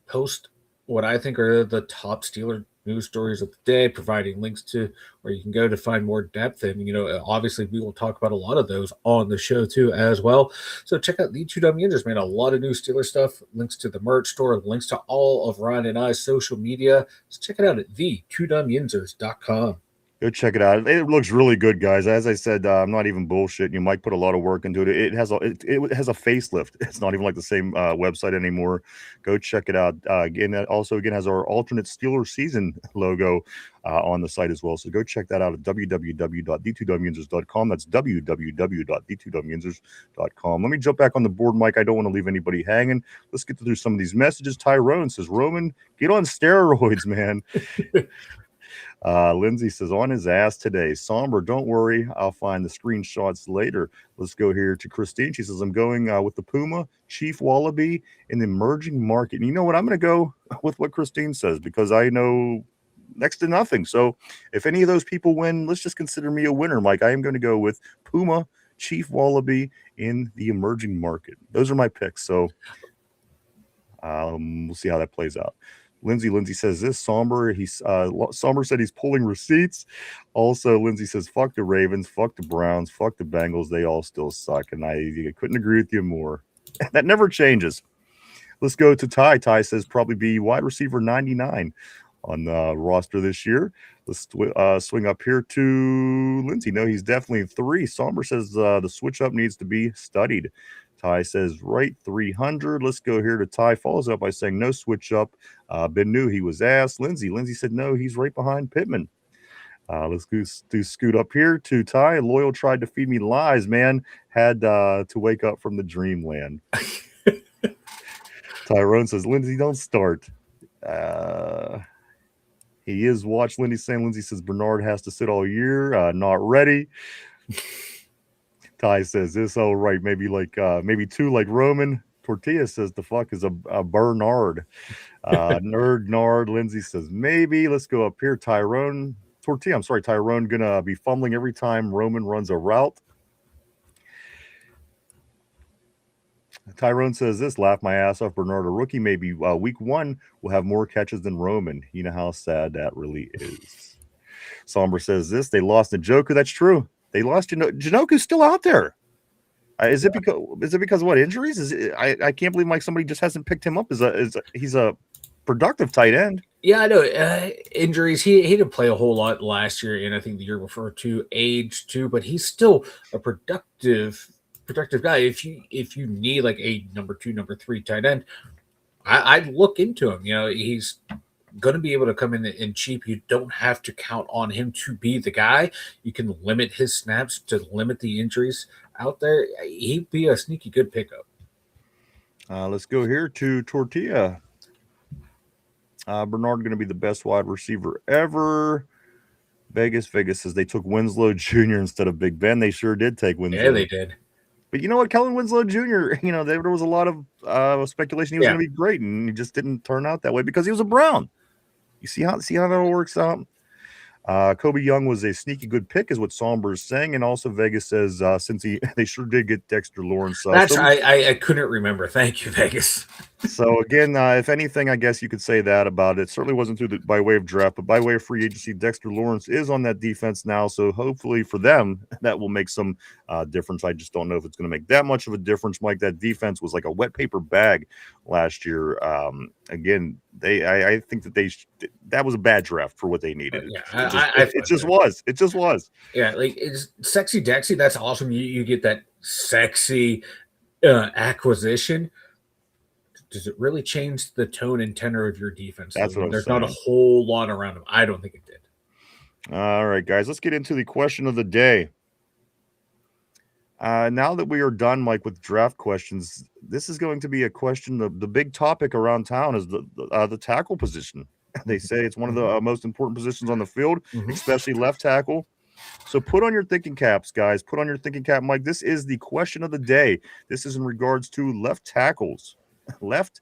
post what I think are the top Steeler news stories of the day, providing links to where you can go to find more depth. And, obviously we will talk about a lot of those on the show too as well. So check out the 2 Dum Yinzers, man. A lot of new Steeler stuff, links to the merch store, links to all of Ryan and I's social media. So check it out at the2dumyinzers.com. Go check it out. It looks really good, guys. As I said, I'm not even bullshitting. You might put a lot of work into it. It has a facelift. It's not even like the same website anymore. Go check it out. Again, has our alternate Steelers season logo on the site as well. So go check that out at www.the2dumyinzers.com. That's www.the2dumyinzers.com. Let me jump back on the board, Mike. I don't want to leave anybody hanging. Let's get through some of these messages. Tyrone says, Roman, get on steroids, man. Lindsay says, on his ass today. Somber, don't worry. I'll find the screenshots later. Let's go here to Christine. She says, I'm going with the Puma, Chief Wallaby, in the emerging market. And you know what? I'm going to go with what Christine says because I know next to nothing. So if any of those people win, let's just consider me a winner, Mike. I am going to go with Puma, Chief Wallaby in the emerging market. Those are my picks. So We'll see how that plays out. Lindsay says this. Somber said he's pulling receipts. Also, Lindsay says, fuck the Ravens, fuck the Browns, fuck the Bengals. They all still suck. And I couldn't agree with you more. That never changes. Let's go to Ty. Ty says probably be wide receiver 99 on the roster this year. Let's swing up here to Lindsay. No, he's definitely 3. Somber says the switch up needs to be studied. Ty says right 300. Let's go here to Ty. Follows up by saying no switch up. Ben knew he was ass. Lindsay said no, he's right behind Pittman. Let's do scoot up here to Ty. Loyal tried to feed me lies, man. Had to wake up from the dreamland. Tyrone says, Lindsay, don't start. He is watch Lindsay saying. Lindsay says Bernard has to sit all year. Not ready. Ty says this. Oh, right. Maybe 2 like Roman. Tortilla says the fuck is a Bernard. Nard. Lindsay says maybe. Let's go up here. Tyrone gonna be fumbling every time Roman runs a route. Tyrone says this. Laugh my ass off. Bernard, a rookie, maybe week 1 will have more catches than Roman. You know how sad that really is. Somber says this. They lost Njoku. That's true. They lost Janoku's still out there. Is it because of what injuries? I can't believe somebody just hasn't picked him up. He's a productive tight end. Yeah, I know. Injuries. He didn't play a whole lot last year, and I think the year before too. Age too, but he's still a productive guy. If you need like a number 2, number 3 tight end, I'd look into him. He's going to be able to come in cheap. You don't have to count on him to be the guy. You can limit his snaps to limit the injuries out there. He'd be a sneaky good pickup. Let's go here to Tortilla. Bernard going to be the best wide receiver ever. Vegas says they took Winslow Jr. instead of Big Ben. They sure did take Winslow. Yeah, they did. But you know what? Kellen Winslow Jr., there was a lot of speculation he was going to be great, and he just didn't turn out that way because he was a Brown. You see how that all works out? Kobe Young was a sneaky good pick, is what Somber is saying, and also Vegas says since they sure did get Dexter Lawrence. I couldn't remember. Thank you, Vegas. So again, if anything, I guess you could say that about it. Certainly wasn't by way of draft, but by way of free agency. Dexter Lawrence is on that defense now, so hopefully for them that will make some difference. I just don't know if it's going to make that much of a difference, Mike. That defense was like a wet paper bag last year. Again, I think that was a bad draft for what they needed. It just was. Yeah, like it's sexy Dexy. That's awesome. You get that sexy acquisition. Does it really change the tone and tenor of your defense? That's what There's I'm saying. not a whole lot around him. I don't think it did. All right, guys, let's get into the question of the day. Now that we are done, Mike, with draft questions, this is going to be a question. The big topic around town is the tackle position. They say it's one of the most important positions on the field, especially left tackle. So put on your thinking caps, guys. Put on your thinking cap, Mike. This is the question of the day. This is in regards to left tackles. Left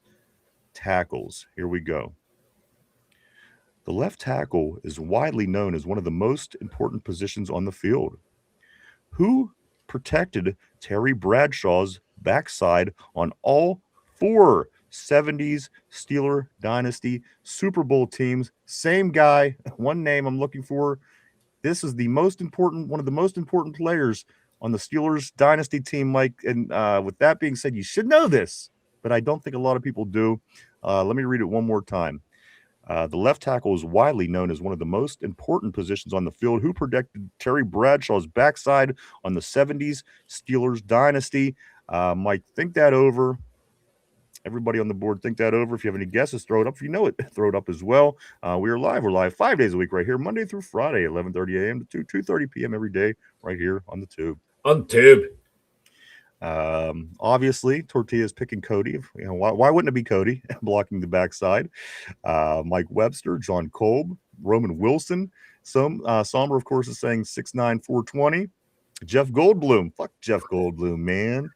tackles. Here we go. The left tackle is widely known as one of the most important positions on the field. Who protected Terry Bradshaw's backside on all 4 70s Steeler dynasty Super Bowl teams? Same guy, one name I'm looking for. This is one of the most important players on the Steelers dynasty team, Mike. And with that being said, you should know this, but I don't think a lot of people do. Let me read it one more time. The left tackle is widely known as one of the most important positions on the field. Who protected Terry Bradshaw's backside on the 70s Steelers dynasty? Mike, think that over. Everybody on the board, think that over. If you have any guesses, throw it up. If you know it, throw it up as well. We're live 5 days a week right here, Monday through Friday, 11:30 a.m. to 2:30 p.m. every day right here on the Tube. On Tube. Obviously, Tortilla's picking Cody. Why wouldn't it be Cody blocking the backside? Mike Webster, John Kolb, Roman Wilson. Somber, of course, is saying 6'9", 420. Jeff Goldblum. Fuck Jeff Goldblum, man.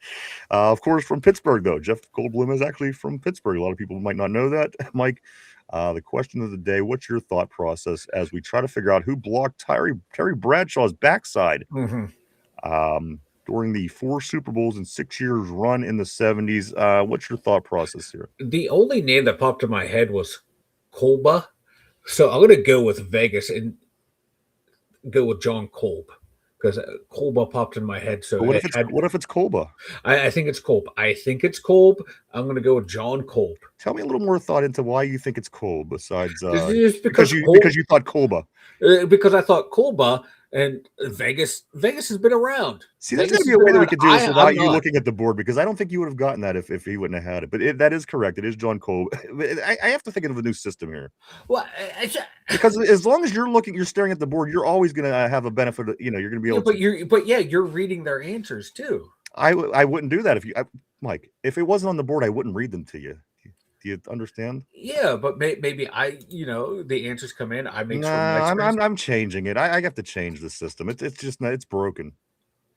Of course, from Pittsburgh, though. Jeff Goldblum is actually from Pittsburgh. A lot of people might not know that. Mike, the question of the day, what's your thought process as we try to figure out who blocked Terry Bradshaw's backside? during the 4 Super Bowls in 6 years run in the 70s. What's your thought process here? The only name that popped in my head was Kolba. So I'm going to go with Vegas and go with John Kolb because Kolba popped in my head. So But what if it's Kolba? I think it's Kolb. I think it's Kolb. I'm going to go with John Kolb. Tell me a little more thought into why you think it's Kolb besides Just because you thought Kolba. Because I thought Kolba and Vegas has been around. See, there's Vegas got to be has a way been that we around. could do this without I'm you not. looking at the board, because I don't think you would have gotten that if he wouldn't have had it. But that is correct. It is John Kolb. I have to think of a new system here, Well, because as long as you're staring at the board, you're always going to have a benefit. You're going to be able to. you're reading their answers too. I wouldn't do that Mike. If it wasn't on the board, I wouldn't read them to you. Do you understand? Yeah, but maybe the answers come in. I make No, sure I'm changing it. I have to change the system. It's just not. It's broken.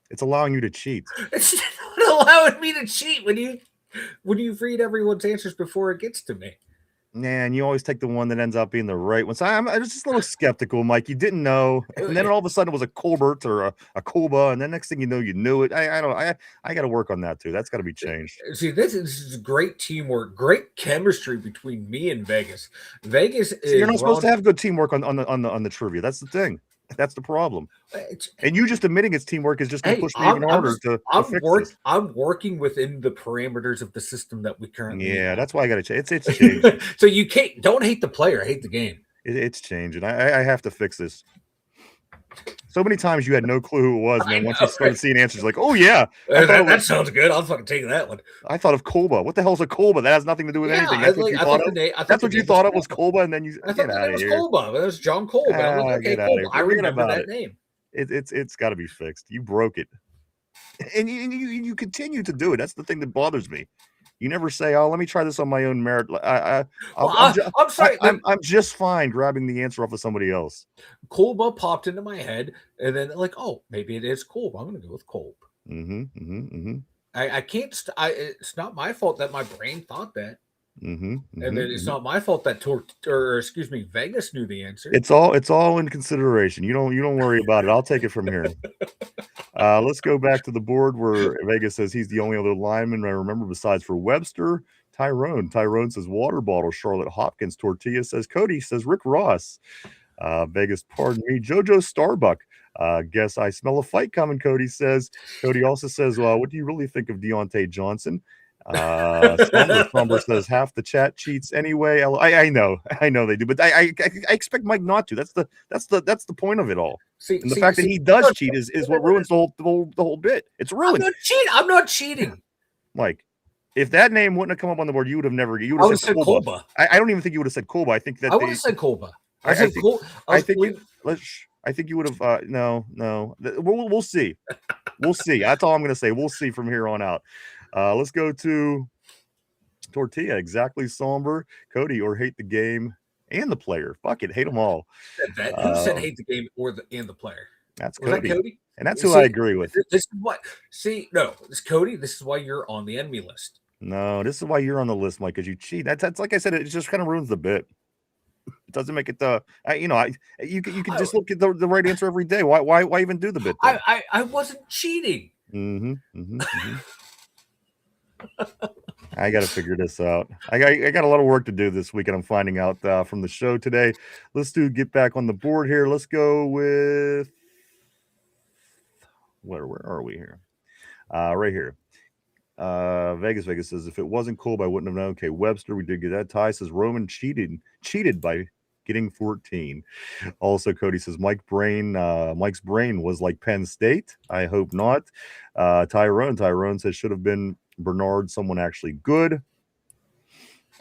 It's allowing you to cheat. It's not allowing me to cheat when you read everyone's answers before it gets to me. Man, you always take the one that ends up being the right one. So I was just a little skeptical, Mike. You didn't know, and then all of a sudden it was a Colbert or a Kolba, and then next thing you know, you knew it. I got to work on that too. That's got to be changed. See, this is great teamwork, great chemistry between me and Vegas. Vegas is You're not supposed to have good teamwork on the trivia. That's the thing. That's the problem. And you just admitting it's teamwork is just going to push me even harder to fix this. I'm working within the parameters of the system that we currently Yeah, have. that's why I got to change. It's changing. So you don't hate the player, hate the game. It's changing. I have to fix this. So many times you had no clue who it was, and then once you started seeing answers, like, oh yeah, that sounds good. I'll fucking take that one. I thought of Kolba. What the hell's a Kolba? That has nothing to do with anything. That's what you thought of. That's what you thought of was Kolba, and then you I thought that was Kolba. That was John Kolb. I'm like, okay, Kolba. I remember that name. It's got to be fixed. You broke it, and you continue to do it. That's the thing that bothers me. You never say, "Oh, let me try this on my own merit." I'm sorry. I'm just fine grabbing the answer off of somebody else. Kolba popped into my head, and then oh, maybe it is Kolb. I'm going to go with Kolb. I can't. It's not my fault that my brain thought that. And then it's not my fault that Vegas knew the answer. It's all in consideration. You don't worry about it. I'll take it from here. Let's go back to the board where Vegas says he's the only other lineman I remember besides for Webster. Tyrone says water bottle. Charlotte Hopkins. Tortilla says Cody. Says Rick Ross. Vegas, pardon me. Jojo Starbuck. Guess I smell a fight coming, Cody says. Cody also says, well, what do you really think of Deontay Johnson? Somber says half the chat cheats anyway. I know they do, but I expect Mike not to. That's the point of it all. And the fact that he does cheat is what ruins the whole bit. It's ruined. I'm not cheating. Mike, if that name wouldn't have come up on the board, you would have said Kolba. I don't even think you would have said Kolba. I think that I would have said Kolba. I think you would have. No. We'll see. We'll see. That's all I'm going to say. We'll see from here on out. Let's go to Tortilla. Exactly, somber. Cody, or hate the game and the player. Fuck it, hate them all. Who said hate the game and the player? That's Cody. That Cody? And that's who I agree with. This is what. See, no, it's Cody. This is why you're on the enemy list. No, this is why you're on the list, Mike, because you cheat. That's like I said. It just kind of ruins the bit. It doesn't make it. You can just look at the right answer every day. Why even do the bit? I wasn't cheating. I got to figure this out. I got a lot of work to do this week, and I'm finding out from the show today. Let's get back on the board here. Let's go with where are we here? Right here. Vegas says if it wasn't Kolb, I wouldn't have known. Okay, Webster, we did get that. Ty says Roman cheated by getting 14. Also, Cody says Mike's brain was like Penn State. I hope not. Tyrone says should have been Bernard, someone actually good.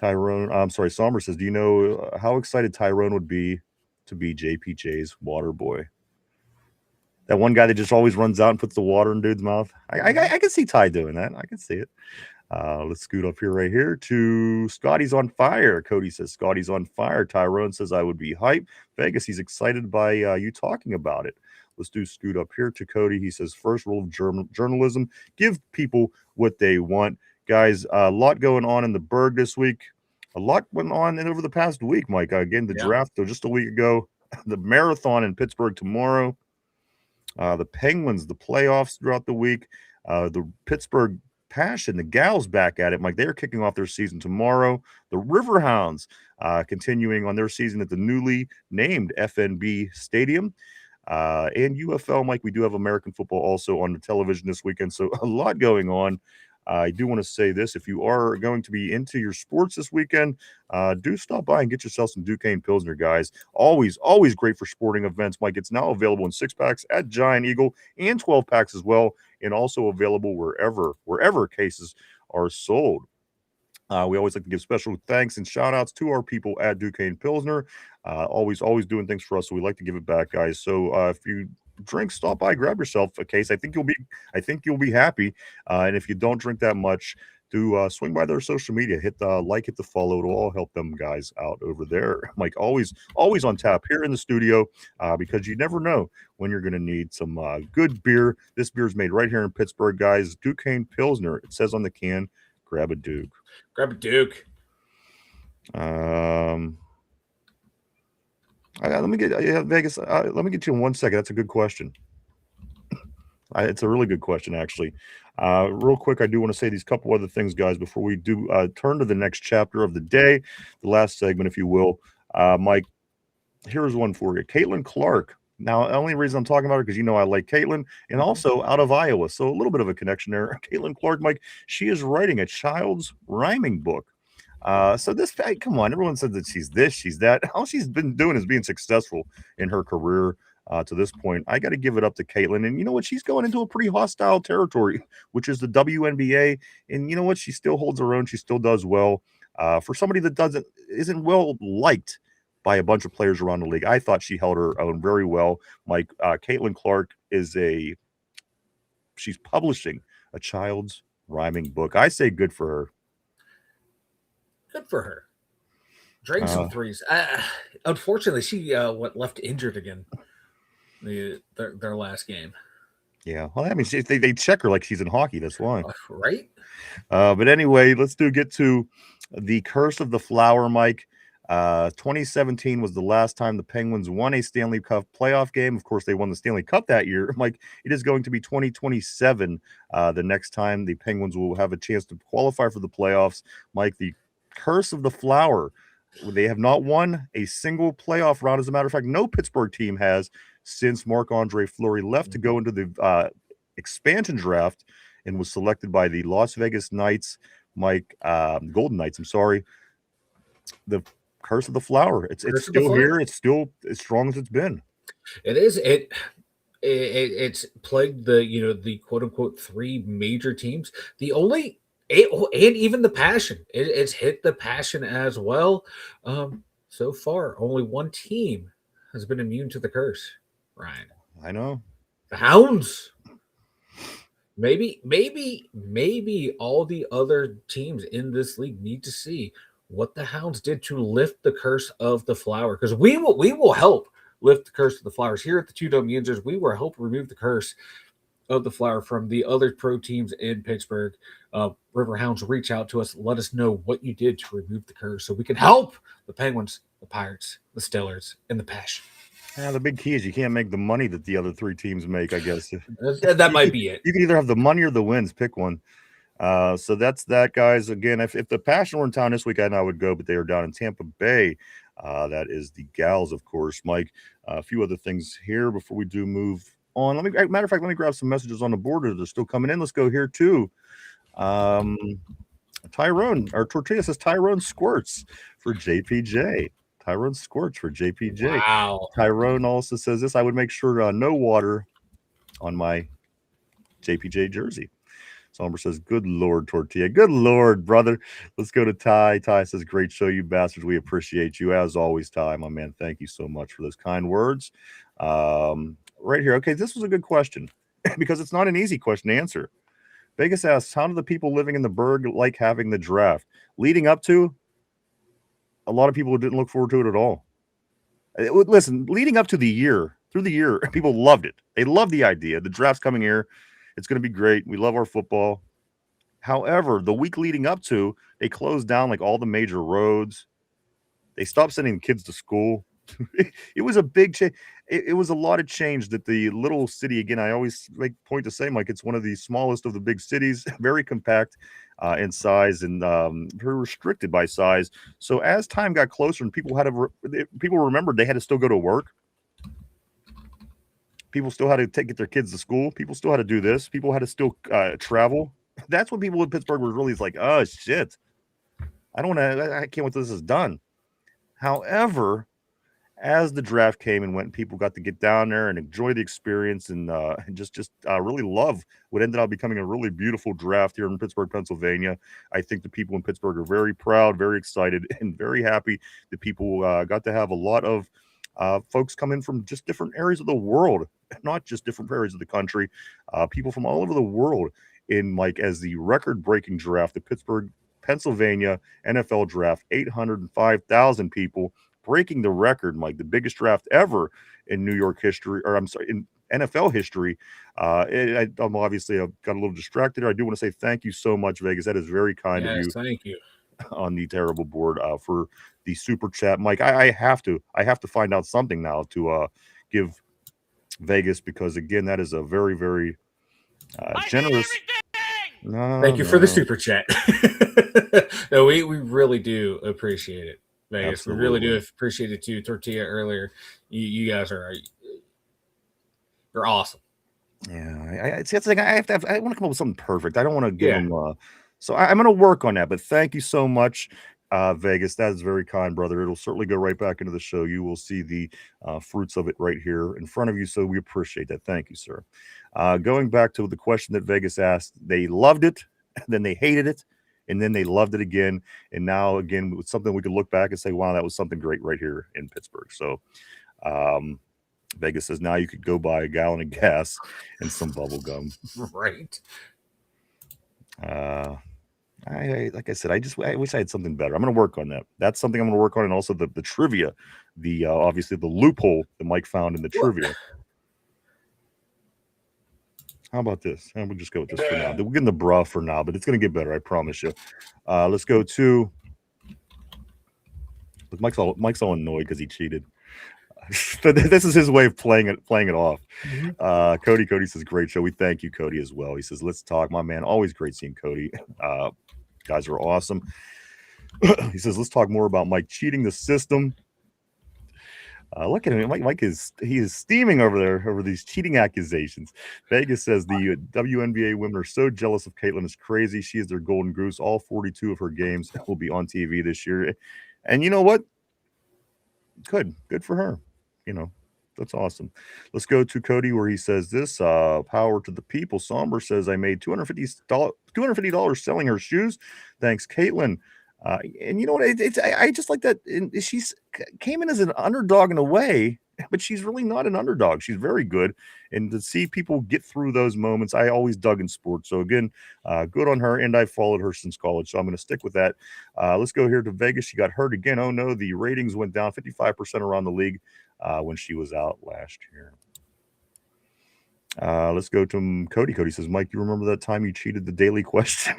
Somber says, do you know how excited Tyrone would be to be JPJ's water boy? That one guy that just always runs out and puts the water in dude's mouth. I can see Ty doing that. I can see it. Let's scoot up here right here to Scotty's on fire. Cody says Scotty's on fire. Tyrone says I would be hyped. Vegas, he's excited by you talking about it. Let's scoot up here to Cody. He says first rule of journalism, give people what they want. Guys, a lot going on in the Berg this week. A lot went on over the past week, Mike. Again, the draft just a week ago. The marathon in Pittsburgh tomorrow. The Penguins, the playoffs throughout the week. The Pittsburgh Passion, the Gals back at it. Mike, they're kicking off their season tomorrow. The Riverhounds continuing on their season at the newly named FNB Stadium. And UFL, Mike, we do have American football also on the television this weekend. So a lot going on. I do want to say this. If you are going to be into your sports this weekend, do stop by and get yourself some Duquesne Pilsner, guys. Always great for sporting events, Mike. It's now available in 6-packs at Giant Eagle and 12-packs as well, and also available wherever cases are sold. We always like to give special thanks and shout outs to our people at Duquesne Pilsner. Always doing things for us. So we like to give it back, guys. So if you drink, stop by, grab yourself a case. I think you'll be happy. And if you don't drink that much, do swing by their social media, hit the like, hit the follow. It'll all help them guys out over there. Mike, always on tap here in the studio, because you never know when you're going to need some good beer. This beer is made right here in Pittsburgh, guys. Duquesne Pilsner. It says on the can, grab a Duke. Grab a Duke. Let me get Vegas. Let me get you in 1 second. That's a good question. It's a really good question, actually. Real quick, I do want to say these couple other things, guys, before we do turn to the next chapter of the day, the last segment, if you will. Mike, here's one for you. Caitlin Clark. Now, the only reason I'm talking about her because I like Caitlin, and also out of Iowa, so a little bit of a connection there. Caitlin Clark, Mike, she is writing a child's rhyming book. So this, come on, everyone said that she's this, she's that. All she's been doing is being successful in her career to this point. I got to give it up to Caitlin, and you know what? She's going into a pretty hostile territory, which is the WNBA, and you know what? She still holds her own. She still does well. For somebody that isn't well liked by a bunch of players around the league, I thought she held her own very well. Mike, Caitlin Clark she's publishing a child's rhyming book. I say good for her. Good for her. Drank some threes. Unfortunately, she left injured again. Their last game. Yeah, well, I mean, they check her like she's in hockey. That's why, right? But anyway, let's get to the curse of the flower, Mike. 2017 was the last time the Penguins won a Stanley Cup playoff game. Of course, they won the Stanley Cup that year. Mike, it is going to be 2027 the next time the Penguins will have a chance to qualify for the playoffs. Mike, the curse of the flower. They have not won a single playoff round. As a matter of fact, no Pittsburgh team has since Marc-Andre Fleury left to go into the expansion draft and was selected by the Las Vegas Knights, Mike, Golden Knights. I'm sorry. The curse of the flower. It's still here. It's still as strong as it's been. It is. It's plagued the quote unquote three major teams. And even the passion. It's hit the passion as well. So far, only one team has been immune to the curse. Ryan, I know. The Hounds. Maybe all the other teams in this league need to see what the Hounds did to lift the curse of the flower, because we will help lift the curse of the flowers here at the two Dum Yinzers. We will help remove the curse of the flower from the other pro teams in Pittsburgh. Riverhounds, reach out to us. Let us know what you did to remove the curse so we can help the Penguins, the Pirates, the Steelers, and the Passion. Yeah, the big key is you can't make the money that the other three teams make, I guess. That might be it. You can either have the money or the wins. Pick one. So that's that, guys. Again, if the Passion were in town this week, I would go, but they are down in Tampa Bay. That is the Gals, of course. Mike, a few other things here before we do move on. Matter of fact, let me grab some messages on the border. They're still coming in. Let's go here too. Tyrone, our Tortilla says Tyrone squirts for JPJ. Tyrone squirts for JPJ. Wow. Tyrone also says this: I would make sure no water on my JPJ jersey. Somber says, good Lord, Tortilla. Good Lord, brother. Let's go to Ty. Ty says, great show, you bastards. We appreciate you. As always, Ty, my man, thank you so much for those kind words. Right here. Okay, this was a good question because it's not an easy question to answer. Vegas asks, how do the people living in the Berg like having the draft? Leading up to, a lot of people didn't look forward to it at all. Listen, leading up to through the year, people loved it. They loved the idea. The draft's coming here. It's going to be great. We love our football. However, the week leading up to, they closed down like all the major roads. They stopped sending kids to school. It was a big change. It was a lot of change that the little city, again, I always make point to say, Mike, it's one of the smallest of the big cities, very compact in size and very restricted by size. So as time got closer and people remembered they had to still go to work. People still had to get their kids to school. People still had to do this. People had to still travel. That's when people in Pittsburgh were really like, oh, shit. I can't wait till this is done. However, as the draft came and went, people got to get down there and enjoy the experience and just really love what ended up becoming a really beautiful draft here in Pittsburgh, Pennsylvania. I think the people in Pittsburgh are very proud, very excited, and very happy that people got to have a lot of folks come in from just different areas of the world, not just different areas of the country, people from all over the world in Mike as the record-breaking draft, the Pittsburgh, Pennsylvania NFL draft, 805,000 people, breaking the record, Mike, the biggest draft ever in New York history, or I'm sorry, in NFL history. I'm obviously got a little distracted. I do want to say thank you so much, Vegas. That is very kind of you. Thank you on the terrible board for the super chat, Mike. I have to find out something now to give Vegas, because again, that is a very, very generous. No, thank you for the super chat. No, we really do appreciate it, Vegas. Absolutely. We really do appreciate it too. Tortilla earlier, you guys you're awesome. Yeah, see, that's the thing. I want to come up with something perfect. I don't want to give them. So I'm going to work on that. But thank you so much, Vegas. That is very kind, brother. It'll certainly go right back into the show. You will see the fruits of it right here in front of you. So we appreciate that. Thank you, sir. Going back to the question that Vegas asked, they loved it, then they hated it, and then they loved it again. And now, again, it's something we could look back and say, wow, that was something great right here in Pittsburgh. So Vegas says now you could go buy a gallon of gas and some bubble gum. Right. Like I said, I wish I had something better. I'm going to work on that. That's something I'm going to work on. And also the trivia, obviously the loophole that Mike found in the trivia. How about this? And we'll just go with this for now. We're getting the bra for now, but it's going to get better. I promise you. Let's go to. Look, Mike's all annoyed because he cheated. But this is his way of playing it off. Mm-hmm. Cody says, great show. We thank you, Cody, as well. He says, let's talk. My man, always great seeing Cody. Guys are awesome. He says, let's talk more about Mike cheating the system. Look at him. Mike is steaming over there over these cheating accusations. Vegas says the WNBA women are so jealous of Caitlin. It's crazy. She is their golden goose. All 42 of her games will be on TV this year. And you know what? Good for her. That's awesome. Let's go to Cody, where he says this, power to the people. Somber says, I made $250 selling her shoes. Thanks, Caitlin. And you know what? I just like that. She's came in as an underdog in a way, but she's really not an underdog. She's very good. And to see people get through those moments, I always dug in sports. So again, good on her. And I've followed her since college. So I'm going to stick with that. Let's go here to Vegas. She got hurt again. Oh no, the ratings went down 55% around the league when she was out last year. Let's go to Cody. Cody says, Mike, you remember that time you cheated the daily question?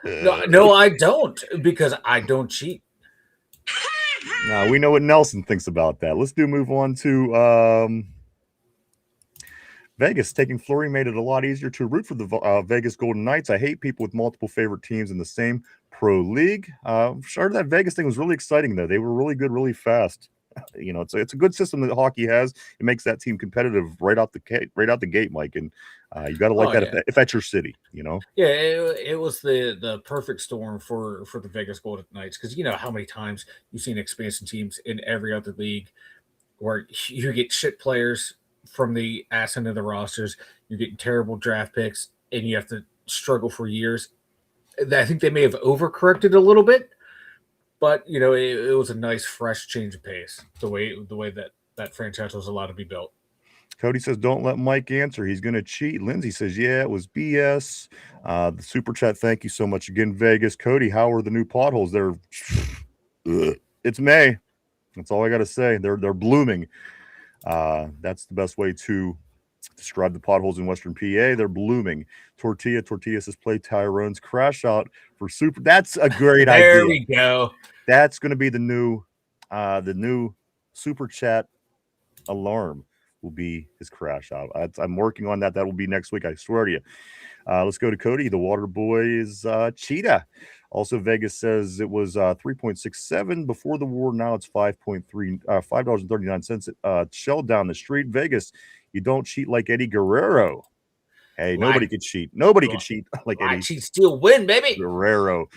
No, I don't, because I don't cheat. Now we know what Nelson thinks about that. Let's move on to Vegas. Taking Fleury made it a lot easier to root for the Vegas Golden Knights. I hate people with multiple favorite teams in the same pro league. Sure, that Vegas thing was really exciting though. They were really good, really fast. It's a good system that hockey has. It makes that team competitive right out the gate, Mike. And you got to like that if that's your city, Yeah, it was the perfect storm for the Vegas Golden Knights, because you know how many times you've seen expansion teams in every other league where you get shit players from the ass end of the rosters, you're getting terrible draft picks, and you have to struggle for years. I think they may have overcorrected a little bit. But, it was a nice, fresh change of pace, the way that franchise was allowed to be built. Cody says, don't let Mike answer. He's going to cheat. Lindsay says, yeah, it was BS. The super chat, thank you so much again, Vegas. Cody, how are the new potholes? It's May. That's all I got to say. They're blooming. That's the best way to describe the potholes in Western PA. They're blooming. Tortilla says, play Tyrone's Crash Out for super. That's a great idea. There we go. That's going to be the new the new super chat alarm will be his crash out. I'm working on that. That will be next week. I swear to you. Let's go to Cody. The water boy is Cheetah. Also, Vegas says it was 3.67 before the war. Now it's 5.3, $5.39. Shell down the street. Vegas, you don't cheat like Eddie Guerrero. Hey, nobody could cheat. Nobody could cheat like Eddie cheat, steal, win, baby. Guerrero.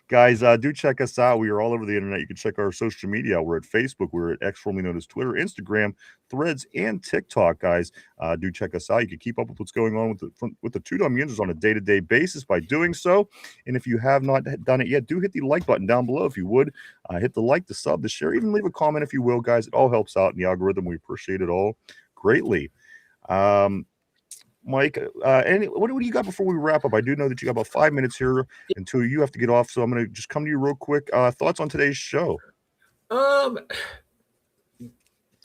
Guys, do check us out. We are all over the internet. You can check our social media. We're at Facebook. We're at X, formerly known as Twitter, Instagram, Threads, and TikTok, guys. Do check us out. You can keep up with what's going on with the two Dum Yinzers on a day-to-day basis by doing so. And if you have not done it yet, do hit the like button down below if you would. Hit the like, the sub, the share, even leave a comment if you will, guys. It all helps out in the algorithm. We appreciate it all greatly. Mike, what do you got before we wrap up? I do know that you got about 5 minutes here until you have to get off, so I'm going to just come to you real quick. Thoughts on today's show? The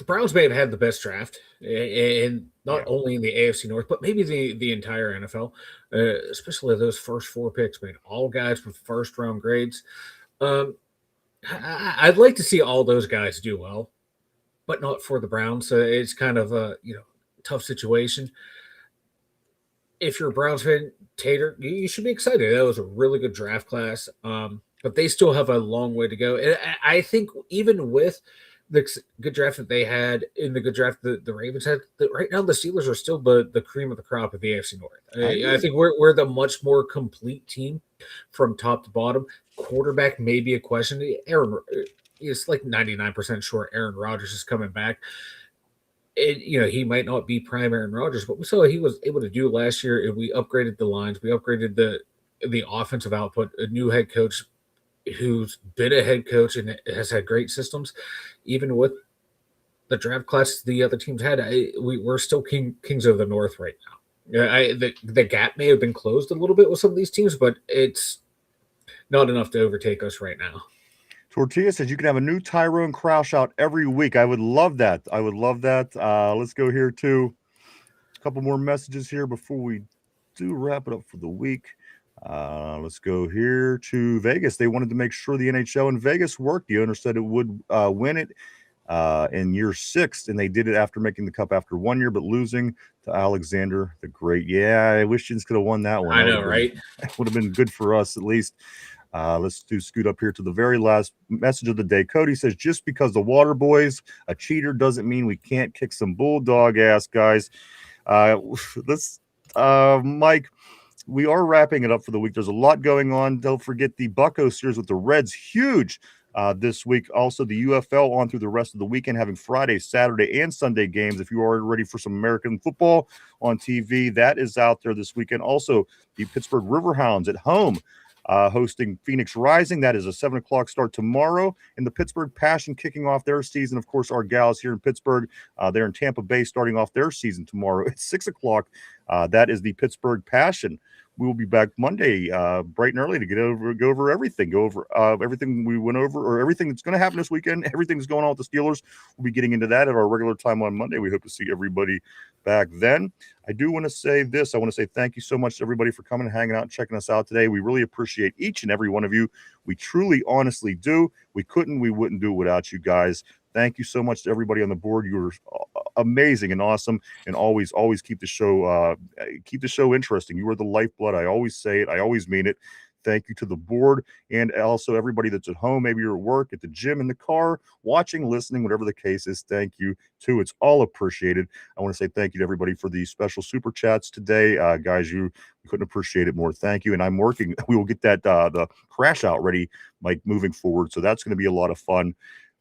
Browns may have had the best draft, and not only in the AFC North, but maybe the entire NFL, especially those first 4 picks, man. All guys with first-round grades. I'd like to see all those guys do well, but not for the Browns. So it's kind of a tough situation. If you're a Browns fan, Tater, you should be excited. That was a really good draft class, but they still have a long way to go. And I think even with the good draft that they had in the good draft the Ravens had, right now the Steelers are still the cream of the crop of the AFC North. I think we're the much more complete team from top to bottom. Quarterback may be a question. It's like 99% sure Aaron Rodgers is coming back. He might not be prime Aaron Rodgers, but we saw what he was able to do last year. And we upgraded the lines. We upgraded the offensive output. A new head coach who's been a head coach and has had great systems. Even with the draft class the other teams had, we're still kings of the North right now. The gap may have been closed a little bit with some of these teams, but it's not enough to overtake us right now. Tortilla says you can have a new Tyrone crash out every week. I would love that. Let's go here to a couple more messages here before we do wrap it up for the week. Let's go here to Vegas. They wanted to make sure the NHL in Vegas worked. The owner said it would win it in year 6, and they did it after making the cup after 1 year, but losing to Alexander the Great. Yeah, I wish Jins could have won that one. I know, right? That would have been good for us at least. Let's scoot up here to the very last message of the day. Cody says, just because the water boy's a cheater doesn't mean we can't kick some bulldog ass, guys. Mike, we are wrapping it up for the week. There's a lot going on. Don't forget the Bucco series with the Reds. Huge this week. Also, the UFL on through the rest of the weekend, having Friday, Saturday, and Sunday games. If you are ready for some American football on TV, that is out there this weekend. Also, the Pittsburgh Riverhounds at home. Hosting Phoenix Rising. That is a 7 o'clock start tomorrow. And the Pittsburgh Passion kicking off their season. Of course, our gals here in Pittsburgh, they're in Tampa Bay starting off their season tomorrow at 6 o'clock. That is the Pittsburgh Passion. We will be back Monday bright and early to go over everything. Go over everything we went over, or everything that's going to happen this weekend. Everything that's going on with the Steelers. We'll be getting into that at our regular time on Monday. We hope to see everybody back then. I do want to say this. I want to say thank you so much to everybody for coming and hanging out and checking us out today. We really appreciate each and every one of you. We truly, honestly do. We wouldn't do it without you guys. Thank you so much to everybody on the board. You were amazing and awesome, and always keep the show interesting. You are the lifeblood. I always say it. I always mean it. Thank you to the board, and also everybody that's at home. Maybe you're at work, at the gym, in the car, watching, listening, whatever the case is. Thank you too. It's all appreciated. I want to say thank you to everybody for the special super chats today, guys. You couldn't appreciate it more. Thank you. And I'm working. We will get that the crash out ready, Mike, moving forward. So that's going to be a lot of fun.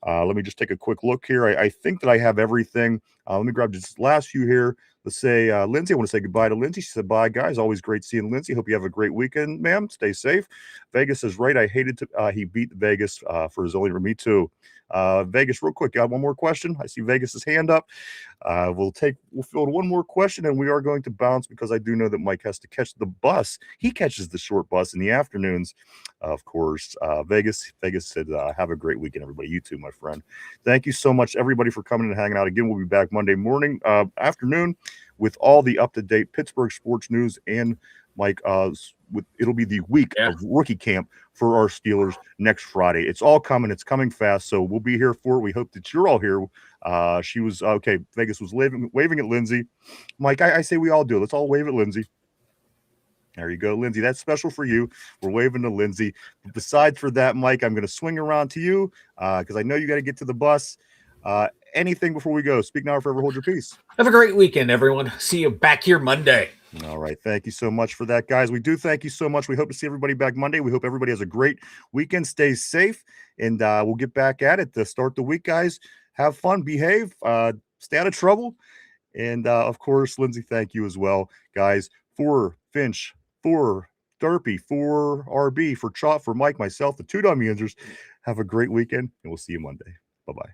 Let me just take a quick look here. I think that I have everything. Let me grab just last few here. Let's say Lindsay. I want to say goodbye to Lindsay. She said, bye, guys. Always great seeing Lindsay. Hope you have a great weekend, ma'am. Stay safe. Vegas is right. I hated to he beat Vegas for his only. Me too. Vegas, real quick. Got one more question. I see Vegas's hand up. We'll field one more question, and we are going to bounce because I do know that Mike has to catch the bus. He catches the short bus in the afternoons, of course. Vegas said, have a great weekend, everybody. You too, my friend. Thank you so much, everybody, for coming and hanging out. Again, we'll be back Monday morning, afternoon, with all the up-to-date Pittsburgh sports news and Mike. It'll be the week of rookie camp for our Steelers next Friday. It's all coming. It's coming fast. So we'll be here for it. We hope that you're all here. She was okay. Vegas was waving at Lindsay. Mike, I say we all do. Let's all wave at Lindsay. There you go, Lindsay. That's special for you. We're waving to Lindsay. But besides for that, Mike, I'm going to swing around to you because I know you got to get to the bus. Anything before we go? Speak now or forever hold your peace. Have a great weekend, everyone. See you back here Monday. All right. Thank you so much for that, guys. We do thank you so much. We hope to see everybody back Monday. We hope everybody has a great weekend. Stay safe, and we'll get back at it to start the week, guys. Have fun, behave, stay out of trouble. And, of course, Lindsay, thank you as well, guys. For Finch, for Derpy, for RB, for Chop, for Mike, myself, the two Dum Yinzers. Have a great weekend, and we'll see you Monday. Bye-bye.